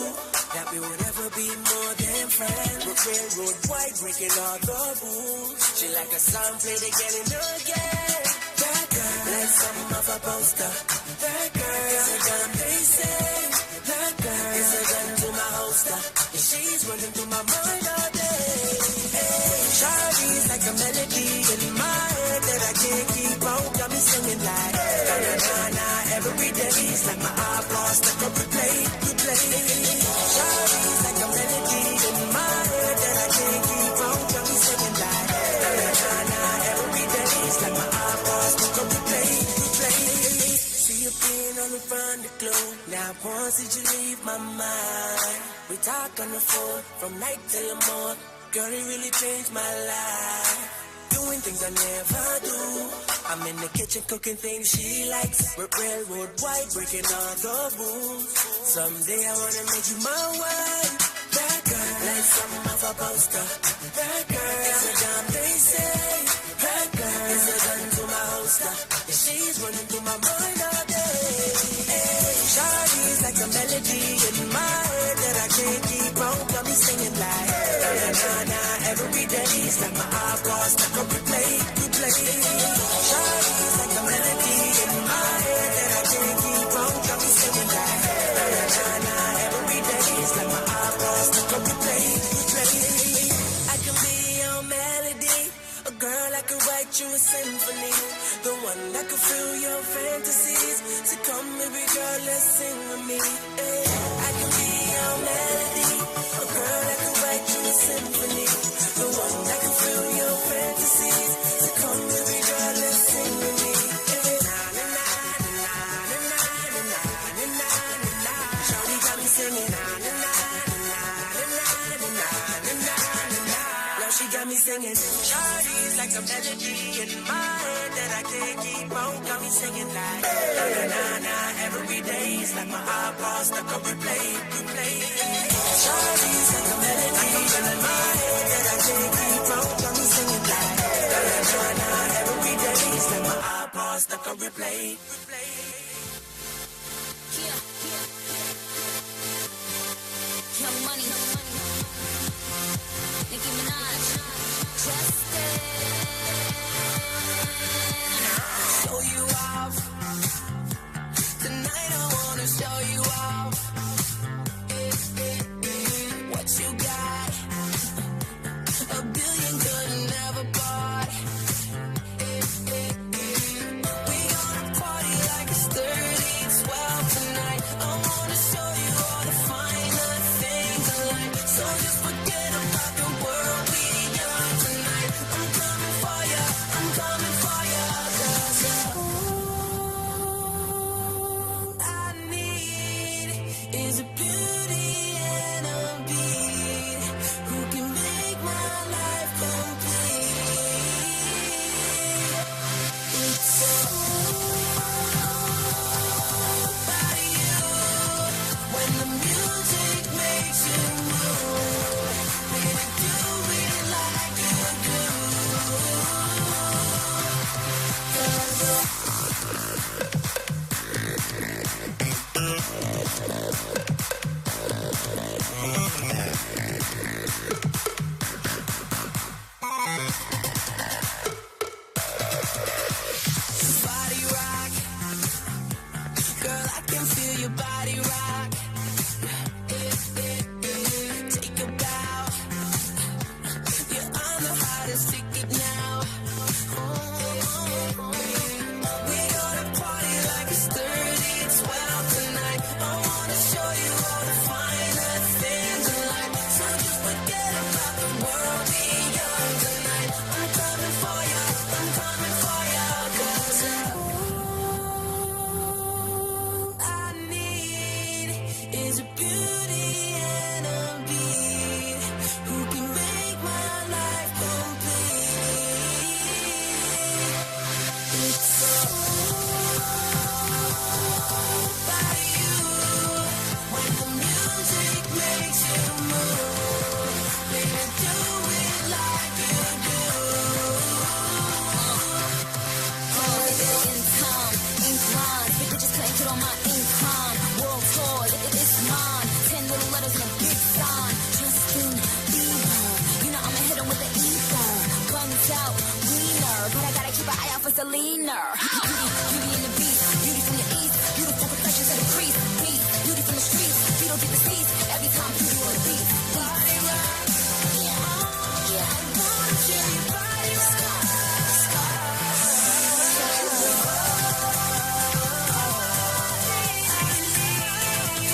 that we would ever be more than friends? We're railroad white, breaking all the rules. She like a song played again and again. That girl, like something of a poster. That girl is a gun, they say. That girl is a gun to my holster. And she's running through my mind all day. Hey, Shawty's like a melody in my head that I can't on replay, replay. Shawty's like a melody in my head that I can't keep on. Got me singing like na-na-na every day. It's like my iPod stuck on replay, replay. See you being on the front of the globe. Now once did you leave my mind? We talk on the phone from night till the morning. Girl, it really changed my life. Doing things I never do. I'm in the kitchen cooking things she likes. We're railroad white, breaking all the rules. Someday I wanna make you my wife. That girl, like something off a poster. That girl, it's a damn they say. That girl, it's a gun to my holster. And she's running through my mind all day. Hey, Shawty's like a melody in my head that I can't keep on. Got me singing like na-na-na every day. It's like my iPod stuck on replay, replay. Shawty's like a melody in my head that I can't keep on. Got me singing like na-na-na every day. It's like my iPod stuck on replay, replay. I can be your melody, a girl I could write you a symphony, the one that could fill your fantasies. So come baby girl, let's sing with me. Hey, I can be your melody, a girl that could write you a symphony, the one that can fill your fantasies. So come baby girl, let's sing with me. Hey, na-na-na-na-na-na-na-na-na-na-na. Shawty got me singing na-na-na-na-na-na-na-na-na-na. Now she got me singing. Shawty's like a melody in my head that I can't keep on. Got me singing like na-na-na-na every day. It's like my iPod stuck on replay, replay. Shawty's like a melody in my head that I can't keep on. Got me singing like na-na-na-na every day. It's like my iPod stuck on replay, replay. Young Money, Nicki Minaj, Justin. Show you off. Tonight I wanna show you off. What you got? A billion couldn't ever bought. We gonna party like it's 30-12 tonight. I wanna show you all the finer things I like. So just forget about the world we got tonight. I'm coming for ya, I'm coming for ya. 'Cause all I need is a beauty and a beat who can make my life complete. It's all about you. When the music makes you move, baby, do it like you do. 'Cause body rock, girl, I can feel your body rock. Take a bow. You're on the hottest ticket now. We gonna party like it's 30-12 tonight. I wanna show you all the finer things in life. So just forget about the world beyond tonight. I'm coming for ya, I'm coming for ya. 'Cause all I need is a beauty and a beat who can make my life complete. It's all about you. When the music makes you move, baby, do it like you do. Income, big bitches couldn't get on my income. World tour, it's mine. 10 little letters and a big sign. Justin Bieber, you know I'ma hit him with the ether. Guns out, wiener, but I gotta keep an eye out for Selena. Beauty in the beast, beauty from the east, beautiful perfections of the crease. Beast, beauty from the streets, beetle get the seats. Every time beauty on the beat. Body rock, yeah. I wanna feel your body rock. I need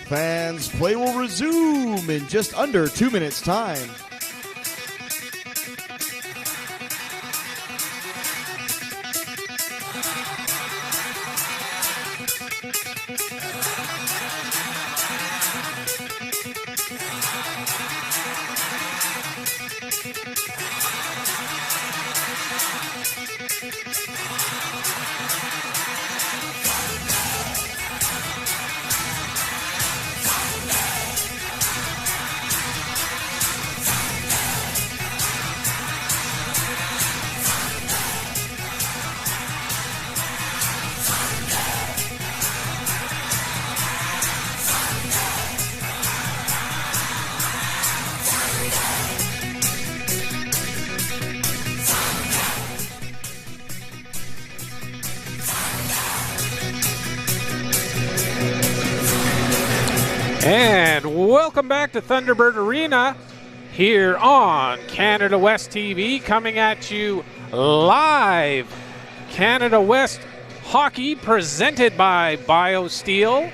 Fans, play will resume in just under 2 minutes' time. And welcome back to Thunderbird Arena here on Canada West TV, coming at you live. Canada West hockey presented by BioSteel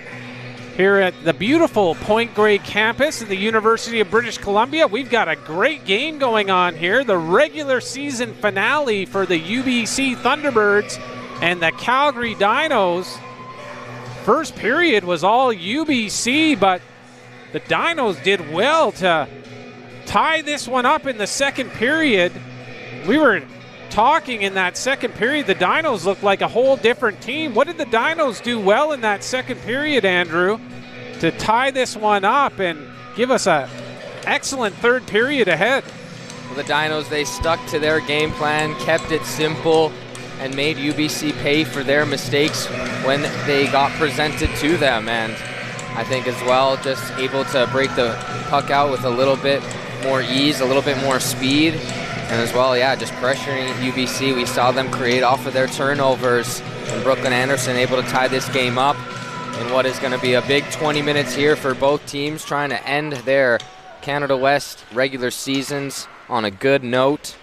here at the beautiful Point Grey campus of the University of British Columbia. We've got a great game going on here, the regular season finale for the UBC Thunderbirds and the Calgary Dinos. First period was all UBC, but the Dinos did well to tie this one up in the second period. We were talking in that second period, the Dinos looked like a whole different team. What did the Dinos do well in that second period, Andrew, to tie this one up and give us an excellent third period ahead? Well, the Dinos, they stuck to their game plan, kept it simple, and made UBC pay for their mistakes when they got presented to them. And I think as well, just able to break the puck out with a little bit more ease, a little bit more speed. And as well, yeah, just pressuring UBC. We saw them create off of their turnovers. And Brooklyn Anderson able to tie this game up in what is going to be a big 20 minutes here for both teams, trying to end their Canada West regular seasons on a good note,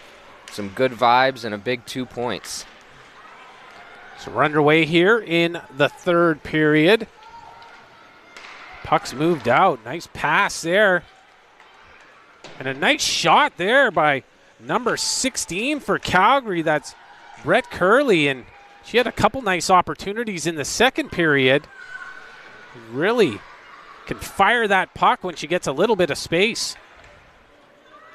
some good vibes, and a big 2 points. So we're underway here in the third period. Puck's moved out. Nice pass there. And a nice shot there by number 16 for Calgary. That's Brett Curley. And she had a couple nice opportunities in the second period. Really can fire that puck when she gets a little bit of space.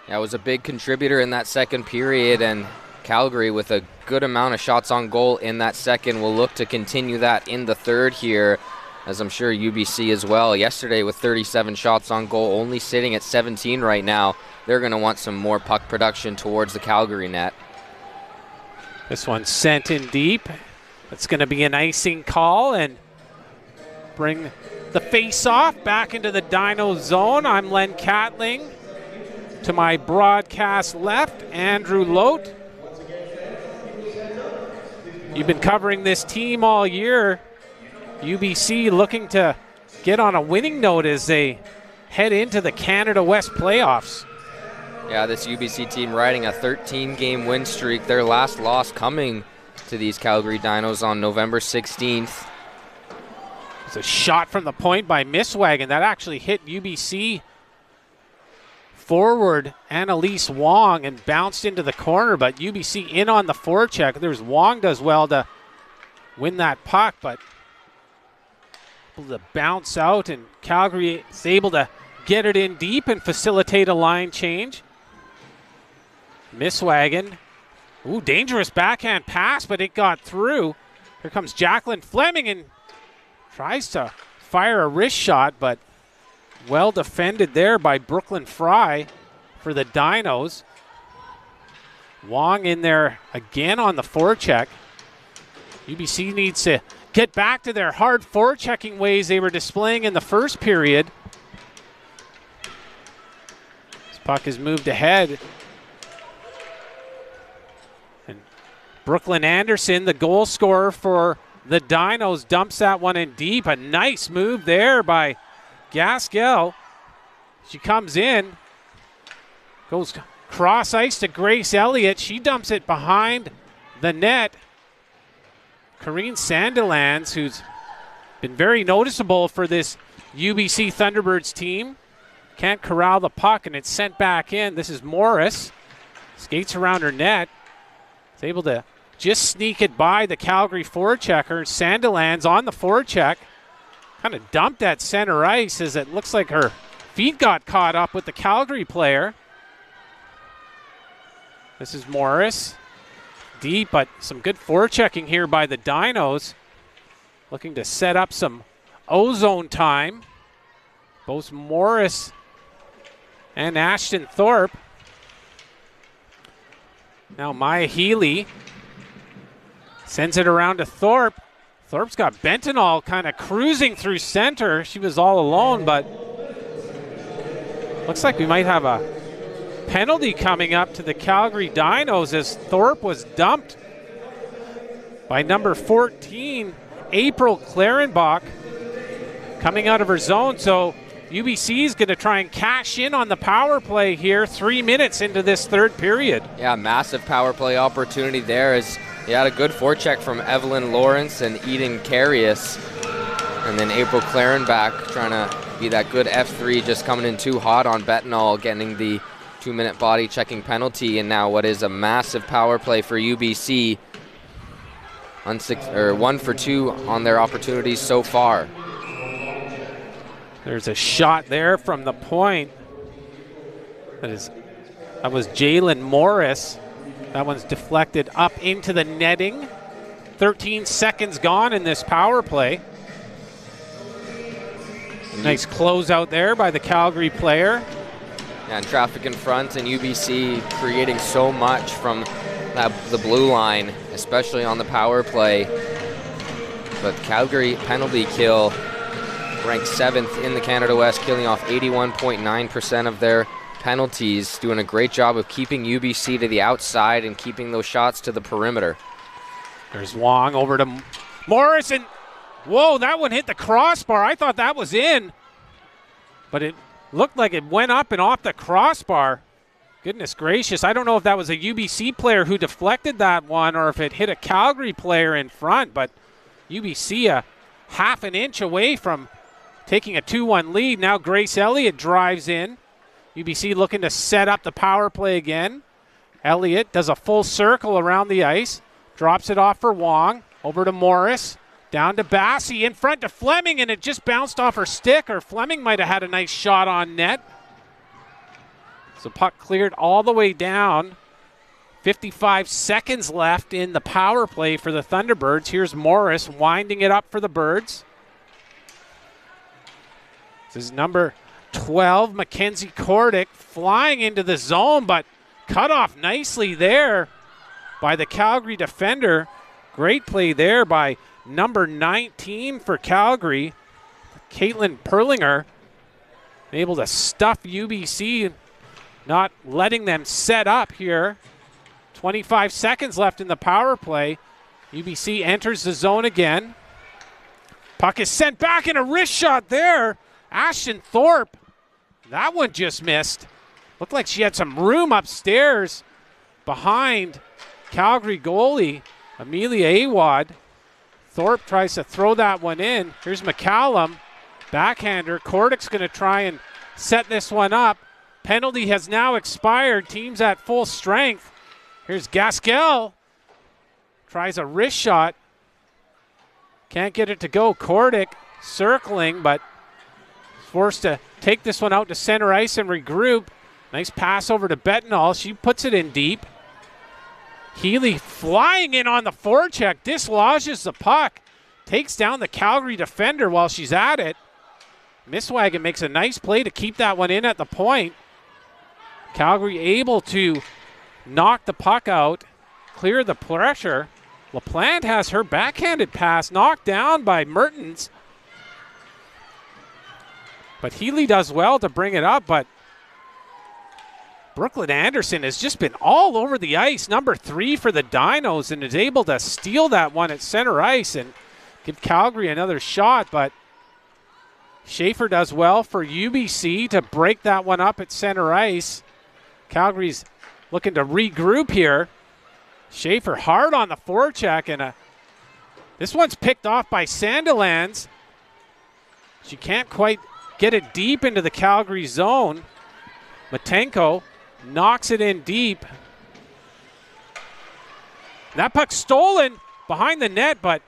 Yeah, it was a big contributor in that second period, and Calgary, with a good amount of shots on goal in that second, will look to continue that in the third here, as I'm sure UBC as well. Yesterday with 37 shots on goal, only sitting at 17 right now. They're going to want some more puck production towards the Calgary net. This one's sent in deep. It's going to be an icing call and bring the face-off back into the Dino zone. I'm Len Catling. To my broadcast left, Andrew Lote. You've been covering this team all year. UBC looking to get on a winning note as they head into the Canada West playoffs. Yeah, this UBC team riding a 13-game win streak. Their last loss coming to these Calgary Dinos on November 16th. It's a shot from the point by Misswagen. That actually hit UBC forward Annalise Wong and bounced into the corner, but UBC in on the forecheck. There's Wong does well to win that puck, but able to bounce out, and Calgary is able to get it in deep and facilitate a line change. Misswagen. Ooh, dangerous backhand pass, but it got through. Here comes Jacqueline Fleming and tries to fire a wrist shot, but well defended there by Brooklyn Fry for the Dinos. Wong in there again on the forecheck. UBC needs to get back to their hard forechecking ways they were displaying in the first period. This puck is moved ahead. And Brooklyn Anderson, the goal scorer for the Dinos. Dumps that one in deep. A nice move there by Gaskell. She comes in, goes cross ice to Grace Elliott. She dumps it behind the net. Corrine Sandilands, who's been very noticeable for this UBC Thunderbirds team, can't corral the puck, and it's sent back in. This is Morris. Skates around her net. Is able to just sneak it by the Calgary forechecker. Sandilands on the forecheck. Kind of dumped at center ice as it looks like her feet got caught up with the Calgary player. This is Morris. Deep, but some good forechecking here by the Dinos. Looking to set up some ozone time. Both Morris and Ashton Thorpe. Now Maya Healy sends it around to Thorpe. Thorpe's got Bentonall kind of cruising through center. She was all alone, but looks like we might have a penalty coming up to the Calgary Dinos as Thorpe was dumped by number 14, April Clarenbach, coming out of her zone. So UBC is going to try and cash in on the power play here 3 minutes into this third period. Yeah, massive power play opportunity there as you had a good forecheck from Evelyn Lawrence and Eden Carius. And then April Clarenbach trying to be that good F3, just coming in too hot on Bettenall, getting the 2-minute body checking penalty. And now what is a massive power play for UBC. 1 for 2 on their opportunities so far. There's a shot there from the point. That was Jalen Morris. That one's deflected up into the netting. 13 seconds gone in this power play. Nice closeout there by the Calgary player. Yeah, and traffic in front, and UBC creating so much from the blue line, especially on the power play. But Calgary penalty kill ranked 7th in the Canada West, killing off 81.9% of their penalties, doing a great job of keeping UBC to the outside and keeping those shots to the perimeter. There's Wong over to Morrison. Whoa, that one hit the crossbar. I thought that was in, but it looked like it went up and off the crossbar. Goodness gracious. I don't know if that was a UBC player who deflected that one or if it hit a Calgary player in front, but UBC a half an inch away from taking a 2-1 lead. Now Grace Elliott drives in. UBC looking to set up the power play again. Elliott does a full circle around the ice. Drops it off for Wong. Over to Morris. Down to Bassey. In front to Fleming, and it just bounced off her stick, or Fleming might have had a nice shot on net. So puck cleared all the way down. 55 seconds left in the power play for the Thunderbirds. Here's Morris winding it up for the Birds. This is number 12, Mackenzie Kordick, flying into the zone, but cut off nicely there by the Calgary defender. Great play there by number 19 for Calgary, Caitlin Perlinger, able to stuff UBC, not letting them set up here. 25 seconds left in the power play. UBC enters the zone again. Puck is sent back, and a wrist shot there. Ashton Thorpe, that one just missed. Looked like she had some room upstairs behind Calgary goalie Amelia Awad. Thorpe tries to throw that one in. Here's McCallum, backhander. Kordick's going to try and set this one up. Penalty has now expired. Team's at full strength. Here's Gaskell. Tries a wrist shot. Can't get it to go. Kordick circling, but forced to take this one out to center ice and regroup. Nice pass over to Bettenall. She puts it in deep. Healy flying in on the forecheck, dislodges the puck, takes down the Calgary defender while she's at it. Misswagen makes a nice play to keep that one in at the point. Calgary able to knock the puck out, clear the pressure. LaPlante has her backhanded pass knocked down by Mertens. But Healy does well to bring it up, but Brooklyn Anderson has just been all over the ice, number 3 for the Dinos, and is able to steal that one at center ice. And give Calgary another shot, but Schaefer does well for UBC to break that one up at center ice. Calgary's looking to regroup here. Schaefer hard on the forecheck, and this one's picked off by Sandilands. She can't quite get it deep into the Calgary zone. Matenko knocks it in deep. That puck stolen behind the net, but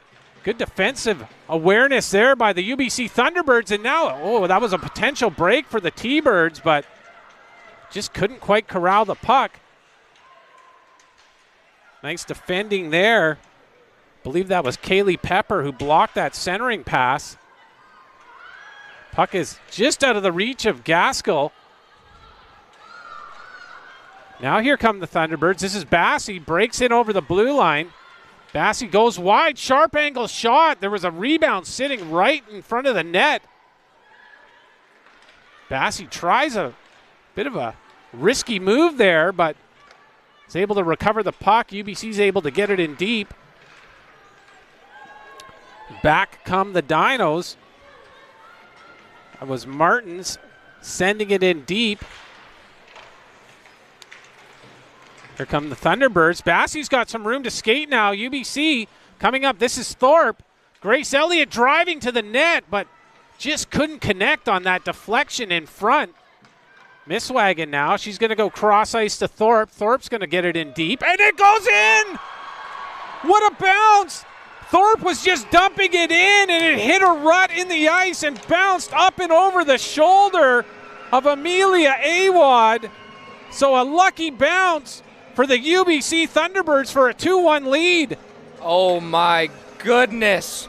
good defensive awareness there by the UBC Thunderbirds. And now, that was a potential break for the T-Birds, but just couldn't quite corral the puck. Nice defending there. I believe that was Kaylee Pepper who blocked that centering pass. Puck is just out of the reach of Gaskell. Now here come the Thunderbirds. This is Bassey, breaks in over the blue line. Bassey goes wide, sharp angle shot. There was a rebound sitting right in front of the net. Bassey tries a bit of a risky move there, but is able to recover the puck. UBC's able to get it in deep. Back come the Dinos. That was Martins sending it in deep. Here come the Thunderbirds. Bassey's got some room to skate now. UBC coming up. This is Thorpe. Grace Elliott driving to the net, but just couldn't connect on that deflection in front. Misswagon now. She's going to go cross ice to Thorpe. Thorpe's going to get it in deep, and it goes in! What a bounce! Thorpe was just dumping it in, and it hit a rut in the ice and bounced up and over the shoulder of Amelia Awad. So a lucky bounce for the UBC Thunderbirds for a 2-1 lead. Oh my goodness.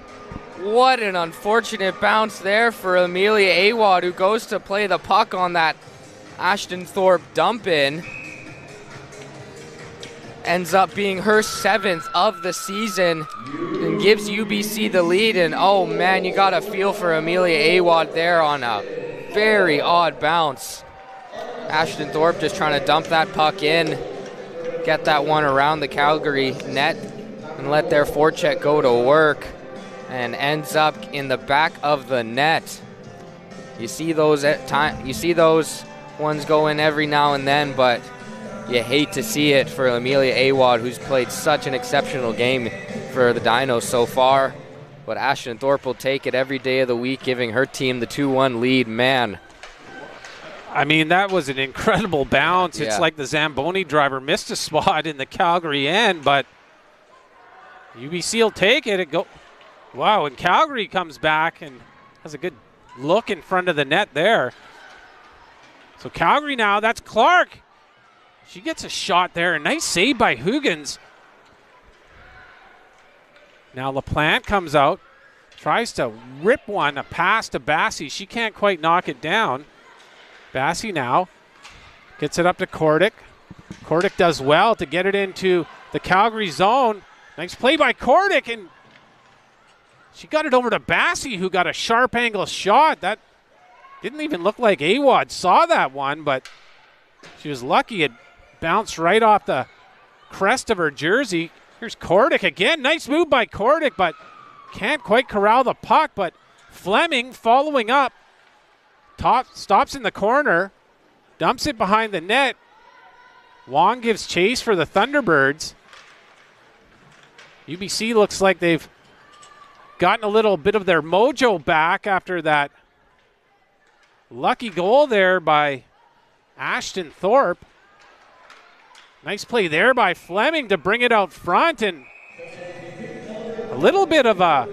What an unfortunate bounce there for Amelia Awad, who goes to play the puck on that Ashton Thorpe dump in. Ends up being her 7th of the season and gives UBC the lead. And oh man, you got a feel for Amelia Awad there on a very odd bounce. Ashton Thorpe just trying to dump that puck in, get that one around the Calgary net, and let their forecheck go to work, and ends up in the back of the net. You see those ones go in every now and then, but you hate to see it for Amelia Awad, who's played such an exceptional game for the Dinos so far. But Ashton Thorpe will take it every day of the week, giving her team the 2-1 lead. Man, I mean, that was an incredible bounce. Yeah. It's like the Zamboni driver missed a spot in the Calgary end, but UBC will take it. Wow, and Calgary comes back and has a good look in front of the net there. So Calgary now, that's Clark. She gets a shot there. A nice save by Huggins. Now LaPlante comes out, tries to rip a pass to Bassey. She can't quite knock it down. Bassey now gets it up to Kordick. Kordick does well to get it into the Calgary zone. Nice play by Kordick, and she got it over to Bassey, who got a sharp angle shot. That didn't even look like Awad saw that one, but she was lucky. It bounced right off the crest of her jersey. Here's Kordick again. Nice move by Kordick, but can't quite corral the puck. But Fleming following up. Stops in the corner, dumps it behind the net. Wong gives chase for the Thunderbirds. UBC looks like they've gotten a little bit of their mojo back after that lucky goal there by Ashton Thorpe. Nice play there by Fleming to bring it out front, and a little bit of a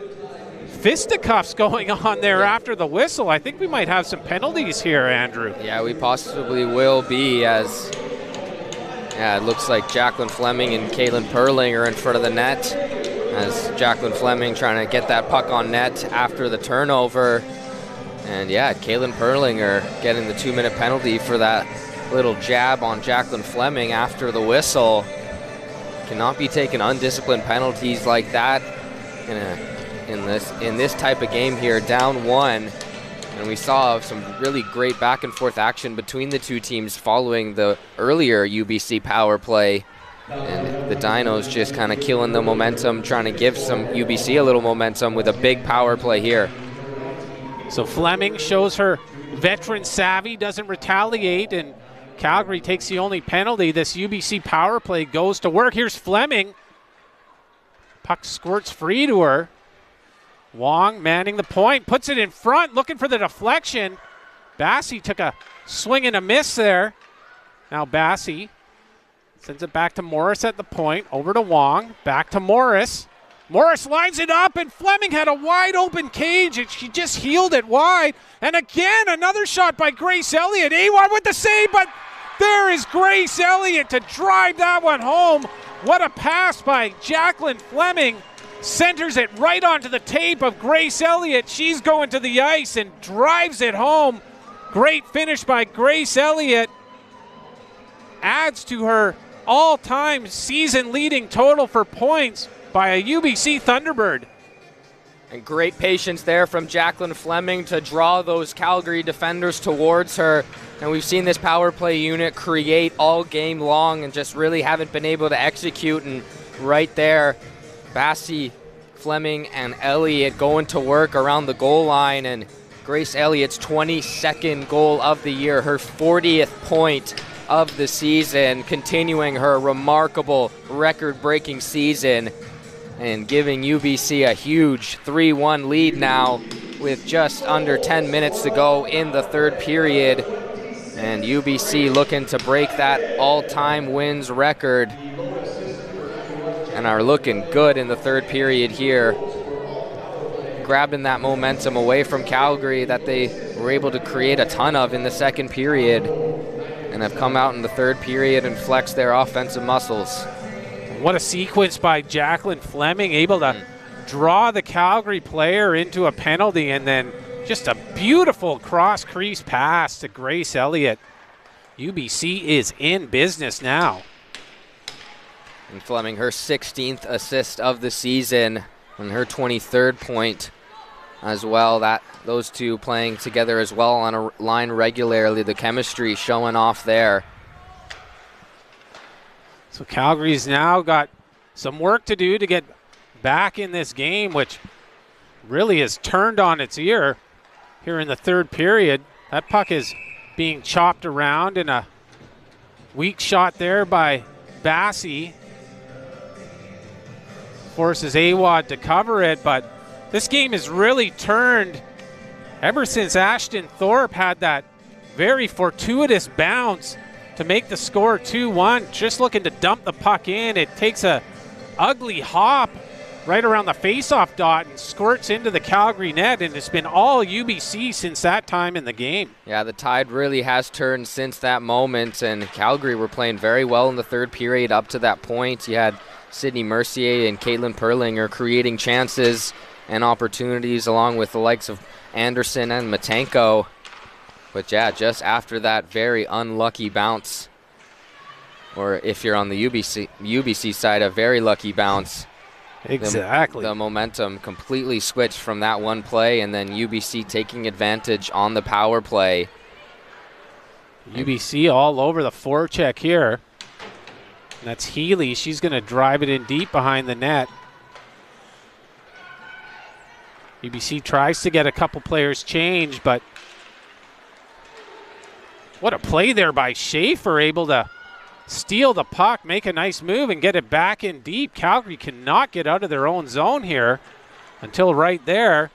fisticuffs going on there after the whistle. I think we might have some penalties here, Andrew. Yeah, we possibly will be, as it looks like Jacqueline Fleming and Caitlin Perling are in front of the net, as Jacqueline Fleming trying to get that puck on net after the turnover. And yeah, Caitlin Perling are getting the 2-minute penalty for that little jab on Jacqueline Fleming after the whistle. Cannot be taking undisciplined penalties like that in this type of game here, down 1. And we saw some really great back and forth action between the two teams following the earlier UBC power play. And the Dinos just kind of killing the momentum, trying to give some UBC a little momentum with a big power play here. So Fleming shows her veteran savvy, doesn't retaliate, and Calgary takes the only penalty. This UBC power play goes to work. Here's Fleming. Puck squirts free to her. Wong manning the point, puts it in front, looking for the deflection. Bassey took a swing and a miss there. Now Bassey sends it back to Morris at the point, over to Wong, back to Morris. Morris lines it up, and Fleming had a wide open cage, and she just heeled it wide. And again, another shot by Grace Elliott. Awad with the save, but there is Grace Elliott to drive that one home. What a pass by Jacqueline Fleming. Centers it right onto the tape of Grace Elliott. She's going to the ice and drives it home. Great finish by Grace Elliott. Adds to her all-time season-leading total for points by a UBC Thunderbird. And great patience there from Jacqueline Fleming to draw those Calgary defenders towards her. And we've seen this power play unit create all game long and just really haven't been able to execute. And right there, Bassey, Fleming, and Elliott going to work around the goal line. And Grace Elliott's 22nd goal of the year, her 40th point of the season, continuing her remarkable record-breaking season and giving UBC a huge 3-1 lead now with just under 10 minutes to go in the third period. And UBC looking to break that all-time wins record and are looking good in the third period here, grabbing that momentum away from Calgary that they were able to create a ton of in the second period, and have come out in the third period and flexed their offensive muscles. What a sequence by Jacqueline Fleming, able to draw the Calgary player into a penalty, and then just a beautiful cross-crease pass to Grace Elliott. UBC is in business now. And Fleming, her 16th assist of the season and her 23rd point as well. That those two playing together as well on a line regularly. The chemistry showing off there. So Calgary's now got some work to do to get back in this game, which really has turned on its ear here in the third period. That puck is being chopped around, and a weak shot there by Bassey forces Awad to cover it, but this game has really turned ever since Ashton Thorpe had that very fortuitous bounce to make the score 2-1, just looking to dump the puck in. It takes a ugly hop right around the faceoff dot and squirts into the Calgary net, and it's been all UBC since that time in the game. Yeah, the tide really has turned since that moment, and Calgary were playing very well in the third period up to that point. You had Sydney Mercier and Caitlin Perlinger creating chances and opportunities along with the likes of Anderson and Matenko. But yeah, just after that very unlucky bounce, or if you're on the UBC side, a very lucky bounce. Exactly. The momentum completely switched from that one play, and then UBC taking advantage on the power play. UBC all over the forecheck here. And that's Healy. She's going to drive it in deep behind the net. UBC tries to get a couple players changed, but what a play there by Schaefer, able to steal the puck, make a nice move, and get it back in deep. Calgary cannot get out of their own zone here until right there.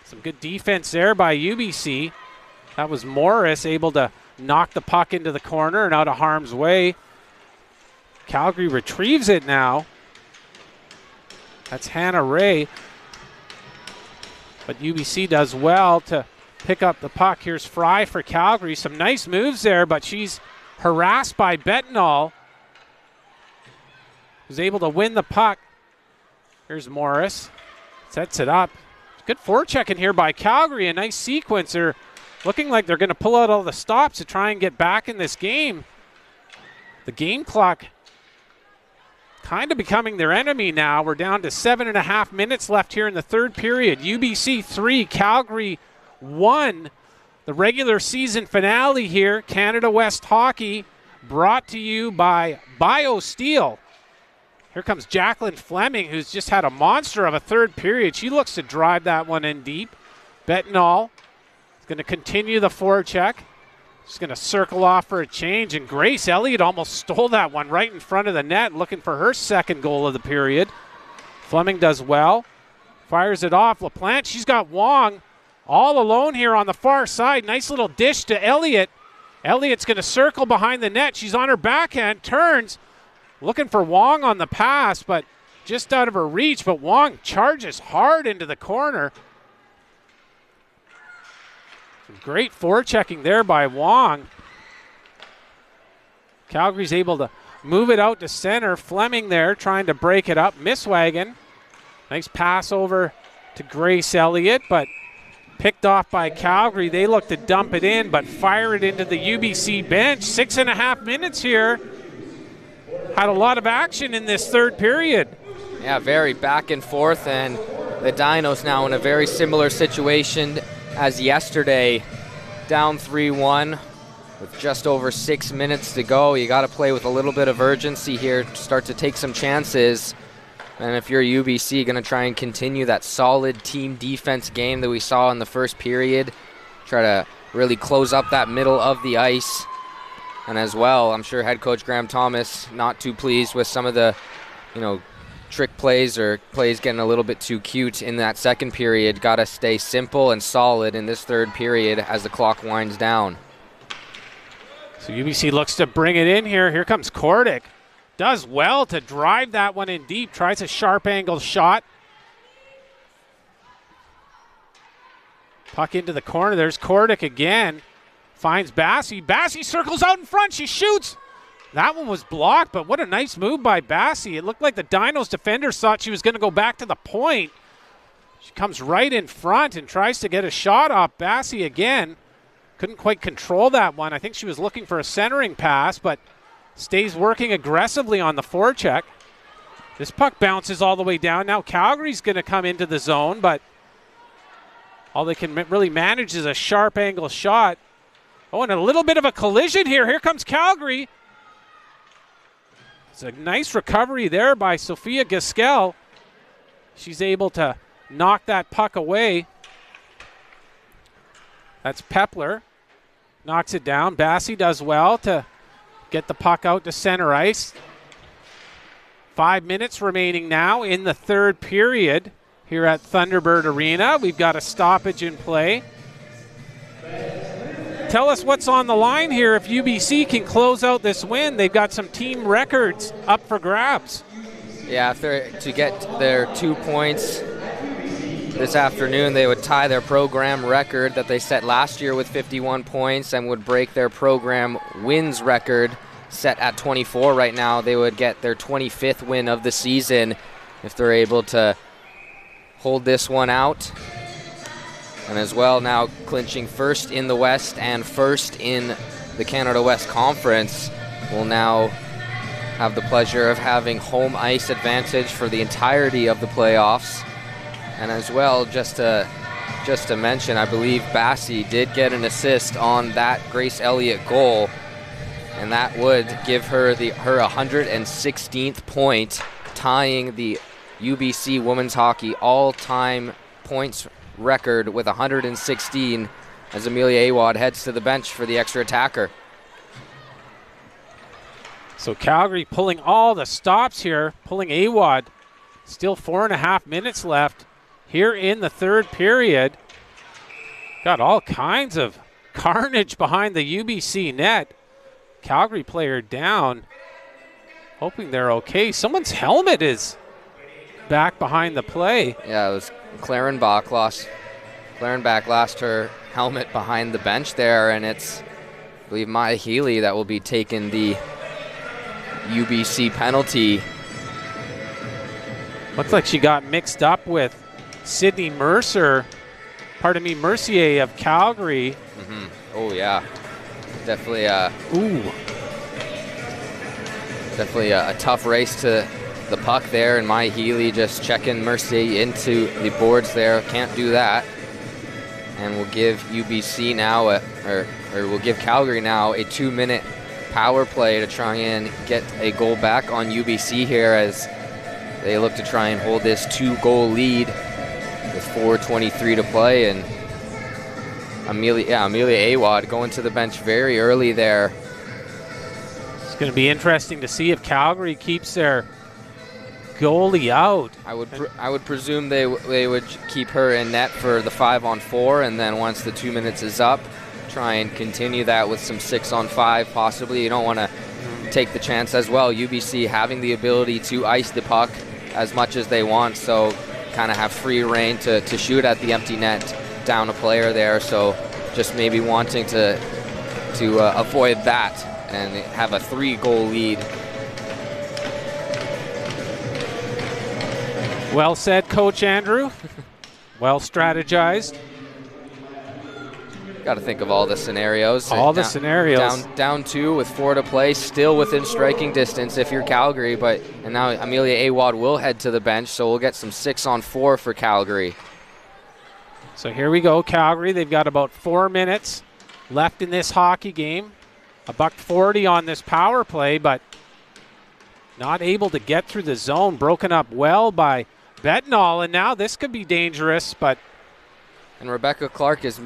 Some good defense there by UBC. That was Morris able to knock the puck into the corner and out of harm's way. Calgary retrieves it now. That's Hannah Ray. But UBC does well to pick up the puck. Here's Fry for Calgary. Some nice moves there, but she's harassed by Bettenall, who's able to win the puck. Here's Morris. Sets it up. Good forechecking here by Calgary. A nice sequence. They're looking like they're going to pull out all the stops to try and get back in this game. The game clock kind of becoming their enemy now. We're down to 7.5 minutes left here in the third period. UBC 3, Calgary 1. The regular season finale here, Canada West Hockey brought to you by BioSteel. Here comes Jacqueline Fleming, who's just had a monster of a third period. She looks to drive that one in deep. Bettenall is going to continue the forecheck. She's going to circle off for a change, and Grace Elliott almost stole that one right in front of the net, looking for her second goal of the period. Fleming does well. Fires it off. LaPlante, she's got Wong all alone here on the far side. Nice little dish to Elliott. Elliott's going to circle behind the net. She's on her backhand, turns, looking for Wong on the pass, but just out of her reach. But Wong charges hard into the corner. Some great forechecking there by Wong. Calgary's able to move it out to center. Fleming there trying to break it up. Misswagen. Nice pass over to Grace Elliott, but picked off by Calgary. They look to dump it in, but fire it into the UBC bench. 6.5 minutes here. Had a lot of action in this third period. Yeah, very back and forth, and the Dinos now in a very similar situation as yesterday, down 3-1 with just over 6 minutes to go. You got to play with a little bit of urgency here to start to take some chances. And if you're UBC, going to try and continue that solid team defense game that we saw in the first period. Try to really close up that middle of the ice. And as well, I'm sure head coach Graham Thomas not too pleased with some of the, trick plays or plays getting a little bit too cute in that second period. Got to stay simple and solid in this third period as the clock winds down. So UBC looks to bring it in here. Here comes Kordic. Does well to drive that one in deep. Tries a sharp angle shot. Puck into the corner. There's Kordic again. Finds Bassey. Bassey circles out in front. She shoots. That one was blocked, but what a nice move by Bassey. It looked like the Dinos defenders thought she was going to go back to the point. She comes right in front and tries to get a shot off Bassey again. Couldn't quite control that one. I think she was looking for a centering pass, but stays working aggressively on the forecheck. This puck bounces all the way down. Now Calgary's going to come into the zone, but all they can really manage is a sharp angle shot. Oh, and a little bit of a collision here. Here comes Calgary. It's a nice recovery there by Sophia Gaskell. She's able to knock that puck away. That's Pepler. Knocks it down. Bassey does well to get the puck out to center ice. 5 minutes remaining now in the third period here at Thunderbird Arena. We've got a stoppage in play. Tell us what's on the line here. If UBC can close out this win, they've got some team records up for grabs. Yeah, if they're to get their 2 points this afternoon, they would tie their program record that they set last year with 51 points and would break their program wins record set at 24 right now. They would get their 25th win of the season if they're able to hold this one out. And as well, now clinching first in the West and first in the Canada West Conference, will now have the pleasure of having home ice advantage for the entirety of the playoffs. And as well, just to mention, I believe Bassey did get an assist on that Grace Elliott goal, and that would give her her 116th point, tying the UBC women's hockey all-time points record with 116 as Amelia Awad heads to the bench for the extra attacker. So Calgary pulling all the stops here, pulling Awad. Still 4.5 minutes left here in the third period. Got all kinds of carnage behind the UBC net. Calgary player down, hoping they're okay. Someone's helmet is back behind the play. Yeah, it was Claren Bach lost her helmet behind the bench there, and it's, I believe, Maya Healy that will be taking the UBC penalty. Looks like she got mixed up with Sydney Mercier of Calgary. Mm-hmm. Oh yeah, definitely. Definitely a tough race to the puck there, and Maya Healy just checking Mercier into the boards there. Can't do that, and we'll give UBC now, we'll give Calgary now a 2-minute power play to try and get a goal back on UBC here as they look to try and hold this 2-goal lead with 4:23 to play. And Amelia Awad going to the bench very early there. It's going to be interesting to see if Calgary keeps their goalie out. I would presume they would keep her in net for the 5-on-4, and then once the 2 minutes is up, try and continue that with some 6-on-5 possibly. You don't want to take the chance as well. UBC having the ability to ice the puck as much as they want, so kind of have free reign to shoot at the empty net down a player there. So just maybe wanting to avoid that and have a 3-goal lead. Well said, Coach Andrew. Well strategized. Got to think of all the scenarios. Scenarios. Down 2 with 4 to play, still within striking distance if you're Calgary. And now Amelia Awad will head to the bench, so we'll get some 6-on-4 for Calgary. So here we go, Calgary. They've got about 4 minutes left in this hockey game. $140 on this power play, but not able to get through the zone. Broken up well by Betnall, and now this could be dangerous. And Rebecca Clark is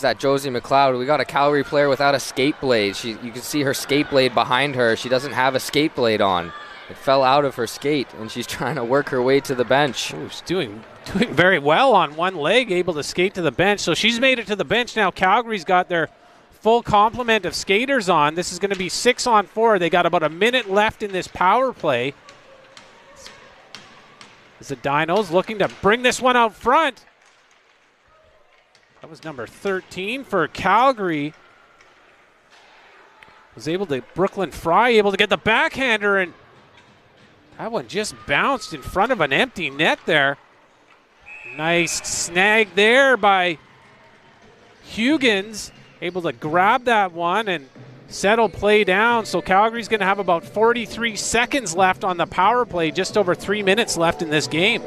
that Josie McLeod? We got a Calgary player without a skate blade. You can see her skate blade behind her. She doesn't have a skate blade on. It fell out of her skate, and she's trying to work her way to the bench. Ooh, she's doing very well on one leg, able to skate to the bench. So she's made it to the bench now. Calgary's got their full complement of skaters on. This is going to be 6-on-4. They got about a minute left in this power play. As the Dinos looking to bring this one out front. That was number 13 for Calgary. Was able to, Brooklyn Fry able to get the backhander, and that one just bounced in front of an empty net there. Nice snag there by Huggins. Able to grab that one and settle play down. So Calgary's going to have about 43 seconds left on the power play, just over 3 minutes left in this game.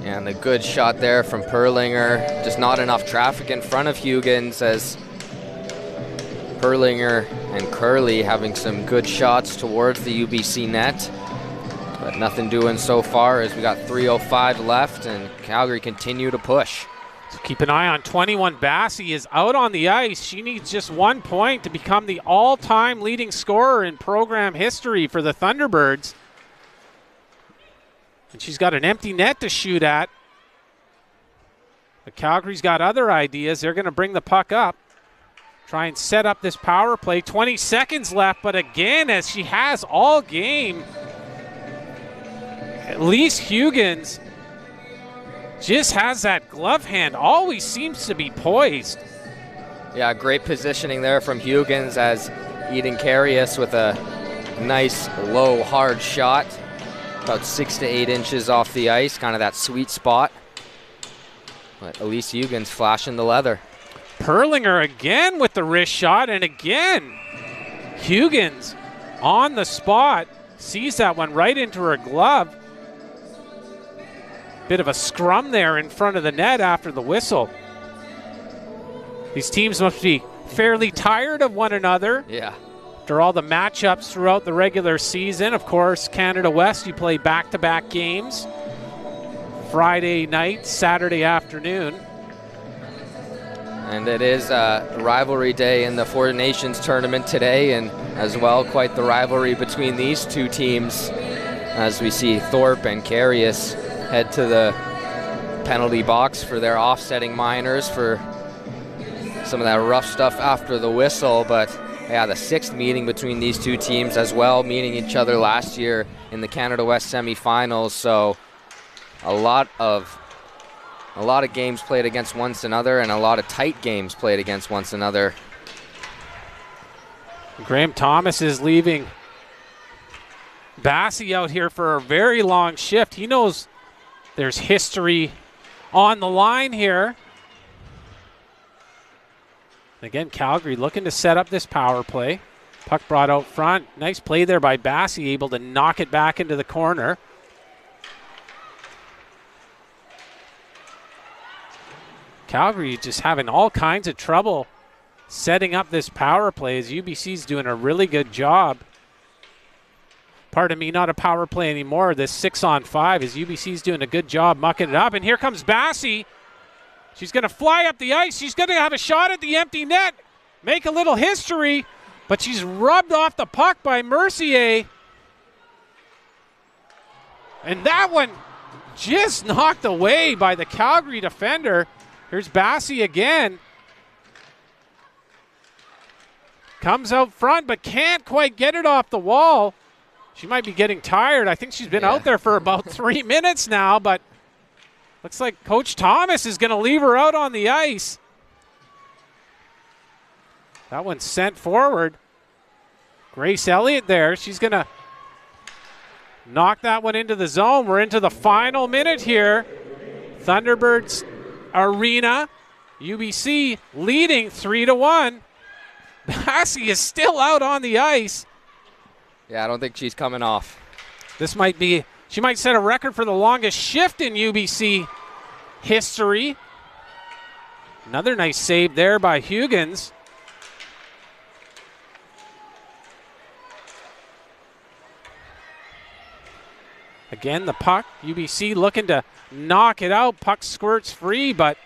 And the good shot there from Perlinger. Just not enough traffic in front of Huggins as Perlinger and Curley having some good shots towards the UBC net. But nothing doing so far as we got 3:05 left and Calgary continue to push. So keep an eye on 21. Bassey is out on the ice. She needs just 1 point to become the all-time leading scorer in program history for the Thunderbirds. And she's got an empty net to shoot at. But Calgary's got other ideas. They're going to bring the puck up. Try and set up this power play. 20 seconds left, but again, as she has all game, at least Huggins just has that glove hand. Always seems to be poised. Yeah, great positioning there from Huggins as Eden Carius with a nice low hard shot. About 6 to 8 inches off the ice, kind of that sweet spot. But Elise Huggins flashing the leather. Perlinger again with the wrist shot, and again, Huggins on the spot. Sees that one right into her glove. Bit of a scrum there in front of the net after the whistle. These teams must be fairly tired of one another. Yeah. After all the matchups throughout the regular season. Of course, Canada West, you play back-to-back games. Friday night, Saturday afternoon. And it is a rivalry day in the Four Nations tournament today, and as well, quite the rivalry between these two teams as we see Thorpe and Carius head to the penalty box for their offsetting minors for some of that rough stuff after the whistle. But yeah, the 6th meeting between these two teams as well, meeting each other last year in the Canada West semifinals. So a lot of games played against one another and a lot of tight games played against one another. Graham Thomas is leaving Bassey out here for a very long shift. He knows there's history on the line here. Again, Calgary looking to set up this power play. Puck brought out front. Nice play there by Bassey, able to knock it back into the corner. Calgary just having all kinds of trouble setting up this power play as UBC's doing a really good job. Pardon me, not a power play anymore. This 6-on-5 as UBC's doing a good job mucking it up. And here comes Bassey. She's going to fly up the ice. She's going to have a shot at the empty net, make a little history, but she's rubbed off the puck by Mercier. And that one just knocked away by the Calgary defender. Here's Bassey again. Comes out front, but can't quite get it off the wall. She might be getting tired. I think she's been out there for about 3 minutes now, but looks like Coach Thomas is going to leave her out on the ice. That one's sent forward. Grace Elliott there. She's going to knock that one into the zone. We're into the final minute here. Thunderbirds Arena. UBC leading 3-1. Bassey is still out on the ice. Yeah, I don't think she's coming off. This might be, she might set a record for the longest shift in UBC history. Another nice save there by Huggins. Again, the puck, UBC looking to knock it out. Puck squirts free, but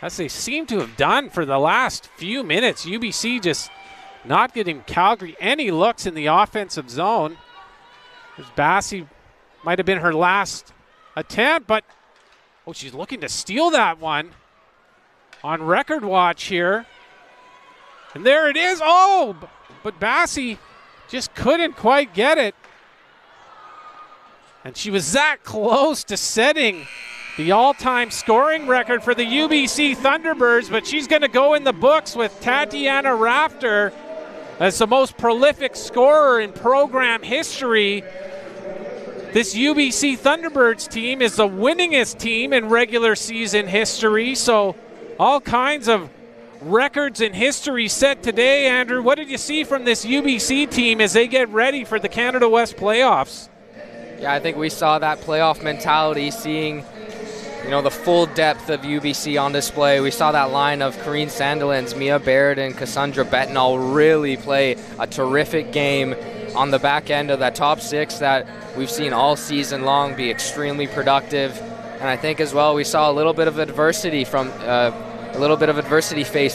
as they seem to have done for the last few minutes, UBC just not getting Calgary any looks in the offensive zone. There's Bassey, might have been her last attempt, but she's looking to steal that one on record watch here. And there it is. But Bassey just couldn't quite get it. And she was that close to setting the all-time scoring record for the UBC Thunderbirds, but she's going to go in the books with Tatiana Rafter as the most prolific scorer in program history. This UBC Thunderbirds team is the winningest team in regular season history, so all kinds of records in history set today. Andrew, what did you see from this UBC team as they get ready for the Canada West playoffs? Yeah, I think we saw that playoff mentality, seeing the full depth of UBC on display. We saw that line of Corrine Sandilands, Mia Baird, and Cassandra Bettenall really play a terrific game on the back end of that top six that we've seen all season long be extremely productive. And I think as well we saw a little bit of adversity faced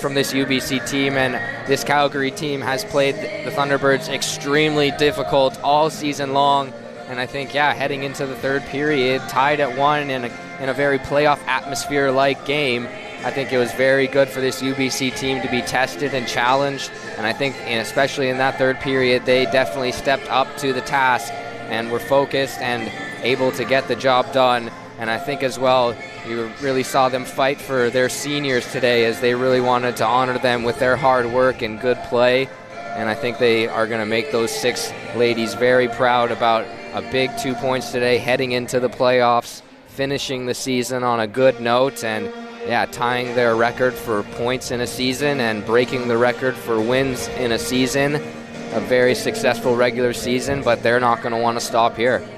from this UBC team, and this Calgary team has played the Thunderbirds extremely difficult all season long. And I think, heading into the third period, tied at 1 in a very playoff atmosphere-like game, I think it was very good for this UBC team to be tested and challenged. And I think, especially in that third period, they definitely stepped up to the task and were focused and able to get the job done. And I think as well, you really saw them fight for their seniors today, as they really wanted to honor them with their hard work and good play. And I think they are going to make those 6 ladies very proud about a big 2 points today, heading into the playoffs, finishing the season on a good note, and tying their record for points in a season and breaking the record for wins in a season. A very successful regular season, but they're not going to want to stop here.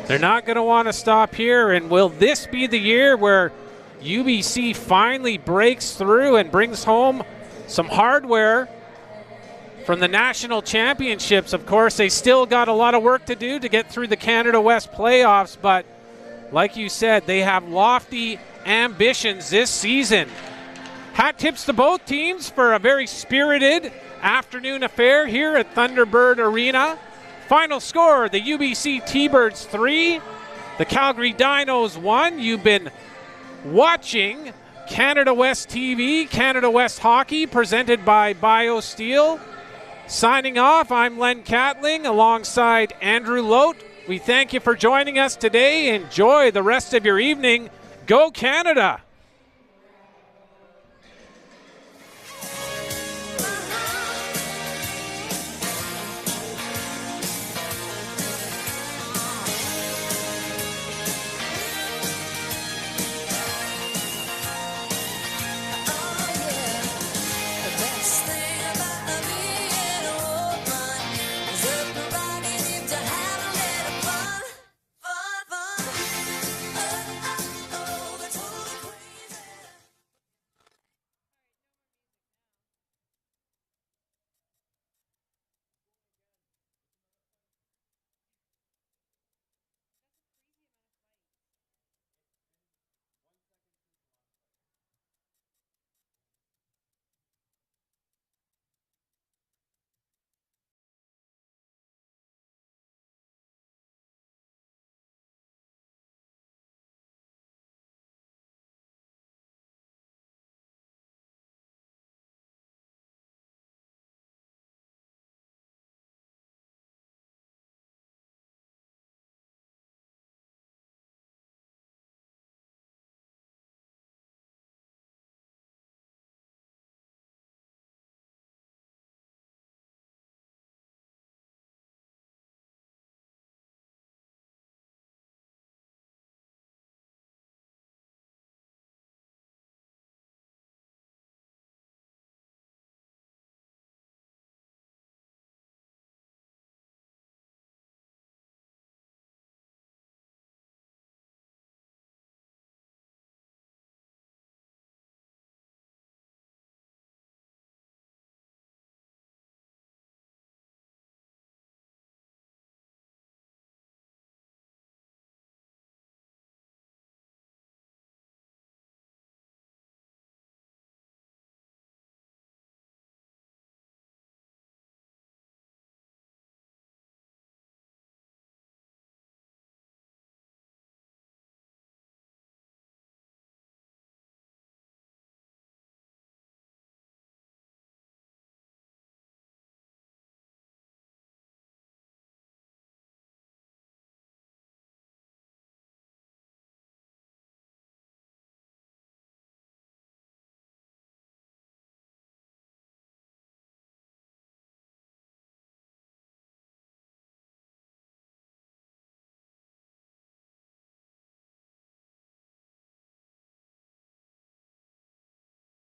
They're not going to want to stop here, and will this be the year where UBC finally breaks through and brings home some hardware from the national championships? Of course, they still got a lot of work to do to get through the Canada West playoffs, but like you said, they have lofty ambitions this season. Hat tips to both teams for a very spirited afternoon affair here at Thunderbird Arena. Final score, the UBC T-Birds 3, the Calgary Dinos 1. You've been watching Canada West TV, Canada West Hockey, presented by BioSteel. Signing off, I'm Len Catling alongside Andrew Lote. We thank you for joining us today. Enjoy the rest of your evening. Go Canada!